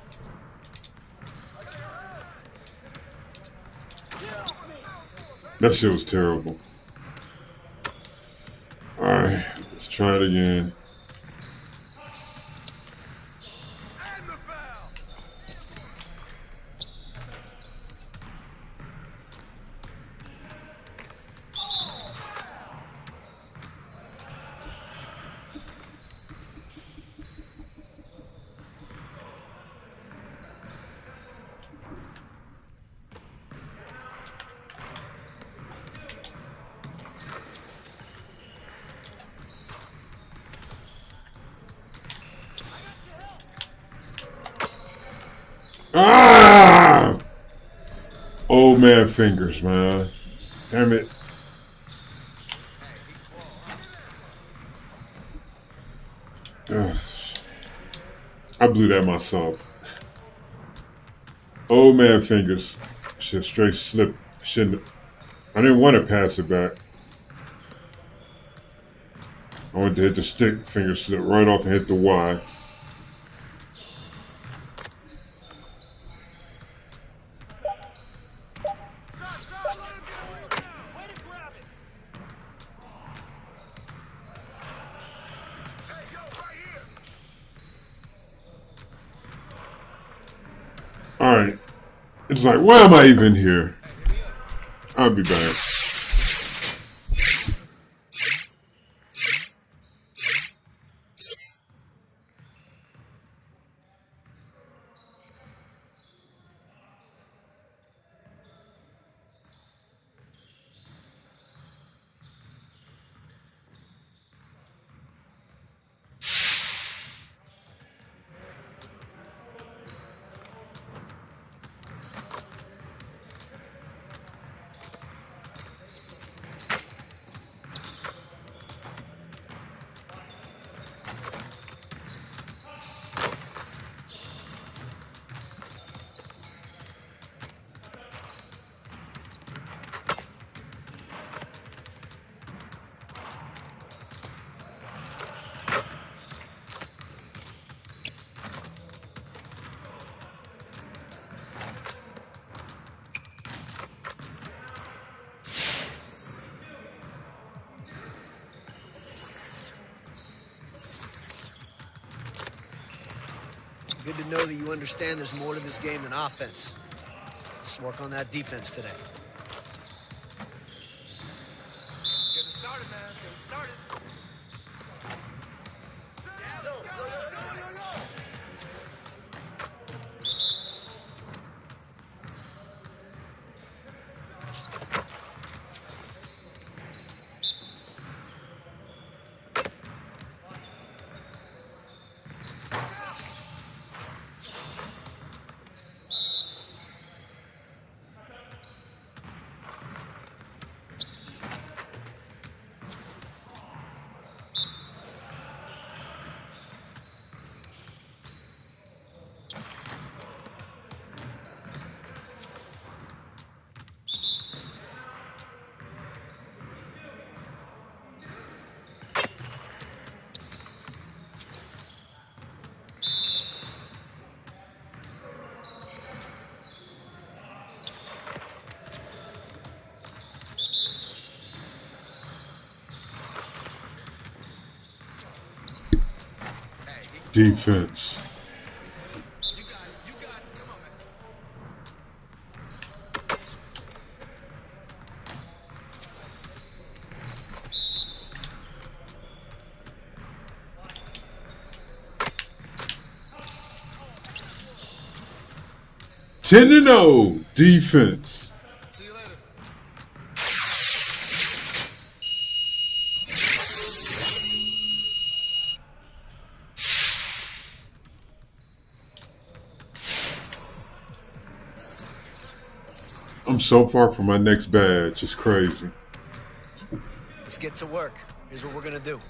that shit was terrible. All right, let's try it again. Ah! Old man fingers, man. Damn it. Ugh. I blew that myself. Old man fingers. Should straight slip. Shouldn't. I didn't want to pass it back. I wanted to hit the stick. Finger slip right off and hit the Y. Alright. It's like, why am I even here? I'll be back. Good to know that you understand there's more to this game than offense. Let's work on that defense today. Get it started, man. Let's get it started. defense. Ten to 0 defense. I'm so far from my next badge. It's crazy. Let's get to work. Here's what we're gonna do.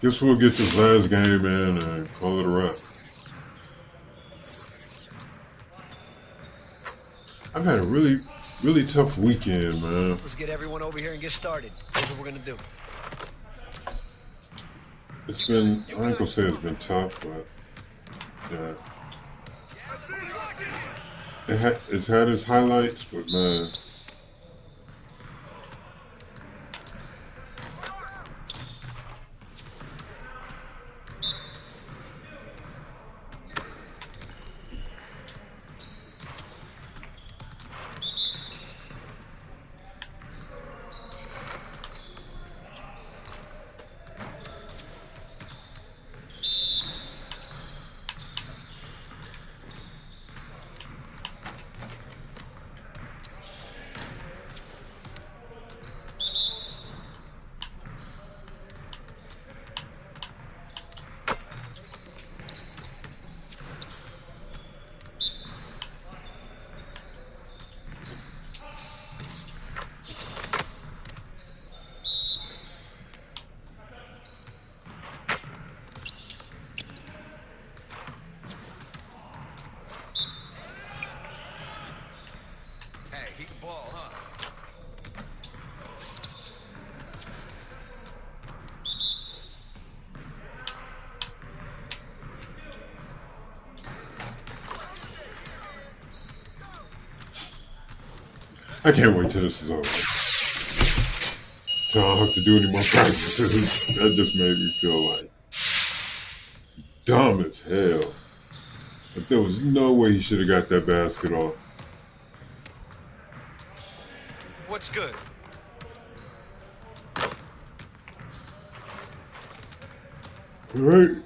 Guess we'll get this last game in and call it a wrap. I've had a really tough weekend, man. Let's get everyone over here and get started. Here's what we're gonna do. It's been, I ain't gonna say it's been tough, but yeah. It's had its highlights, but man. I can't wait till this is over. So I don't have to do any more practices. That just made me feel like dumb as hell. Like there was no way he should have got that basket off. What's good? Right?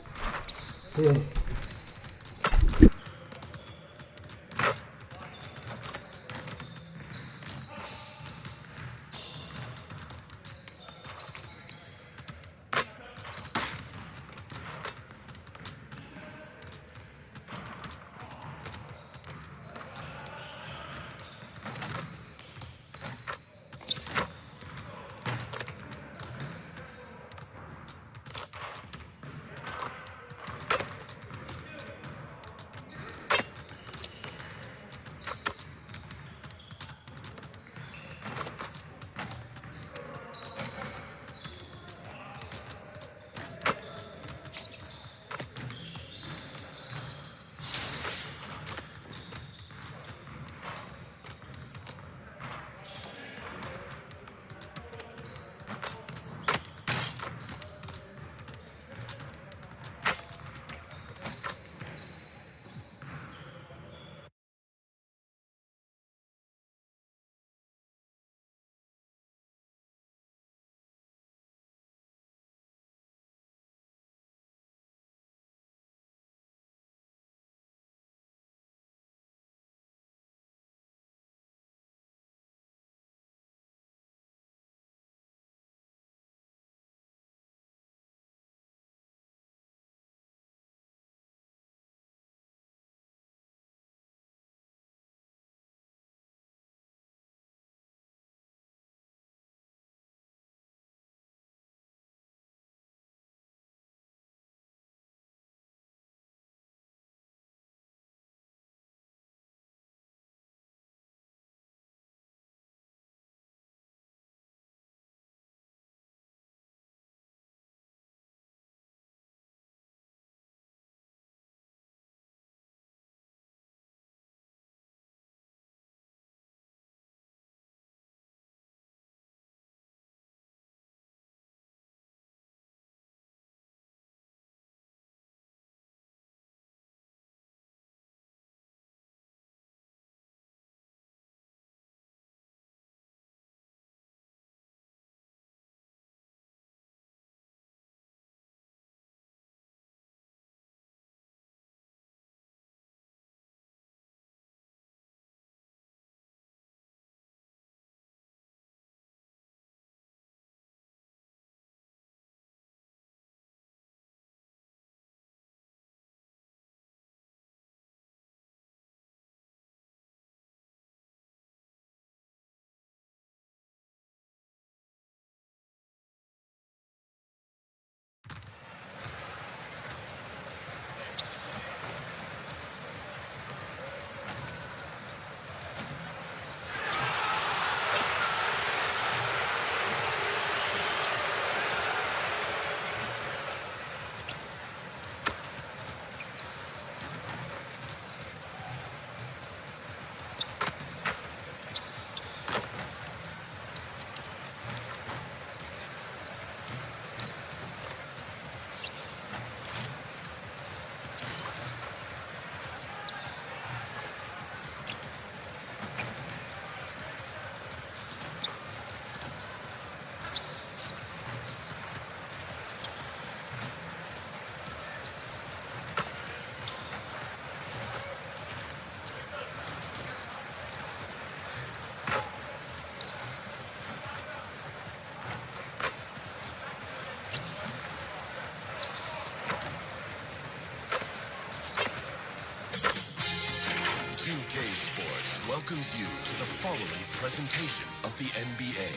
welcomes you to the following presentation of the NBA.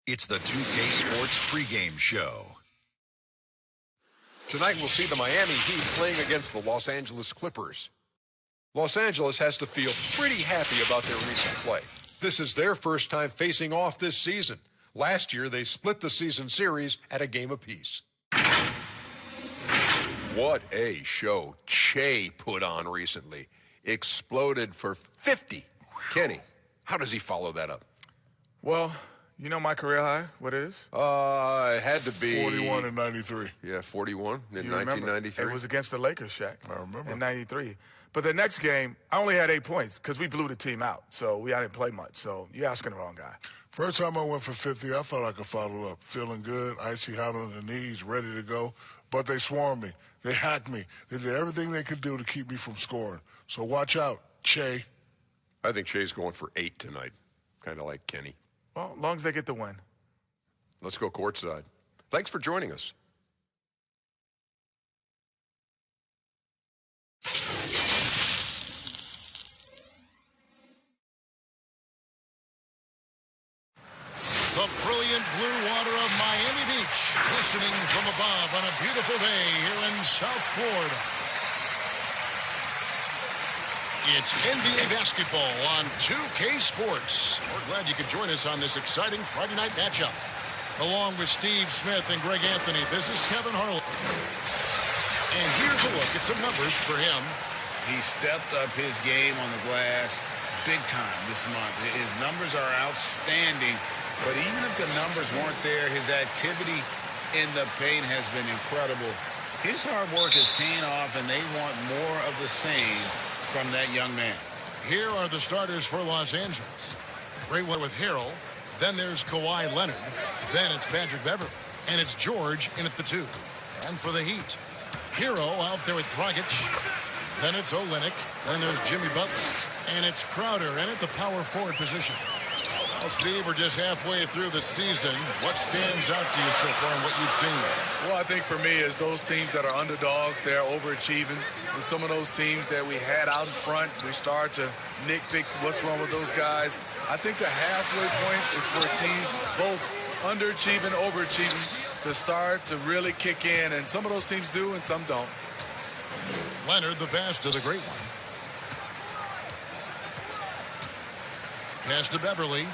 It's the 2K Sports pregame show. Tonight we'll see the Miami Heat playing against the Los Angeles Clippers. Los Angeles has to feel pretty happy about their recent play. This is their first time facing off this season. Last year, they split the season series at a game apiece. What a show Che put on recently. Exploded for 50. Kenny, how does he follow that up? Well, you know my career high, what it is? It had to be 41 in 93. Yeah, 41 in You 1993. It was against the Lakers, Shaq. I remember. In 93. But the next game, I only had 8 points because we blew the team out. So I didn't play much. So you're asking the wrong guy. First time I went for 50, I thought I could follow up. Feeling good, icy hot on the knees, ready to go. But they swarmed me. They hacked me. They did everything they could do to keep me from scoring. So watch out, Che. I think Che's going for 8 tonight, kind of like Kenny. Well, as long as they get the win. Let's go courtside. Thanks for joining us. The brilliant blue water of Miami Beach, glistening from above on a beautiful day here in South Florida. It's NBA basketball on 2K Sports. We're glad you could join us on this exciting Friday night matchup. Along with Steve Smith and Greg Anthony, this is Kevin Harlan. And here's a look at some numbers for him. He stepped up his game on the glass big time this month. His numbers are outstanding, but even if the numbers weren't there, his activity in the paint has been incredible. His hard work is paying off, and they want more of the same from that young man. Here are the starters for Los Angeles. Great one with Harrell. Then there's Kawhi Leonard. Then it's Patrick Beverley. And it's George in at the 2. And for the Heat, Hero out there with Dragic. Then it's Olynyk. Then there's Jimmy Butler. And it's Crowder in at the power forward position. Well, Steve, we're just halfway through the season. What stands out to you so far in what you've seen? Well, I think for me is those teams that are underdogs, they're overachieving. And some of those teams that we had out in front, we start to nitpick what's wrong with those guys. I think the halfway point is for teams both underachieving, overachieving to start to really kick in. And some of those teams do and some don't. Leonard, the pass to the great one. Pass to Beverly.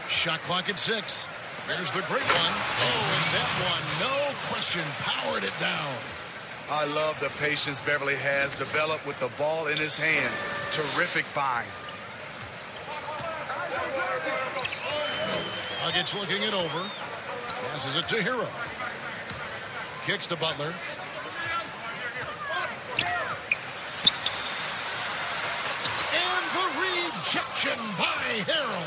Shot clock at 6. There's the great one. Oh, and that one, no question, powered it down. I love the patience Beverly has developed with the ball in his hands. Terrific find. Dragic looking it over. Passes it to Hero. Kicks to Butler. And the rejection by Hero.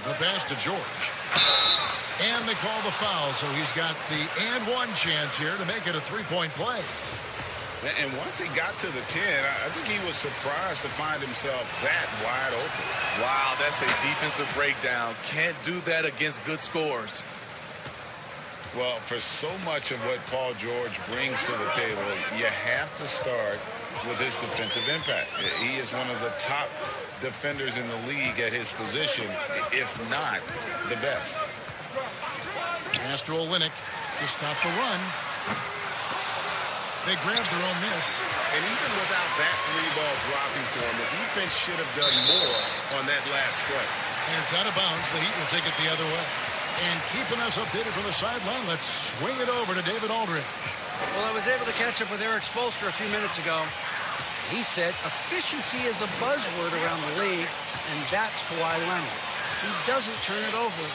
The pass to George. And they call the foul, so he's got the and one chance here to make it a three-point play. And once he got to the 10, I think he was surprised to find himself that wide open. Wow, that's a defensive breakdown. Can't do that against good scores. Well, for so much of what Paul George brings to the table, you have to start with his defensive impact. He is one of the top defenders in the league at his position, if not the best. Pass to Olynyk to stop the run. They grabbed their own miss. And even without that three-ball dropping for him, the defense should have done more on that last play. And it's out of bounds. The Heat will take it the other way. And keeping us updated from the sideline, let's swing it over to David Aldridge. Well, I was able to catch up with Eric Spoelstra a few minutes ago. He said efficiency is a buzzword around the league, and that's Kawhi Leonard. He doesn't turn it over,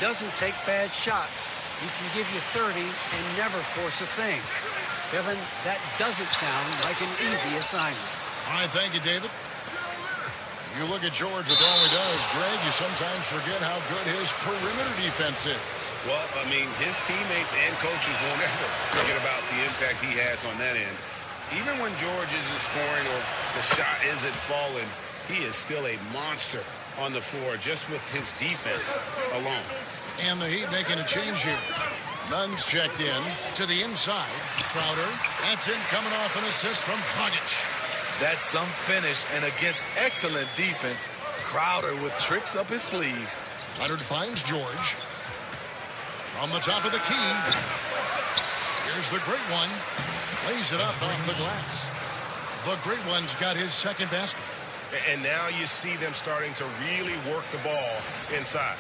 doesn't take bad shots. He can give you 30 and never force a thing. Kevin, that doesn't sound like an easy assignment. All right, thank you, David. You look at George with all he does, Greg, you sometimes forget how good his perimeter defense is. Well, I mean, his teammates and coaches won't ever forget about the impact he has on that end. Even when George isn't scoring or the shot isn't falling, he is still a monster on the floor just with his defense alone. And the Heat making a change here. Nunn's checked in to the inside. Crowder. That's in, coming off an assist from Dragic. That's some finish, and against excellent defense, Crowder with tricks up his sleeve. Leonard finds George. From the top of the key. Here's the great one. Lays it up off the glass. The great one's got his second basket. And now you see them starting to really work the ball inside.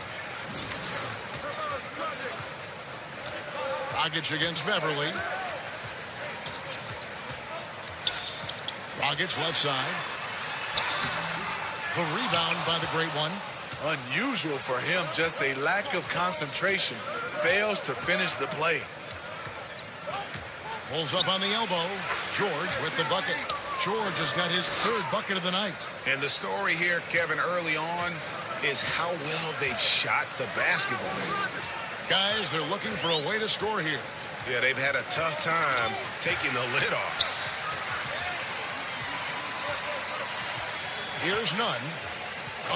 Dragic against Beverly. Dragic left side. The rebound by the great one. Unusual for him, just a lack of concentration. Fails to finish the play. Pulls up on the elbow. George with the bucket. George has got his third bucket of the night. And the story here, Kevin, early on is how well they've shot the basketball. Guys, they're looking for a way to score here. Yeah, they've had a tough time taking the lid off. Here's Nunn.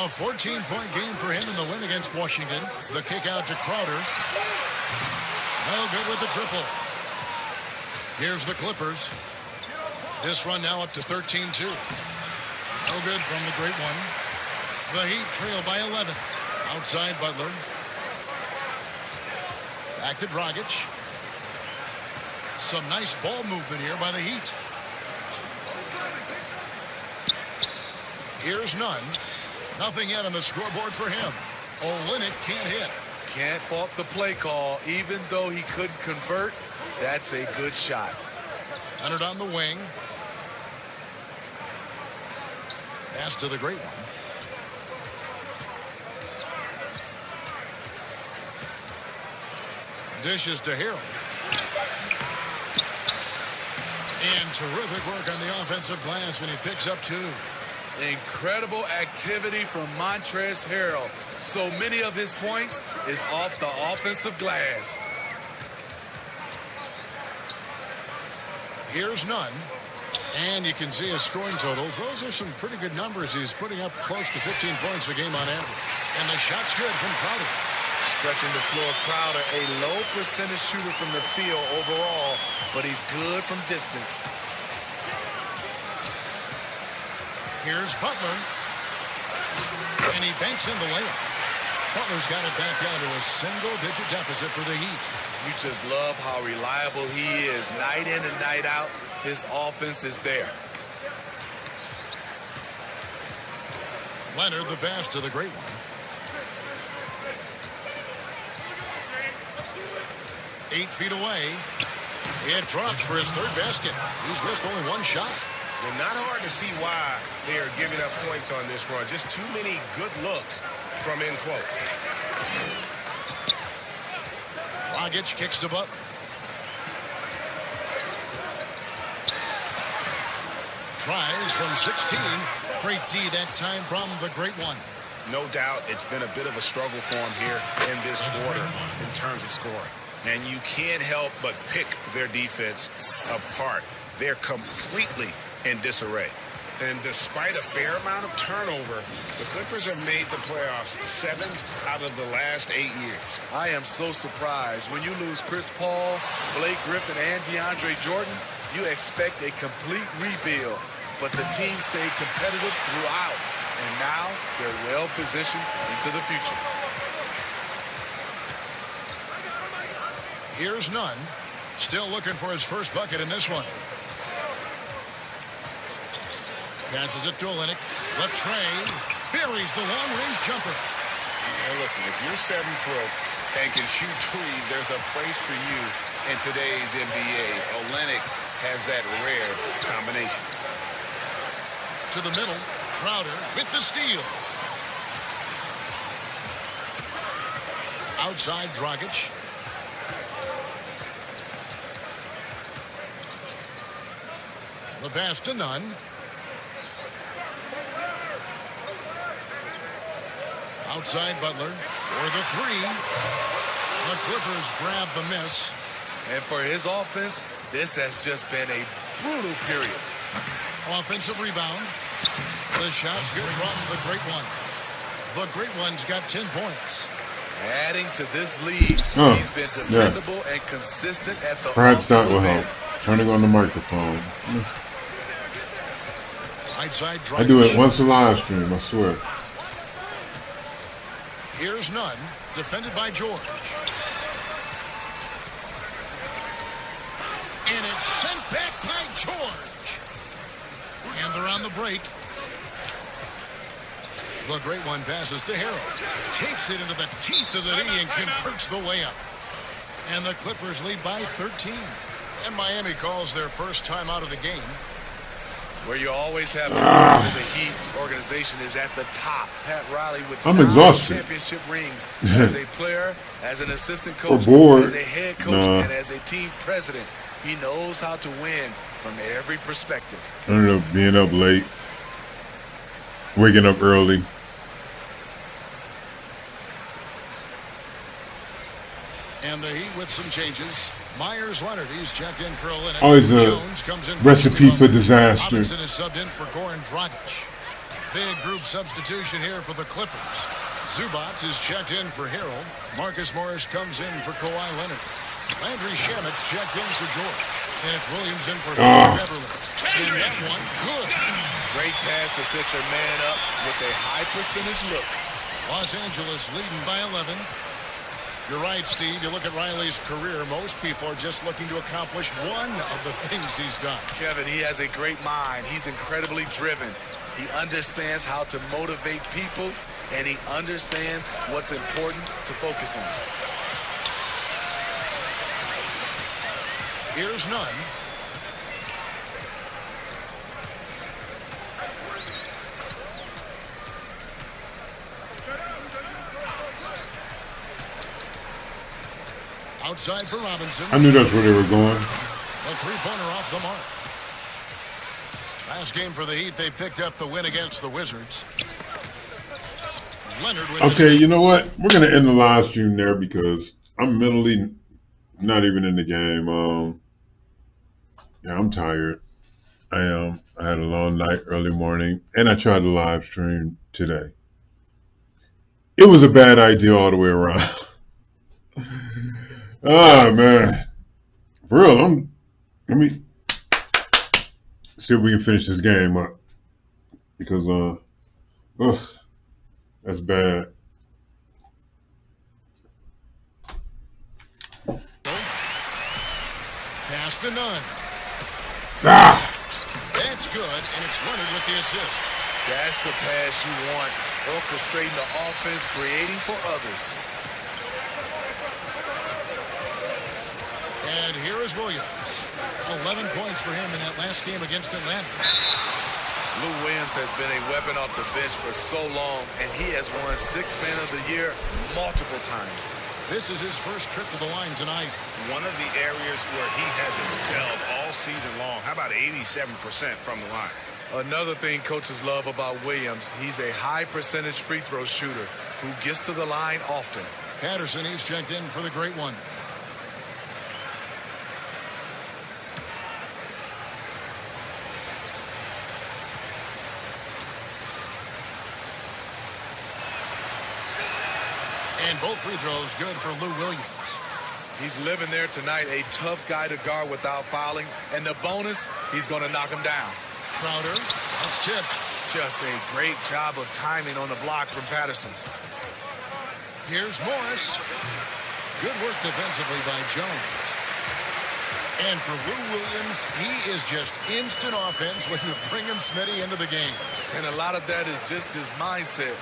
A 14-point game for him in the win against Washington. The kick out to Crowder. No good with the triple. Here's the Clippers. This run now up to 13-2. No good from the great one. The Heat trail by 11. Outside Butler. Back to Dragic. Some nice ball movement here by the Heat. Here's Nunn. Nothing yet on the scoreboard for him. Olynyk can't hit. Can't fault the play call, even though he couldn't convert. That's a good shot. Leonard on the wing. Pass to the great one. Dishes to Harrell. And terrific work on the offensive glass, and he picks up two. Incredible activity from Montrezl Harrell. So many of his points is off the offensive glass. Here's Nunn. And you can see his scoring totals. Those are some pretty good numbers. He's putting up close to 15 points a game on average. And the shot's good from Crowder. Stretching the floor, Crowder, a low percentage shooter from the field overall, but he's good from distance. Here's Butler. And he banks in the layup. Butler's got it back down to a single-digit deficit for the Heat. You just love how reliable he is. Night in and night out, his offense is there. Leonard, the pass to the great one. 8 feet away. It drops for his third basket. He's missed only one shot. Well, not hard to see why they are giving up points on this run. Just too many good looks from in close. Dragic kicks to Butler. Tries from 16. Great D that time from the great one. No doubt it's been a bit of a struggle for him here in this quarter in terms of scoring. And you can't help but pick their defense apart. They're completely in disarray. And despite a fair amount of turnover, the Clippers have made the playoffs 7 out of the last 8 years. I am so surprised. When you lose Chris Paul, Blake Griffin, and DeAndre Jordan, you expect a complete rebuild. But the team stayed competitive throughout. And now they're well positioned into the future. Here's Nunn. Still looking for his first bucket in this one. Passes it to Olynyk. Latrey buries the long-range jumper. And listen, if you're 7 foot and can shoot threes, there's a place for you in today's NBA. Olynyk has that rare combination. To the middle, Crowder with the steal. Outside Dragic. The pass to Nunn. Outside Butler for the three. The Clippers grab the miss. And for his offense, this has just been a brutal period. Offensive rebound. The shot's good from the great one. The great one's got 10 points. Adding to this lead, he's been dependable and consistent at the Perhaps that offensive will end. help. Turning on the microphone. Right I do it once a live stream, I swear. Here's none. Defended by George. And it's sent back by George. And they're on the break. The great one passes to Harold. Takes it into the teeth of the knee and converts the way up. And the Clippers lead by 13. And Miami calls their first time out of the game. Where you always have players in the Heat organization is at the top. Pat Riley with I'm 9 exhausted. championship rings as a player, as an assistant coach, bored. as a head coach, and as a team president. He knows how to win from every perspective. I ended up being up late, waking up early. And the Heat with some changes. Myers Leonard, he's checked in for a minute. Always a Jones comes in recipe for disaster. Robinson is subbed in for Goran Dragic. Big group substitution here for the Clippers. Zubats is checked in for Harold. Marcus Morris comes in for Kawhi Leonard. Landry Shamit's checked in for George. And it's Williams in for Beverly. And that one, good. Great pass to set your man up with a high percentage look. Los Angeles leading by 11. You're right, Steve. You look at Riley's career, most people are just looking to accomplish one of the things he's done. Kevin, he has a great mind. He's incredibly driven. He understands how to motivate people, and he understands what's important to focus on. Here's none. Outside for Robinson. I knew that's where they were going. A three-pointer off the mark. Last game for the Heat, they picked up the win against the Wizards. Leonard with Okay, you know what? We're going to end the live stream there because I'm mentally not even in the game. Yeah, I'm tired. I am. I had a long night, early morning, and I tried to live stream today. It was a bad idea all the way around. Ah, man. For real, let me see if we can finish this game up. Because, that's bad. Pass to none. That's good, and it's Leonard with the assist. That's the pass you want. Orchestrating the offense, creating for others. And here is Williams. 11 points for him in that last game against Atlanta. Lou Williams has been a weapon off the bench for so long, and he has won Sixth Man of the Year multiple times. This is his first trip to the line tonight. One of the areas where he has excelled all season long. How about 87% from the line? Another thing coaches love about Williams, he's a high percentage free throw shooter who gets to the line often. Patterson, he's checked in for the great one. And both free throws good for Lou Williams. He's living there tonight, a tough guy to guard without fouling. And the bonus, he's going to knock him down. Crowder, that's tipped. Just a great job of timing on the block from Patterson. Here's Morris. Good work defensively by Jones. And for Lou Williams, he is just instant offense when you bring him Smitty into the game. And a lot of that is just his mindset.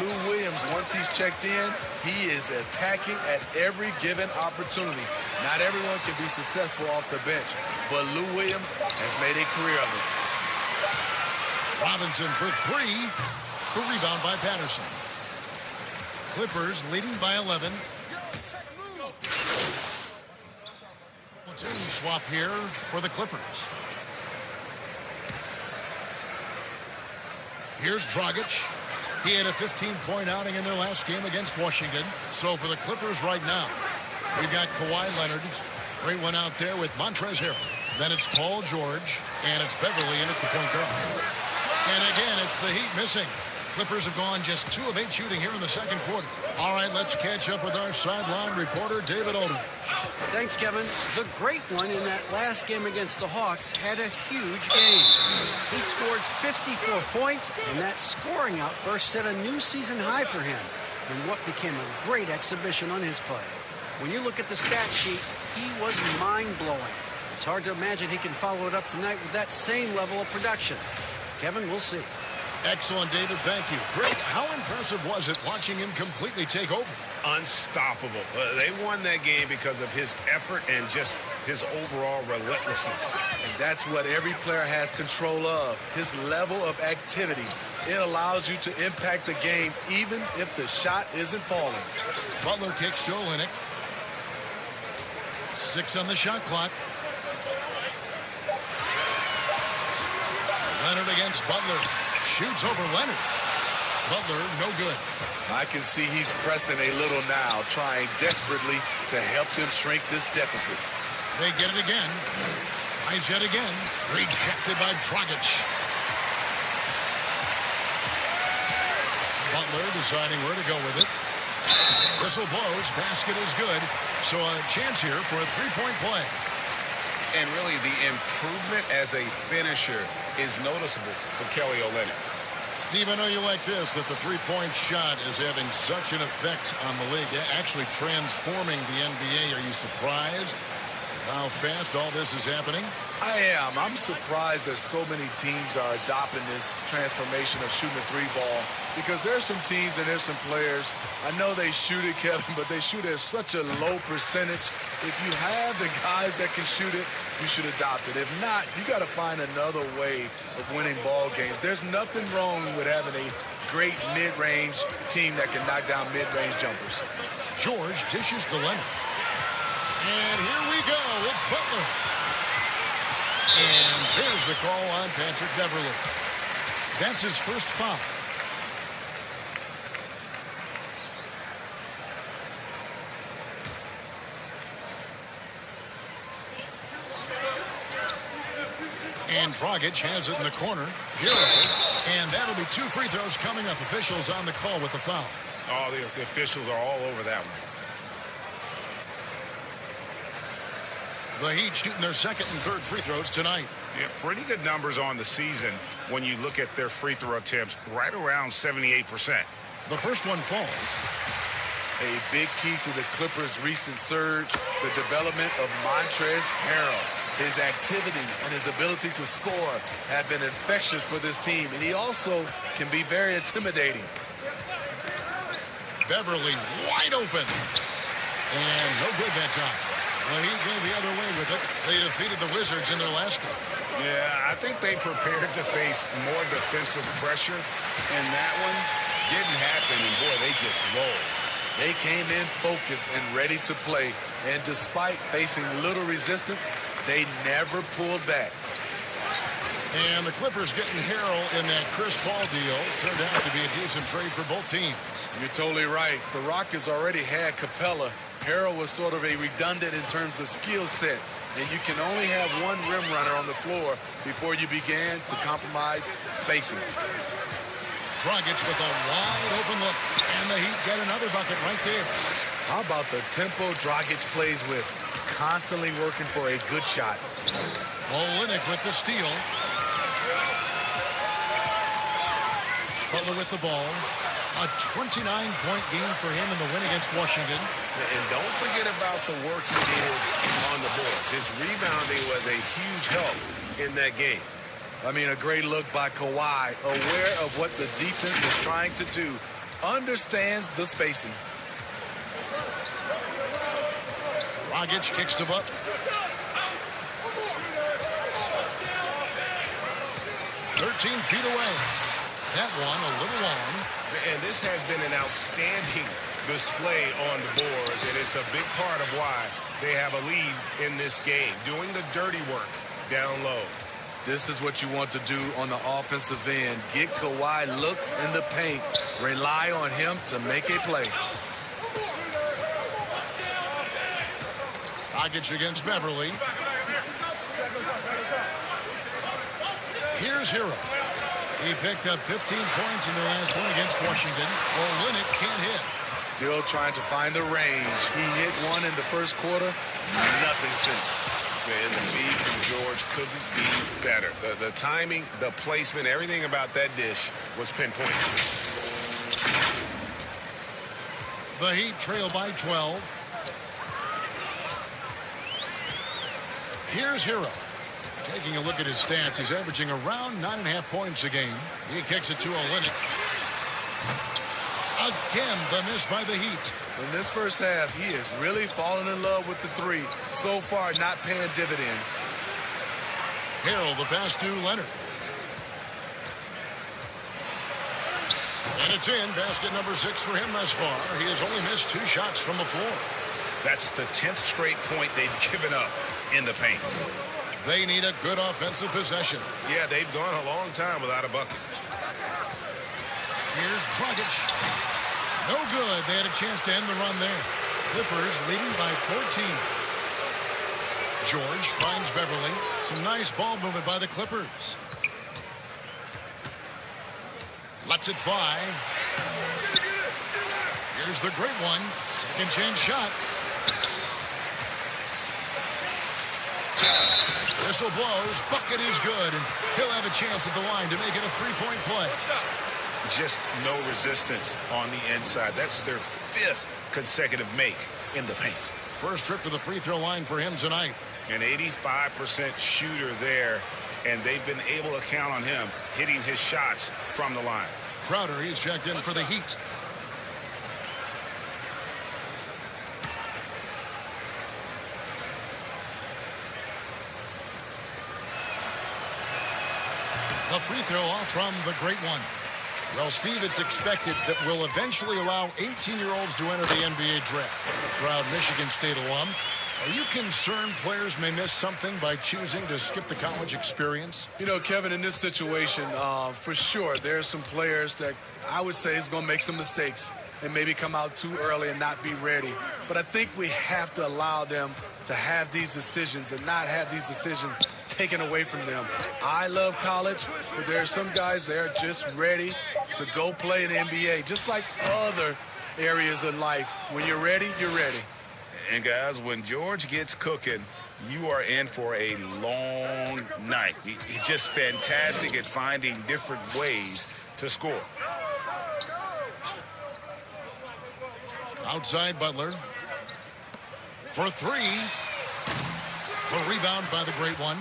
Lou Williams, once he's checked in, he is attacking at every given opportunity. Not everyone can be successful off the bench, but Lou Williams has made a career of it. Robinson for three. The rebound by Patterson. Clippers leading by 11. Platoon swap here for the Clippers. Here's Dragic. He had a 15-point outing in their last game against Washington. So for the Clippers right now, we've got Kawhi Leonard. Great one out there with Montrezl Harrell. Then it's Paul George, and it's Beverly in at the point guard. And again, it's the Heat missing. Clippers have gone just 2 of 8 shooting here in the second quarter. All right, let's catch up with our sideline reporter, David Olden. Thanks, Kevin. The great one in that last game against the Hawks had a huge game. He scored 54 points, and that scoring outburst set a new season high for him in what became a great exhibition on his part. When you look at the stat sheet, he was mind-blowing. It's hard to imagine he can follow it up tonight with that same level of production. Kevin, we'll see. Excellent, David. Thank you. Greg, how impressive was it watching him completely take over? Unstoppable. They won that game because of his effort and just his overall relentlessness. And that's what every player has control of, his level of activity. It allows you to impact the game even if the shot isn't falling. Butler kicks to Olynyk. 6 on the shot clock. Leonard against Butler. Shoots over Leonard. Butler, no good. I can see he's pressing a little now, trying desperately to help them shrink this deficit. They get it again. Tries yet again. Rejected by Dragic. Butler deciding where to go with it. Whistle blows. Basket is good. So a chance here for a three-point play. And really, the improvement as a finisher is noticeable for Kelly Olynyk. Steve, I know you like this, that the three-point shot is having such an effect on the league, actually transforming the NBA. Are you surprised at how fast all this is happening? I am. I'm surprised that so many teams are adopting this transformation of shooting a three ball, because there's some teams and there's some players, I know they shoot it, Kevin, but they shoot at such a low percentage. If you have the guys that can shoot it, you should adopt it. If not, you got to find another way of winning ball games. There's nothing wrong with having a great mid-range team that can knock down mid-range jumpers. George dishes to Leonard. And here we go. It's Butler. And there's the call on Patrick Beverley. That's his first foul. And Dragic has it in the corner. Hero. And that'll be 2 free throws coming up. Officials on the call with the foul. Oh, the officials are all over that one. The Heat shooting their second and third free throws tonight. Yeah, pretty good numbers on the season when you look at their free throw attempts, right around 78%. The first one falls. A big key to the Clippers' recent surge, the development of Montrezl Harrell. His activity and his ability to score have been infectious for this team, and he also can be very intimidating. Beverly wide open. And no good that time. Well, he go the other way with it. They defeated the Wizards in their last game. Yeah, I think they prepared to face more defensive pressure, and that one didn't happen, and boy, they just rolled. They came in focused and ready to play, and despite facing little resistance, they never pulled back. And the Clippers getting Harrell in that Chris Paul deal turned out to be a decent trade for both teams. You're totally right. The Rockets already had Capella. Harrell was sort of a redundant in terms of skill set, and you can only have one rim runner on the floor before you began to compromise spacing. Dragic with a wide open look, and the Heat get another bucket right there. How about the tempo Dragic plays with? Constantly working for a good shot. Olynyk with the steal. Butler with the ball. A 29-point game for him in the win against Washington. And don't forget about the work he did on the boards. His rebounding was a huge help in that game. I mean, a great look by Kawhi, aware of what the defense is trying to do, understands the spacing. Dragic kicks to Butler. 13 feet away. That one a little long. And this has been an outstanding display on the boards, and it's a big part of why they have a lead in this game, doing the dirty work down low. This is what you want to do on the offensive end. Get Kawhi looks in the paint. Rely on him to make a play. Dragic against Beverly. Here's Hero. He picked up 15 points in their last one against Washington. Olynyk can't hit. Still trying to find the range. He hit one in the first quarter. Nothing since. And the feed from George couldn't be better. The timing, the placement, everything about that dish was pinpointed. The Heat trail by 12. Here's Hero. Taking a look at his stats, he's averaging around 9.5 points a game. He kicks it to Olynyk. Again, the miss by the Heat. In this first half, he is really falling in love with the three. So far, not paying dividends. Harrell, the pass to Leonard. And it's in. Basket number 6 for him thus far. He has only missed 2 shots from the floor. That's the 10th straight point they've given up in the paint. They need a good offensive possession. Yeah, they've gone a long time without a bucket. Here's Dragic. No good. They had a chance to end the run there. Clippers leading by 14. George finds Beverly. Some nice ball movement by the Clippers. Lets it fly. Here's the great one. Second chance shot. Whistle blows. Bucket is good. And he'll have a chance at the line to make it a 3-point play. Just no resistance on the inside. That's their 5th consecutive make in the paint. First trip to the free throw line for him tonight. An 85% shooter there, and they've been able to count on him hitting his shots from the line. Crowder, he's checked in for the Heat. The free throw off from the great one. Well, Steve, it's expected that we'll eventually allow 18-year-olds to enter the NBA draft. A proud Michigan State alum. Are you concerned players may miss something by choosing to skip the college experience? You know, Kevin, in this situation, for sure, there are some players that I would say is going to make some mistakes and maybe come out too early and not be ready. But I think we have to allow them to have these decisions and not have these decisions taken away from them. I love college, but there are some guys that are just ready to go play in the NBA, just like other areas of life. When you're ready, you're ready. And guys, when George gets cooking, you are in for a long night. He's just fantastic at finding different ways to score. Outside Butler. For 3. The rebound by the great one.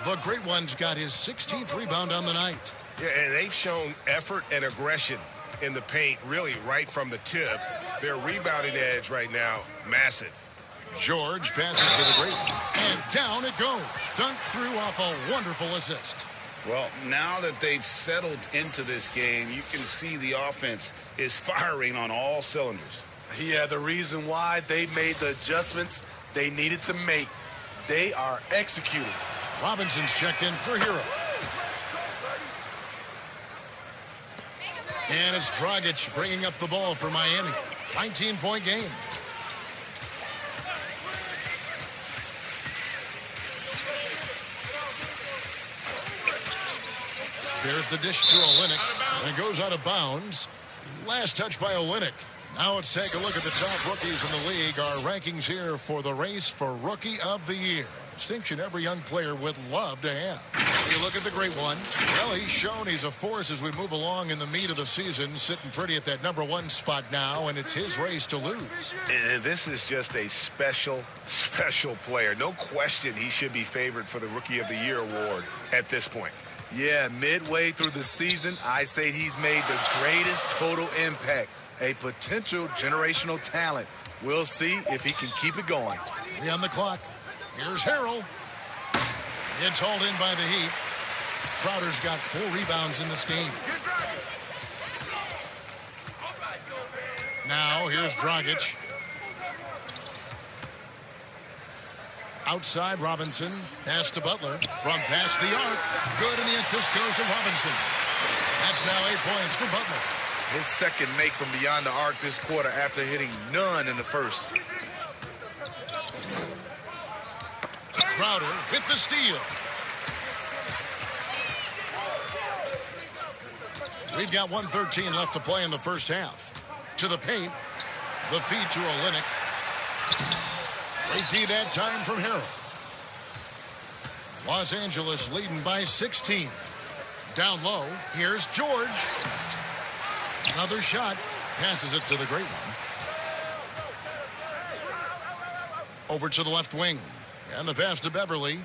The great one's got his 16th rebound on the night. Yeah, and they've shown effort and aggression in the paint, really right from the tip. Their rebounding edge right now, massive. George passes to the great one, and down it goes. Dunked through off a wonderful assist. Well, now that they've settled into this game, you can see the offense is firing on all cylinders. Yeah, the reason why they made the adjustments they needed to make, they are executing. Robinson's checked in for Hero. And it's Dragic bringing up the ball for Miami. 19-point game. There's the dish to Olynyk, and it goes out of bounds. Last touch by Olynyk. Now let's take a look at the top rookies in the league. Our rankings here for the race for Rookie of the Year. Distinction every young player would love to have. You look at the great one. Well, he's shown he's a force as we move along in the meat of the season, sitting pretty at that number 1 spot now, and it's his race to lose. And this is just a special, special player. No question he should be favored for the Rookie of the Year award at this point. Yeah, midway through the season, I say he's made the greatest total impact. A potential generational talent. We'll see if he can keep it going. 3 on the clock. Here's Harrell. It's hauled in by the Heat. Crowder's got 4 rebounds in this game. Now, here's Dragic. Outside Robinson. Pass to Butler. From past the arc. Good, and the assist goes to Robinson. That's now 8 points for Butler. His second make from beyond the arc this quarter after hitting none in the first. Crowder with the steal. We've got 1:13 left to play in the first half. To the paint. The feed to Olynyk. Great D that time from Harrell. Los Angeles leading by 16. Down low. Here's George. Another shot. Passes it to the great one. Over to the left wing. And the pass to Beverly.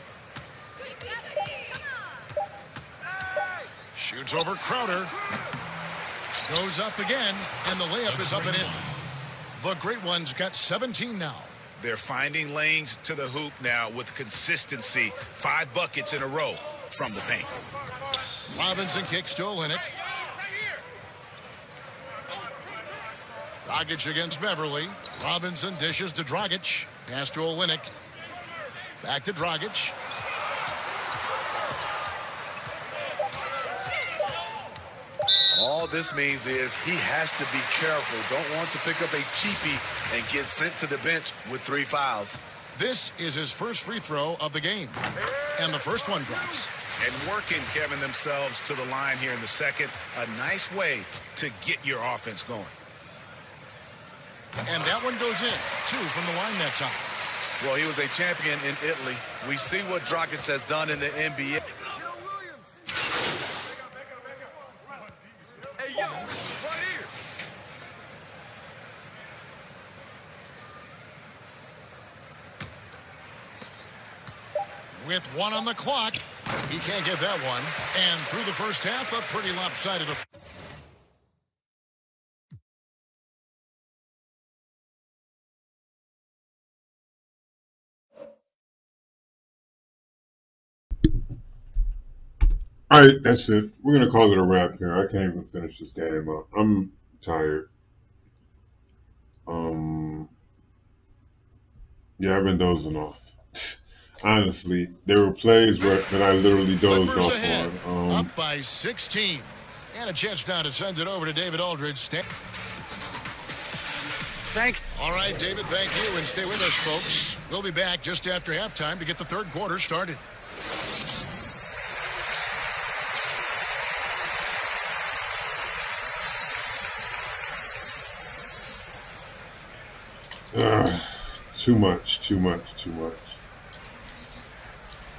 Shoots over Crowder. Goes up again. And the layup is up and in. The great one's got 17 now. They're finding lanes to the hoop now with consistency. 5 buckets in a row from the paint. Robinson kicks to Olynyk. Dragic against Beverly. Robinson dishes to Dragic. Pass to Olynyk. Back to Dragic. All this means is he has to be careful. Don't want to pick up a cheapie and get sent to the bench with 3 fouls. This is his first free throw of the game. And the first one drops. And working, Kevin, themselves to the line here in the second. A nice way to get your offense going. And that one goes in. 2 from the line that time. Well, he was a champion in Italy. We see what Dragic has done in the NBA. Hey, yo, right here. With 1 on the clock, he can't get that one. And through the first half, a pretty lopsided affair. All right, that's it. We're going to call it a wrap here. I can't even finish this game up. I'm tired. Yeah, I've been dozing off. Honestly, there were plays that I literally dozed Clippers off ahead, on. up by 16. And a chance now to send it over to David Aldridge. Thanks. All right, David, thank you. And stay with us, folks. We'll be back just after halftime to get the third quarter started. Too much.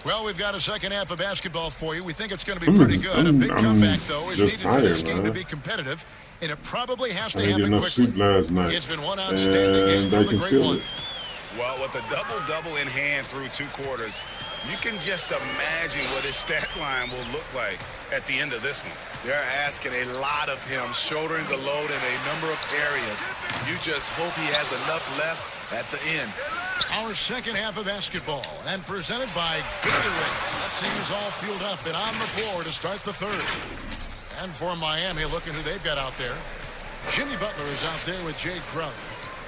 Well, we've got a second half of basketball for you. We think it's going to be pretty good. A big comeback, though, is needed for this game to be competitive, and it probably has to happen quickly. Sleep last night. It's been one outstanding game from the great one. Well, with a double-double in hand through 2 quarters, you can just imagine what his stat line will look like at the end of this one. They're asking a lot of him, shouldering the load in a number of areas. You just hope he has enough left at the end. Our second half of basketball, and presented by Gatorade. That seems all fueled up and on the floor to start the third. And for Miami, looking who they've got out there. Jimmy Butler is out there with Jay Crowder.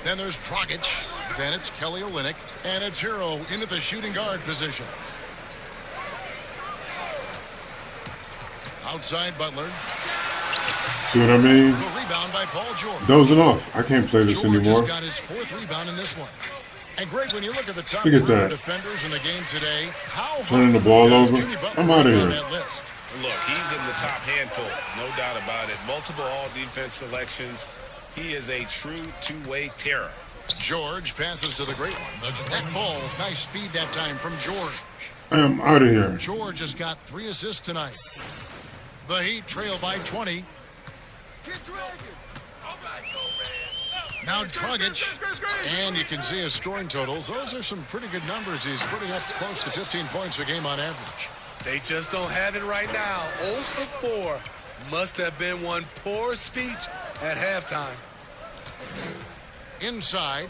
Then there's Dragic. Then it's Kelly Olynyk. And it's Hero into the shooting guard position. Outside Butler. See what I mean? The rebound by Paul George. Dozing off. I can't play this George anymore. has got his 4th rebound in this one. And Greg, when you look at the top Look at that. defenders in the game today, how Turning the ball over. I'm out of here. Look, he's in the top handful, no doubt about it. Multiple all-defense selections. He is a true two-way terror. George passes to the great one. That ball's nice feed that time from George. I am out of here. George has got 3 assists tonight. The Heat trail by 20. Now Dragic, and you can see his scoring totals. Those are some pretty good numbers. He's putting up close to 15 points a game on average. They just don't have it right now. 0 for 4. Must have been one poor speech at halftime. Inside.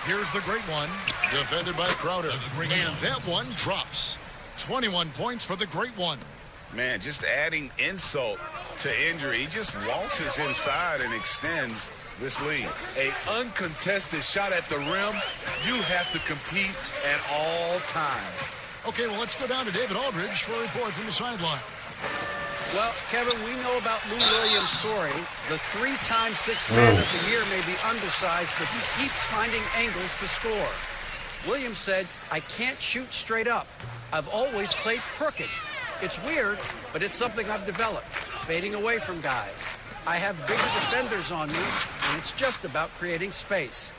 Here's the great one, defended by Crowder. And that one drops. 21 points for the great one. Man, just adding insult to injury. He just waltzes inside and extends this lead. A uncontested shot at the rim. You have to compete at all times. Okay, well, let's go down to David Aldridge for a report from the sideline. Well, Kevin, we know about Lou Williams' story. The 3-time Sixth Man of the Year may be undersized, but he keeps finding angles to score. Williams said, "I can't shoot straight up. I've always played crooked." It's weird, but it's something I've developed, fading away from guys. I have bigger defenders on me, and it's just about creating space.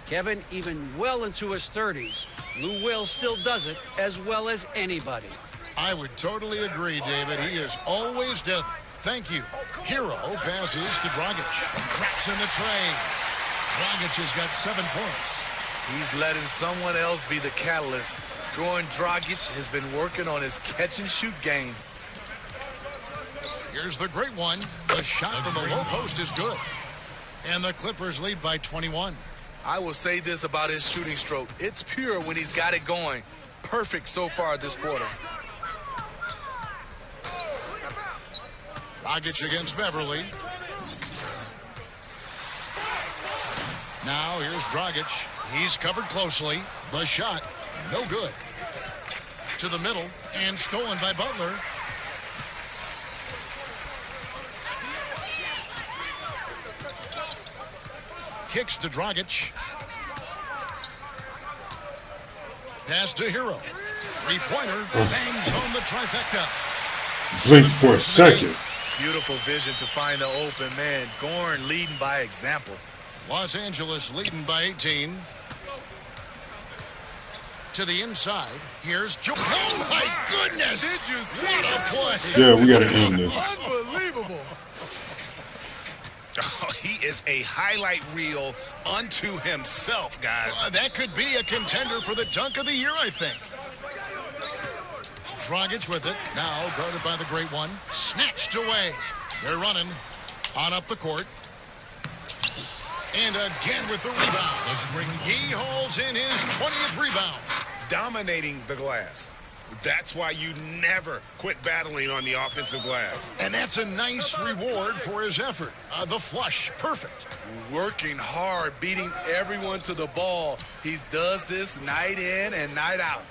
Kevin, even well into his 30s, Lou Will still does it as well as anybody. I would totally agree, David. He is always deadly. Thank you. Hero passes to Dragic. Cracks in the tray. Dragic has got 7 points. He's letting someone else be the catalyst. Goran Dragic has been working on his catch-and-shoot game. Here's the great one. The shot from the low post is good. And the Clippers lead by 21. I will say this about his shooting stroke. It's pure when he's got it going. Perfect so far this quarter. Dragic against Beverly. Now here's Dragic. He's covered closely. The shot, no good. To the middle and stolen by Butler. Kicks to Dragic. Pass to Hero. Three-pointer bangs home the trifecta. Blinked for a second. Beautiful vision to find the open man. Goran leading by example. Los Angeles leading by 18. To the inside. Here's Joe. Oh my goodness! Did you see what a play? Yeah, we got to end this. Unbelievable. Oh, he is a highlight reel unto himself, guys. That could be a contender for the dunk of the year, I think. Dragic with it. Now guarded by the great one. Snatched away. They're running on up the court. And again with the rebound. He hauls in his 20th rebound. Dominating the glass. That's why you never quit battling on the offensive glass. And that's a nice reward for his effort. The flush, perfect. Working hard, beating everyone to the ball. He does this night in and night out.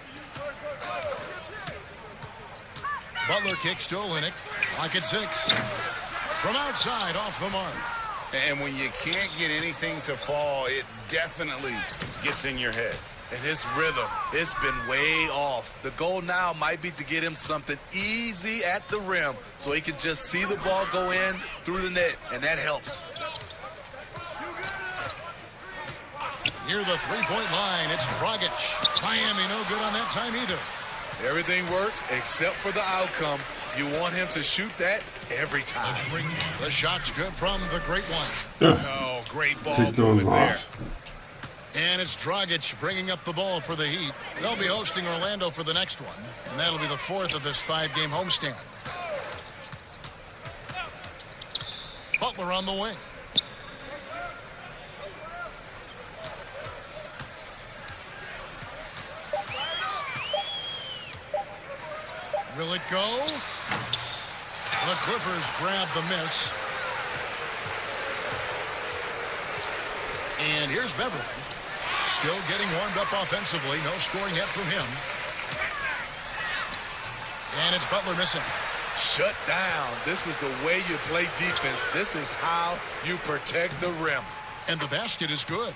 Butler kicks to Olynyk. Lock at 6. From outside, off the mark. And when you can't get anything to fall, it definitely gets in your head. And his rhythm, it's been way off. The goal now might be to get him something easy at the rim so he can just see the ball go in through the net, and that helps. Near the three-point line, it's Dragic. Miami no good on that time either. Everything worked except for the outcome. You want him to shoot that every time. The shot's good from the great one. Oh, great ball Take those movement there. off. And it's Dragic bringing up the ball for the Heat. They'll be hosting Orlando for the next one, and that'll be the 4th of this 5-game homestand. Butler on the wing. Will it go? The Clippers grab the miss. And here's Beverly. Still getting warmed up offensively. No scoring yet from him. And it's Butler missing. Shut down. This is the way you play defense. This is how you protect the rim. And the basket is good.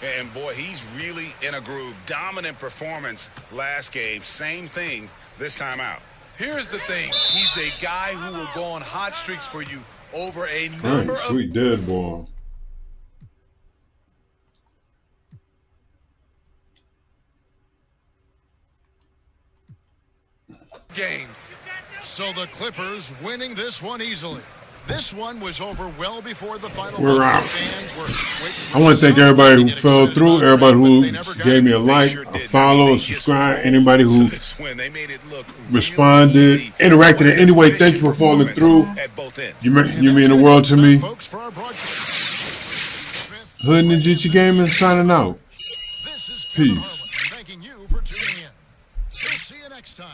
And boy, he's really in a groove. Dominant performance last game. Same thing this time out. Here's the thing. He's a guy who will go on hot streaks for you over a number of Sweet dead boy. games. So the Clippers winning this one easily. This one was over well before the final. We're out. Fans were I want to thank everybody who fell through, everybody who gave me a like, a follow, a subscribe, anybody who responded, interacted in any way. Thank you for falling through. You mean the world to me. Hood Ninja Gaming signing out. Peace. Thanking you for tuning in. We'll see you next time.